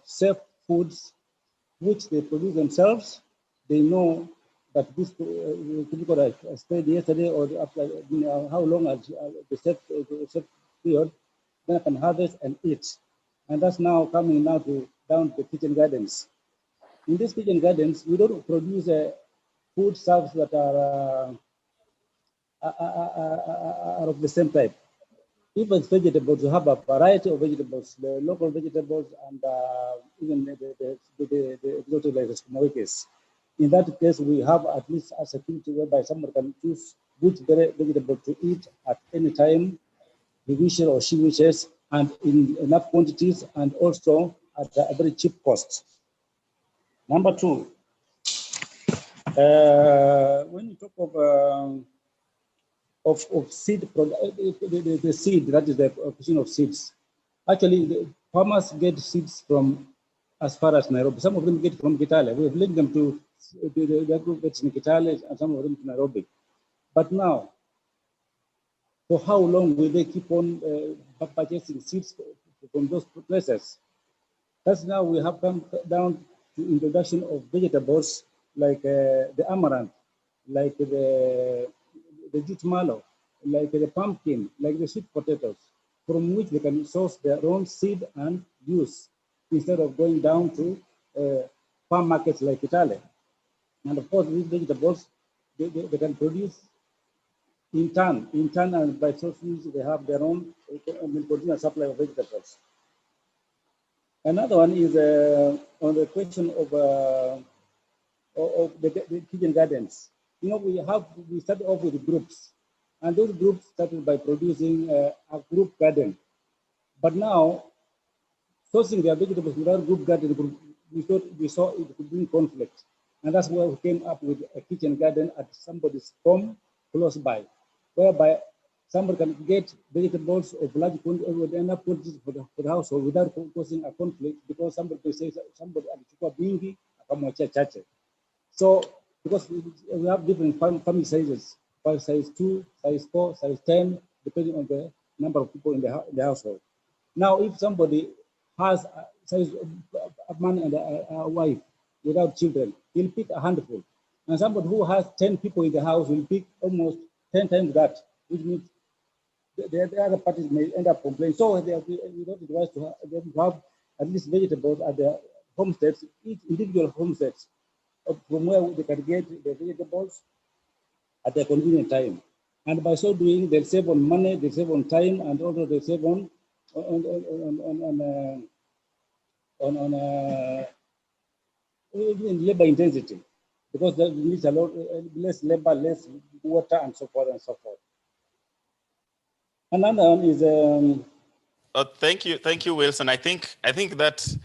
safe foods, which they produce themselves. They know that this typical like I said yesterday or after how long the safe period, then I can harvest and eat. And that's now coming now down to kitchen gardens. In these kitchen gardens, we don't produce food stuffs that are of the same type. Even vegetables, you have a variety of vegetables, the local vegetables, and even the exotic like the smokies. In that case, we have at least a security whereby someone can choose which vegetable to eat at any time, he wishes or she wishes, and in enough quantities, and also at a very cheap cost. Number two, when you talk of seed, the seed, that is the question of seeds. Actually, the farmers get seeds from as far as Nairobi. Some of them get from Kitale. We have linked them to the group that's in Kitale and some of them to Nairobi. But now, for how long will they keep on purchasing seeds from those places? That's now we have come down to introduction of vegetables like the amaranth, like the jute mallow, like the pumpkin, like the sweet potatoes, from which they can source their own seed and use instead of going down to farm markets like Italy. And of course, these vegetables, they can produce in turn, and by sources, they have their own continuous supply of vegetables. Another one is on the question of the kitchen gardens. You know, we started off with groups, and those groups started by producing a group garden. But now, sourcing their vegetables without group garden, we saw it could bring conflict. And that's why we came up with a kitchen garden at somebody's home close by, whereby somebody can get vegetables of large enough quantities for the household without causing a conflict, because somebody says somebody alichukua bingi akamwachia chache. So because we have different family sizes, size 2, size 4, size 10, depending on the number of people in the household. Now, if somebody has a man and a wife without children, he'll pick a handful. And somebody who has 10 people in the house will pick almost 10 times that, which means the other parties may end up complaining. So we don't advise to have at least vegetables at the homesteads, each individual homesteads, from where they can get the vegetables at a convenient time. And by so doing, they'll save on money, they save on time, and also they save on labor intensity, because that needs a lot less labor, less water, and so forth and so forth. Another one is thank you, Wilson. I think that's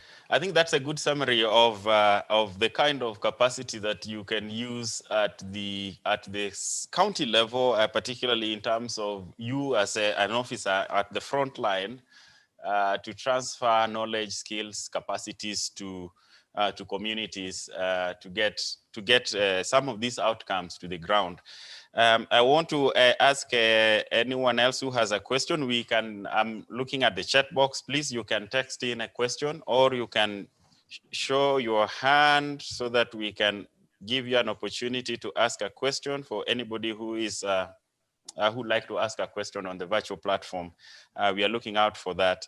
a good summary of the kind of capacity that you can use at the county level, particularly in terms of you as an officer at the front line, to transfer knowledge, skills, capacities to communities to get some of these outcomes to the ground. I want to ask anyone else who has a question. I'm looking at the chat box. Please, you can text in a question, or you can show your hand so that we can give you an opportunity to ask a question for anybody who is who'd like to ask a question on the virtual platform. We are looking out for that.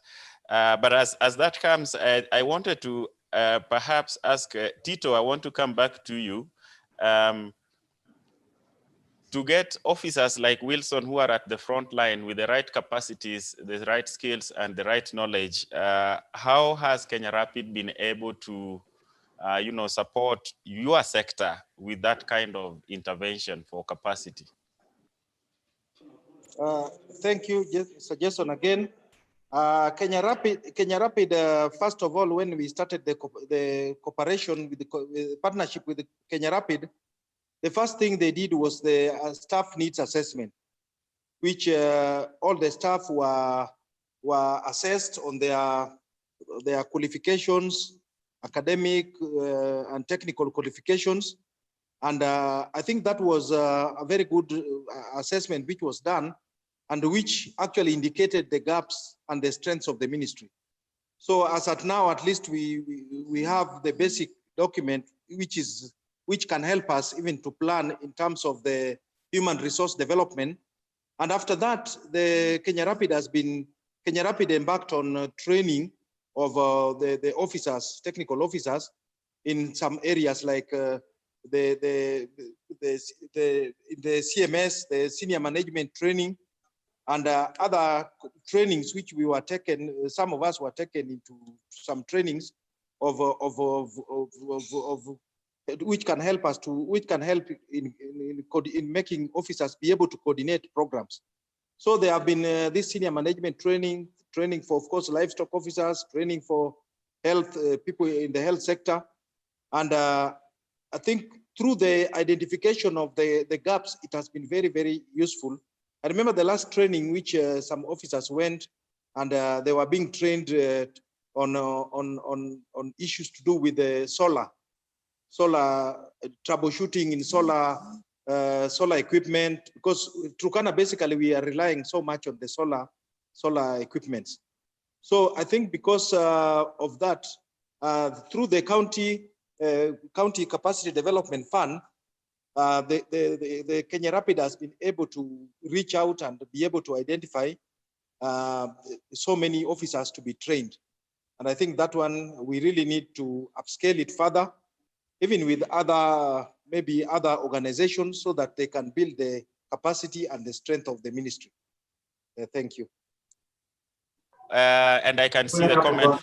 But as that comes, I wanted to perhaps ask Tito, I want to come back to you. To get officers like Wilson who are at the front line with the right capacities, the right skills, and the right knowledge, how has Kenya Rapid been able to support your sector with that kind of intervention for capacity? Thank you, Sir Jason, again. Kenya Rapid, first of all, when we started the cooperation with the partnership with the Kenya Rapid, the first thing they did was the staff needs assessment, which all the staff were assessed on their qualifications, academic and technical qualifications. And I think that was a very good assessment which was done, and which actually indicated the gaps and the strengths of the ministry. So as at now, at least we have the basic document which can help us even to plan in terms of the human resource development. And after that, the Kenya Rapid embarked on training of the officers, technical officers, in some areas like the CMS, the senior management training, and other trainings which we were taken. Some of us were taken into some trainings of which can help us in making officers be able to coordinate programs. So there have been this senior management training for, of course, livestock officers, training for health people in the health sector, and I think through the identification of the gaps, it has been very, very useful. I remember the last training which some officers went, and they were being trained on issues to do with the solar troubleshooting in solar equipment, because Turkana, basically we are relying so much on the solar equipments. So I think because of that, through the county capacity development fund, the Kenya Rapid has been able to reach out and be able to identify so many officers to be trained. And I think that one, we really need to upscale it further, even with maybe other organizations, so that they can build the capacity and the strength of the ministry. Thank you. And I can see the comment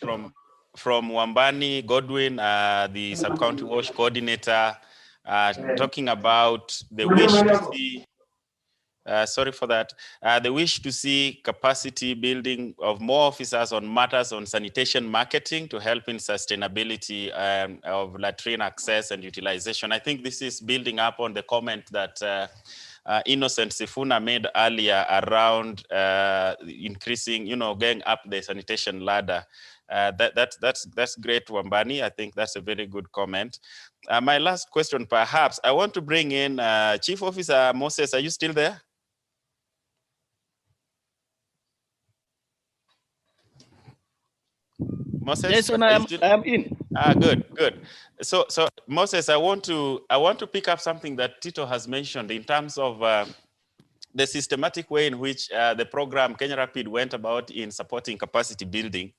from Wambani Godwin, the sub-county WASH coordinator, talking about the wish to see, sorry for that, the wish to see capacity building of more officers on matters on sanitation marketing to help in sustainability of latrine access and utilization. I think this is building up on the comment that Innocent Sifuna made earlier around increasing, going up the sanitation ladder. That's great, Wambani. I think that's a very good comment. My last question, perhaps, I want to bring in Chief Officer Moses. Are you still there? Moses, Jason, I am in. Good. So Moses, I want to pick up something that Tito has mentioned in terms of the systematic way in which the program Kenya Rapid went about in supporting capacity building.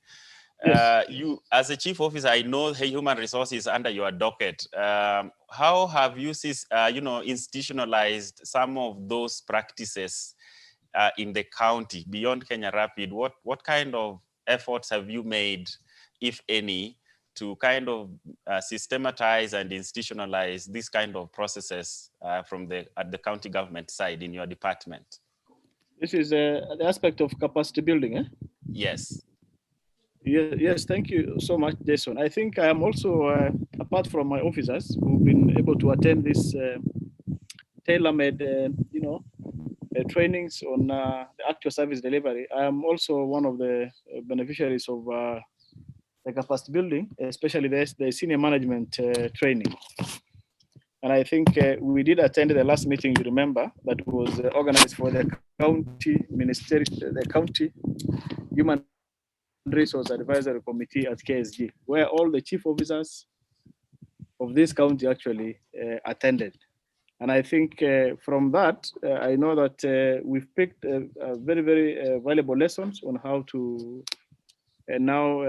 You, as a chief officer, I know human resources under your docket. How have you, institutionalized some of those practices in the county beyond Kenya Rapid? What kind of efforts have you made, if any, to kind of systematize and institutionalize these kind of processes at the county government side in your department? This is the aspect of capacity building, eh? Yes. Yes, thank you so much, Jason. I think I am also, apart from my officers who've been able to attend this tailor-made, trainings on the actual service delivery. I am also one of the beneficiaries of the capacity building, especially the senior management training. And I think we did attend the last meeting, you remember, that was organized for the county ministry, the county human resource advisory committee at KSG, where all the chief officers of this county actually attended. And I think from that, I know that we've picked very, very valuable lessons on how to now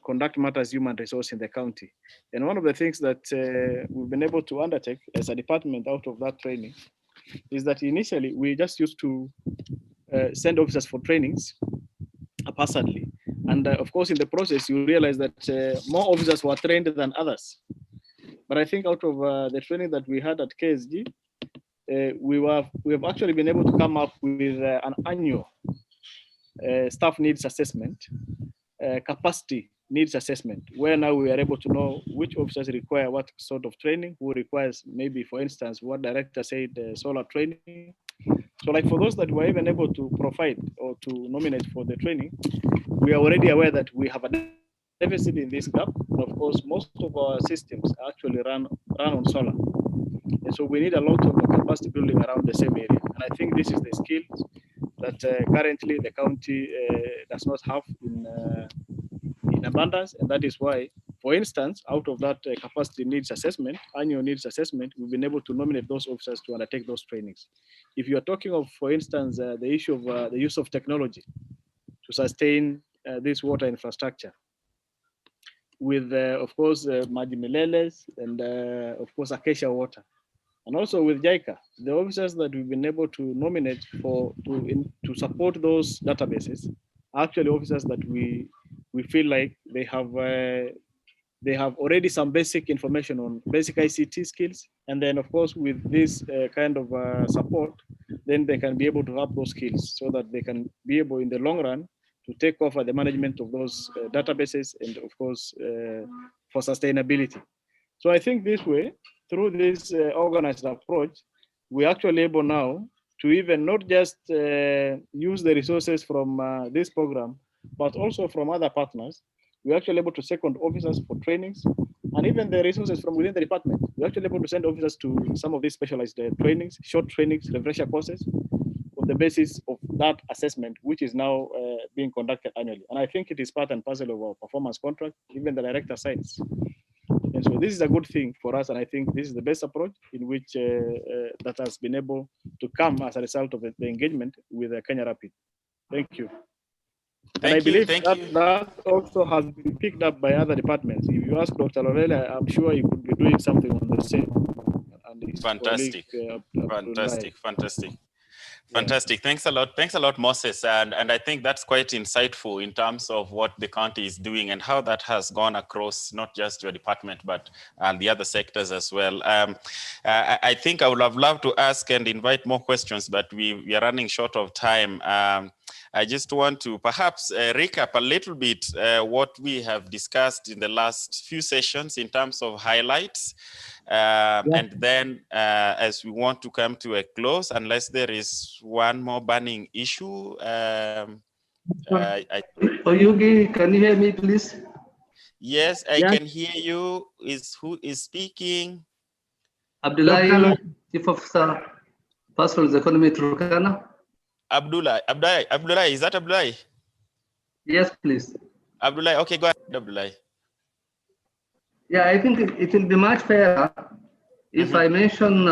conduct matters human resource in the county. And one of the things that we've been able to undertake as a department out of that training is that initially we just used to send officers for trainings personally. And of course, in the process, you realize that more officers were trained than others. But I think out of the training that we had at KSG, we have actually been able to come up with an annual staff needs assessment, capacity needs assessment, where now we are able to know which officers require what sort of training, who requires maybe, for instance, what director said, solar training. So like for those that were even able to provide or to nominate for the training, we are already aware that we have a deficit in this gap. And of course, most of our systems actually run on solar. And so we need a lot of capacity building around the same area. And I think this is the skills that currently the county does not have in abundance. And that is why, for instance, out of that capacity needs assessment, annual needs assessment, we've been able to nominate those officers to undertake those trainings. If you are talking of, for instance, the issue of the use of technology to sustain this water infrastructure, with, of course, Maji Mileles and, of course, Acacia Water. And also with JICA, the officers that we've been able to nominate to support those databases are actually officers that we feel like they have already some basic information on basic ICT skills. And then, of course, with this kind of support, then they can be able to have those skills so that they can be able in the long run to take over the management of those databases and, of course, for sustainability. So I think this way, through this organized approach, we're actually able now to even not just use the resources from this program, but also from other partners. We're actually able to second officers for trainings, and even the resources from within the department. We're actually able to send officers to some of these specialized trainings, short trainings, refresher courses, on the basis of that assessment, which is now being conducted annually. And I think it is part and parcel of our performance contract, even the director signs. And so this is a good thing for us, and I think this is the best approach in which that has been able to come as a result of the engagement with Kenya Rapid. Thank you. And I believe that also has been picked up by other departments. If you ask Dr. Lorela, I'm sure he could be doing something on the same. And fantastic, fantastic. Fantastic. Thanks a lot. Thanks a lot, Moses. And I think that's quite insightful in terms of what the county is doing and how that has gone across not just your department, but the other sectors as well. I think I would have loved to ask and invite more questions, but we are running short of time. I just want to perhaps recap a little bit what we have discussed in the last few sessions in terms of highlights. And then as we want to come to a close, unless there is one more burning issue. Oyugi, can you hear me, please? Yes, I can hear you. Who is speaking? Abdullahi, Chief Officer, Pastoral Economy, Turkana. Abdullahi, is that Abdullahi? Yes, please. Abdullahi, okay, go ahead, Abdullahi. Yeah, I think it will be much fairer if I mention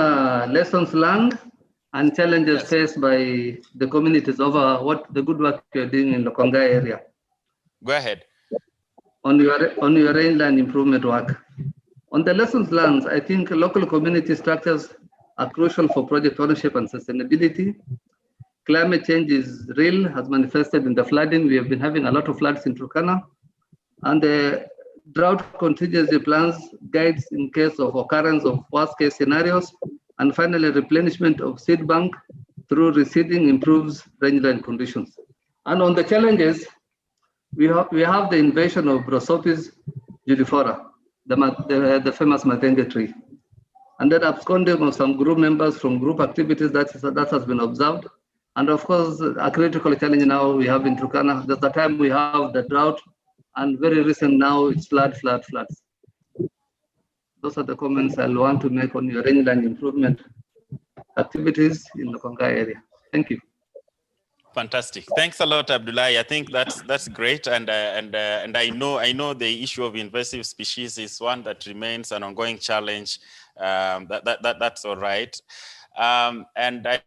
lessons learned and challenges faced by the communities over what the good work you're doing in the Konga area. Go ahead. on your rangeland improvement work. On the lessons learned, I think local community structures are crucial for project ownership and sustainability. Climate change is real, has manifested in the flooding. We have been having a lot of floods in Turkana, and the drought contingency plans guides in case of occurrence of worst case scenarios, and finally replenishment of seed bank through reseeding improves rangeland conditions. And on the challenges, we have the invasion of Prosopis judifora, the famous matenge tree, and then absconding of some group members from group activities that has been observed. And of course, a critical challenge now we have in Turkana, there's the time we have the drought, and very recent now it's floods. Those are the comments I'll want to make on your rangeland improvement activities in the Kongai area. Thank you. Fantastic. Thanks a lot, Abdullahi. I think that's great, and I know the issue of invasive species is one that remains an ongoing challenge. That's all right, and I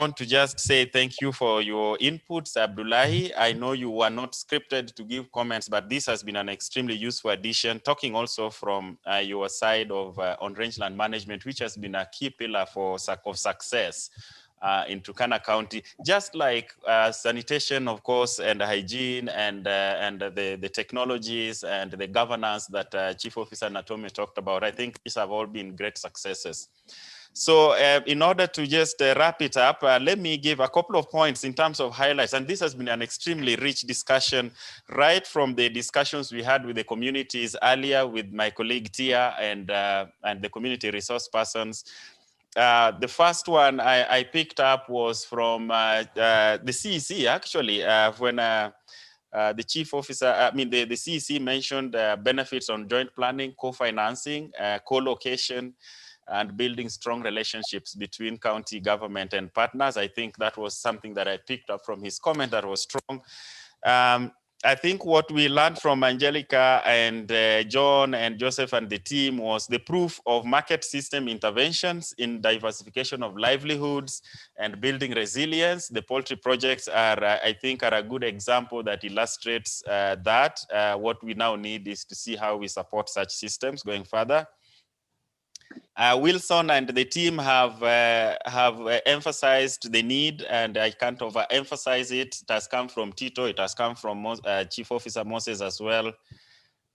want to just say thank you for your inputs, Abdullahi. I know you were not scripted to give comments, but this has been an extremely useful addition, talking also from your side of on rangeland management, which has been a key pillar of success in Turkana County, just like sanitation, of course, and hygiene, and the technologies and the governance that Chief Officer Natome talked about. I think these have all been great successes. So in order to just wrap it up, let me give a couple of points in terms of highlights. And this has been an extremely rich discussion, right from the discussions we had with the communities earlier with my colleague Tia and the community resource persons. The first one I picked up was from the CEC, actually, when the chief officer, the CEC mentioned benefits on joint planning, co-financing, co-location, and building strong relationships between county government and partners. I think that was something that I picked up from his comment that was strong. I think what we learned from Angelica and John and Joseph and the team was the proof of market system interventions in diversification of livelihoods and building resilience. The poultry projects are, I think, are a good example that illustrates that. What we now need is to see how we support such systems going further. Wilson and the team have emphasized the need, and I can't overemphasize it. It has come from Tito, it has come from Chief Officer Moses as well.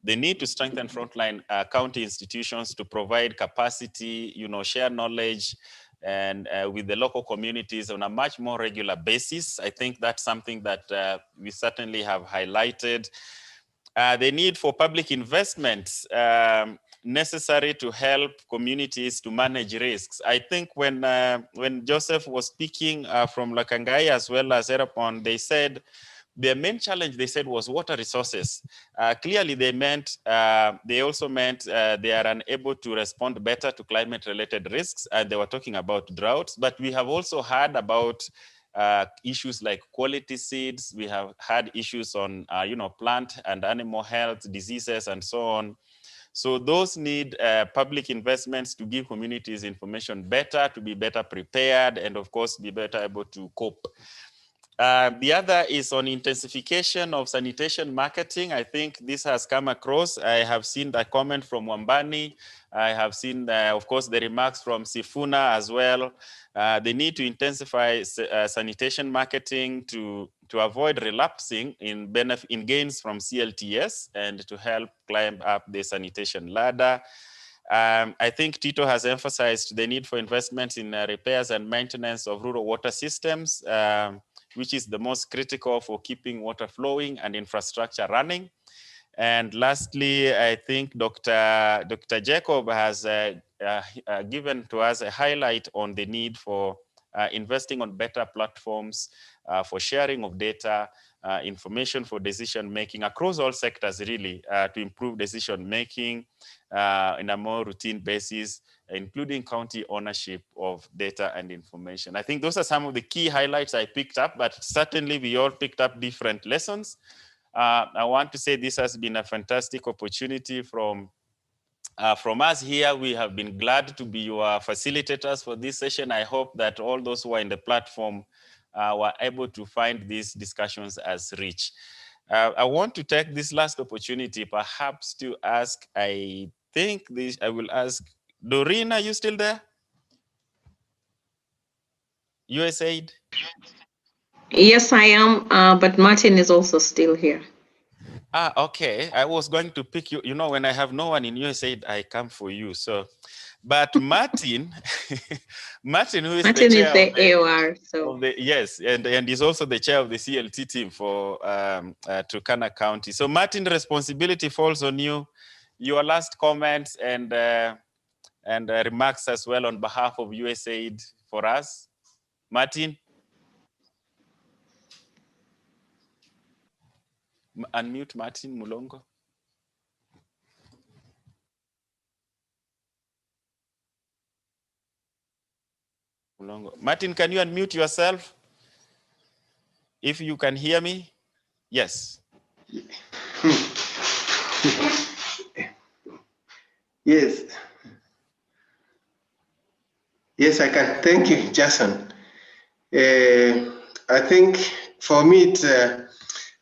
The need to strengthen frontline county institutions to provide capacity, share knowledge, and with the local communities on a much more regular basis. I think that's something that we certainly have highlighted. The need for public investments necessary to help communities to manage risks. I think when Joseph was speaking from Lakangai as well as Erapon, they said their main challenge, they said, was water resources. Clearly, they also meant they are unable to respond better to climate-related risks, and they were talking about droughts. But we have also heard about issues like quality seeds. We have had issues on, plant and animal health, diseases, and so on. So those need public investments to give communities information better, to be better prepared, and of course, be better able to cope. The other is on intensification of sanitation marketing. I think this has come across. I have seen the comment from Wambani. I have seen, of course, the remarks from Sifuna as well. The need to intensify sanitation marketing to avoid relapsing in gains from CLTS and to help climb up the sanitation ladder. I think Tito has emphasized the need for investments in repairs and maintenance of rural water systems, which is the most critical for keeping water flowing and infrastructure running. And lastly, I think Dr. Jacob has given to us a highlight on the need for investing on better platforms for sharing of data, information for decision making across all sectors, really, to improve decision making in a more routine basis, including county ownership of data and information. I think those are some of the key highlights I picked up, but certainly we all picked up different lessons. I want to say this has been a fantastic opportunity from us here. We have been glad to be your facilitators for this session. I hope that all those who are in the platform were able to find these discussions as rich. I want to take this last opportunity perhaps to ask, I will ask, Doreen, are you still there? USAID? Yes, I am, but Martin is also still here. Ah, okay. I was going to pick you. You know, when I have no one in USAID, I come for you. So, but Martin, Martin, who is Martin the chair is the AOR, so. of the, yes, and is also the chair of the CLT team for Turkana County. So, Martin, the responsibility falls on you. Your last comments and remarks as well on behalf of USAID for us. Martin? Unmute Martin Mulongo. Martin, can you unmute yourself? If you can hear me? Yes. Yes. Yes, I can. Thank you, Jason. I think for me,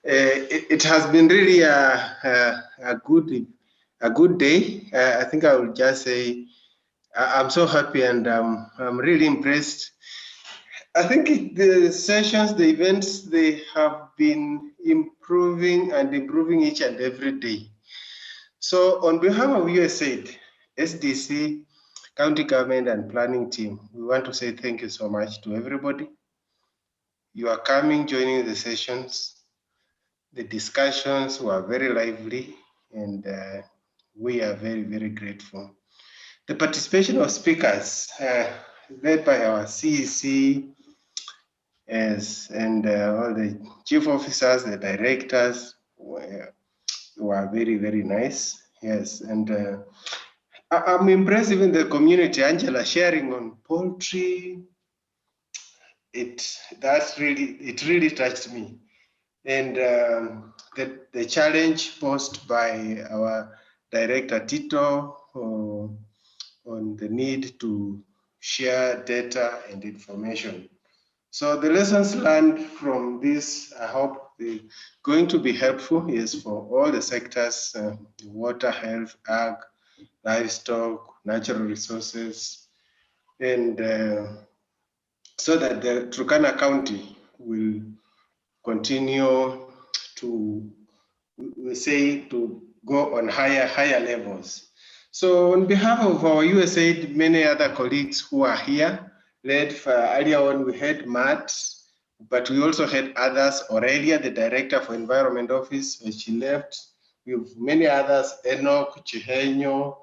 it has been really a good day. I think I will just say I'm so happy and I'm really impressed. I think the sessions, the events, they have been improving and improving each and every day. So on behalf of USAID, SDC, County Government and Planning Team, we want to say thank you so much to everybody. You are coming, joining the sessions. The discussions were very lively and we are very, very grateful. The participation of speakers led by our CEC and all the chief officers, the directors were very, very nice. Yes, and I'm impressed even the community, Angela, sharing on poultry. It really touched me. And the challenge posed by our director Tito on the need to share data and information. So the lessons learned from this, I hope they're going to be helpful, yes, for all the sectors, water, health, ag, livestock, natural resources, and so that the Turkana County will continue to, we say, to go on higher levels. So on behalf of our USAID, many other colleagues who are here, led for earlier on we had Matt, but we also had others, Aurelia, the Director for Environment Office, when she left. We have many others, Enoch, Chihenyo,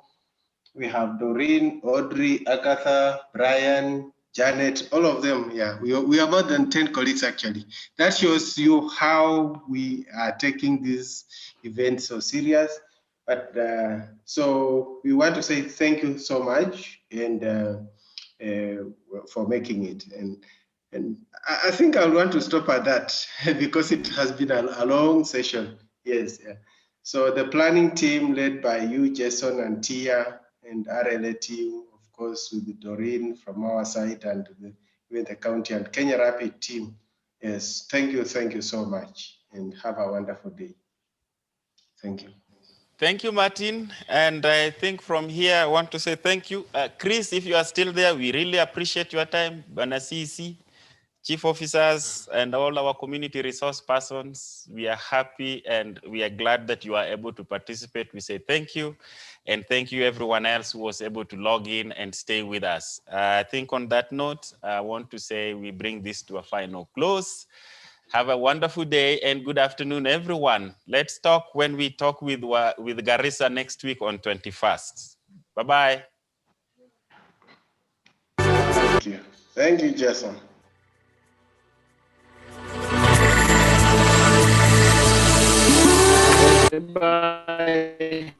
we have Doreen, Audrey, Agatha, Brian, Janet, all of them. Yeah, we are more than 10 colleagues actually. That shows you how we are taking this event so serious. But so we want to say thank you so much and for making it. And I think I want to stop at that because it has been a long session. Yes. Yeah. So the planning team led by you, Jason and Tia, and RLA team, of course, with Doreen from our side and with the county and Kenya Rapid team. Yes, thank you so much, and have a wonderful day. Thank you. Thank you, Martin. And I think from here, I want to say thank you. Chris, if you are still there, we really appreciate your time. Bana CEC, chief officers, and all our community resource persons, we are happy and we are glad that you are able to participate. We say thank you. And thank you everyone else who was able to log in and stay with us. I think on that note, I want to say we bring this to a final close. Have a wonderful day and good afternoon, everyone. Let's talk when we talk with Garissa next week on 21st. Bye-bye. Thank you. Thank you, Jason. Bye.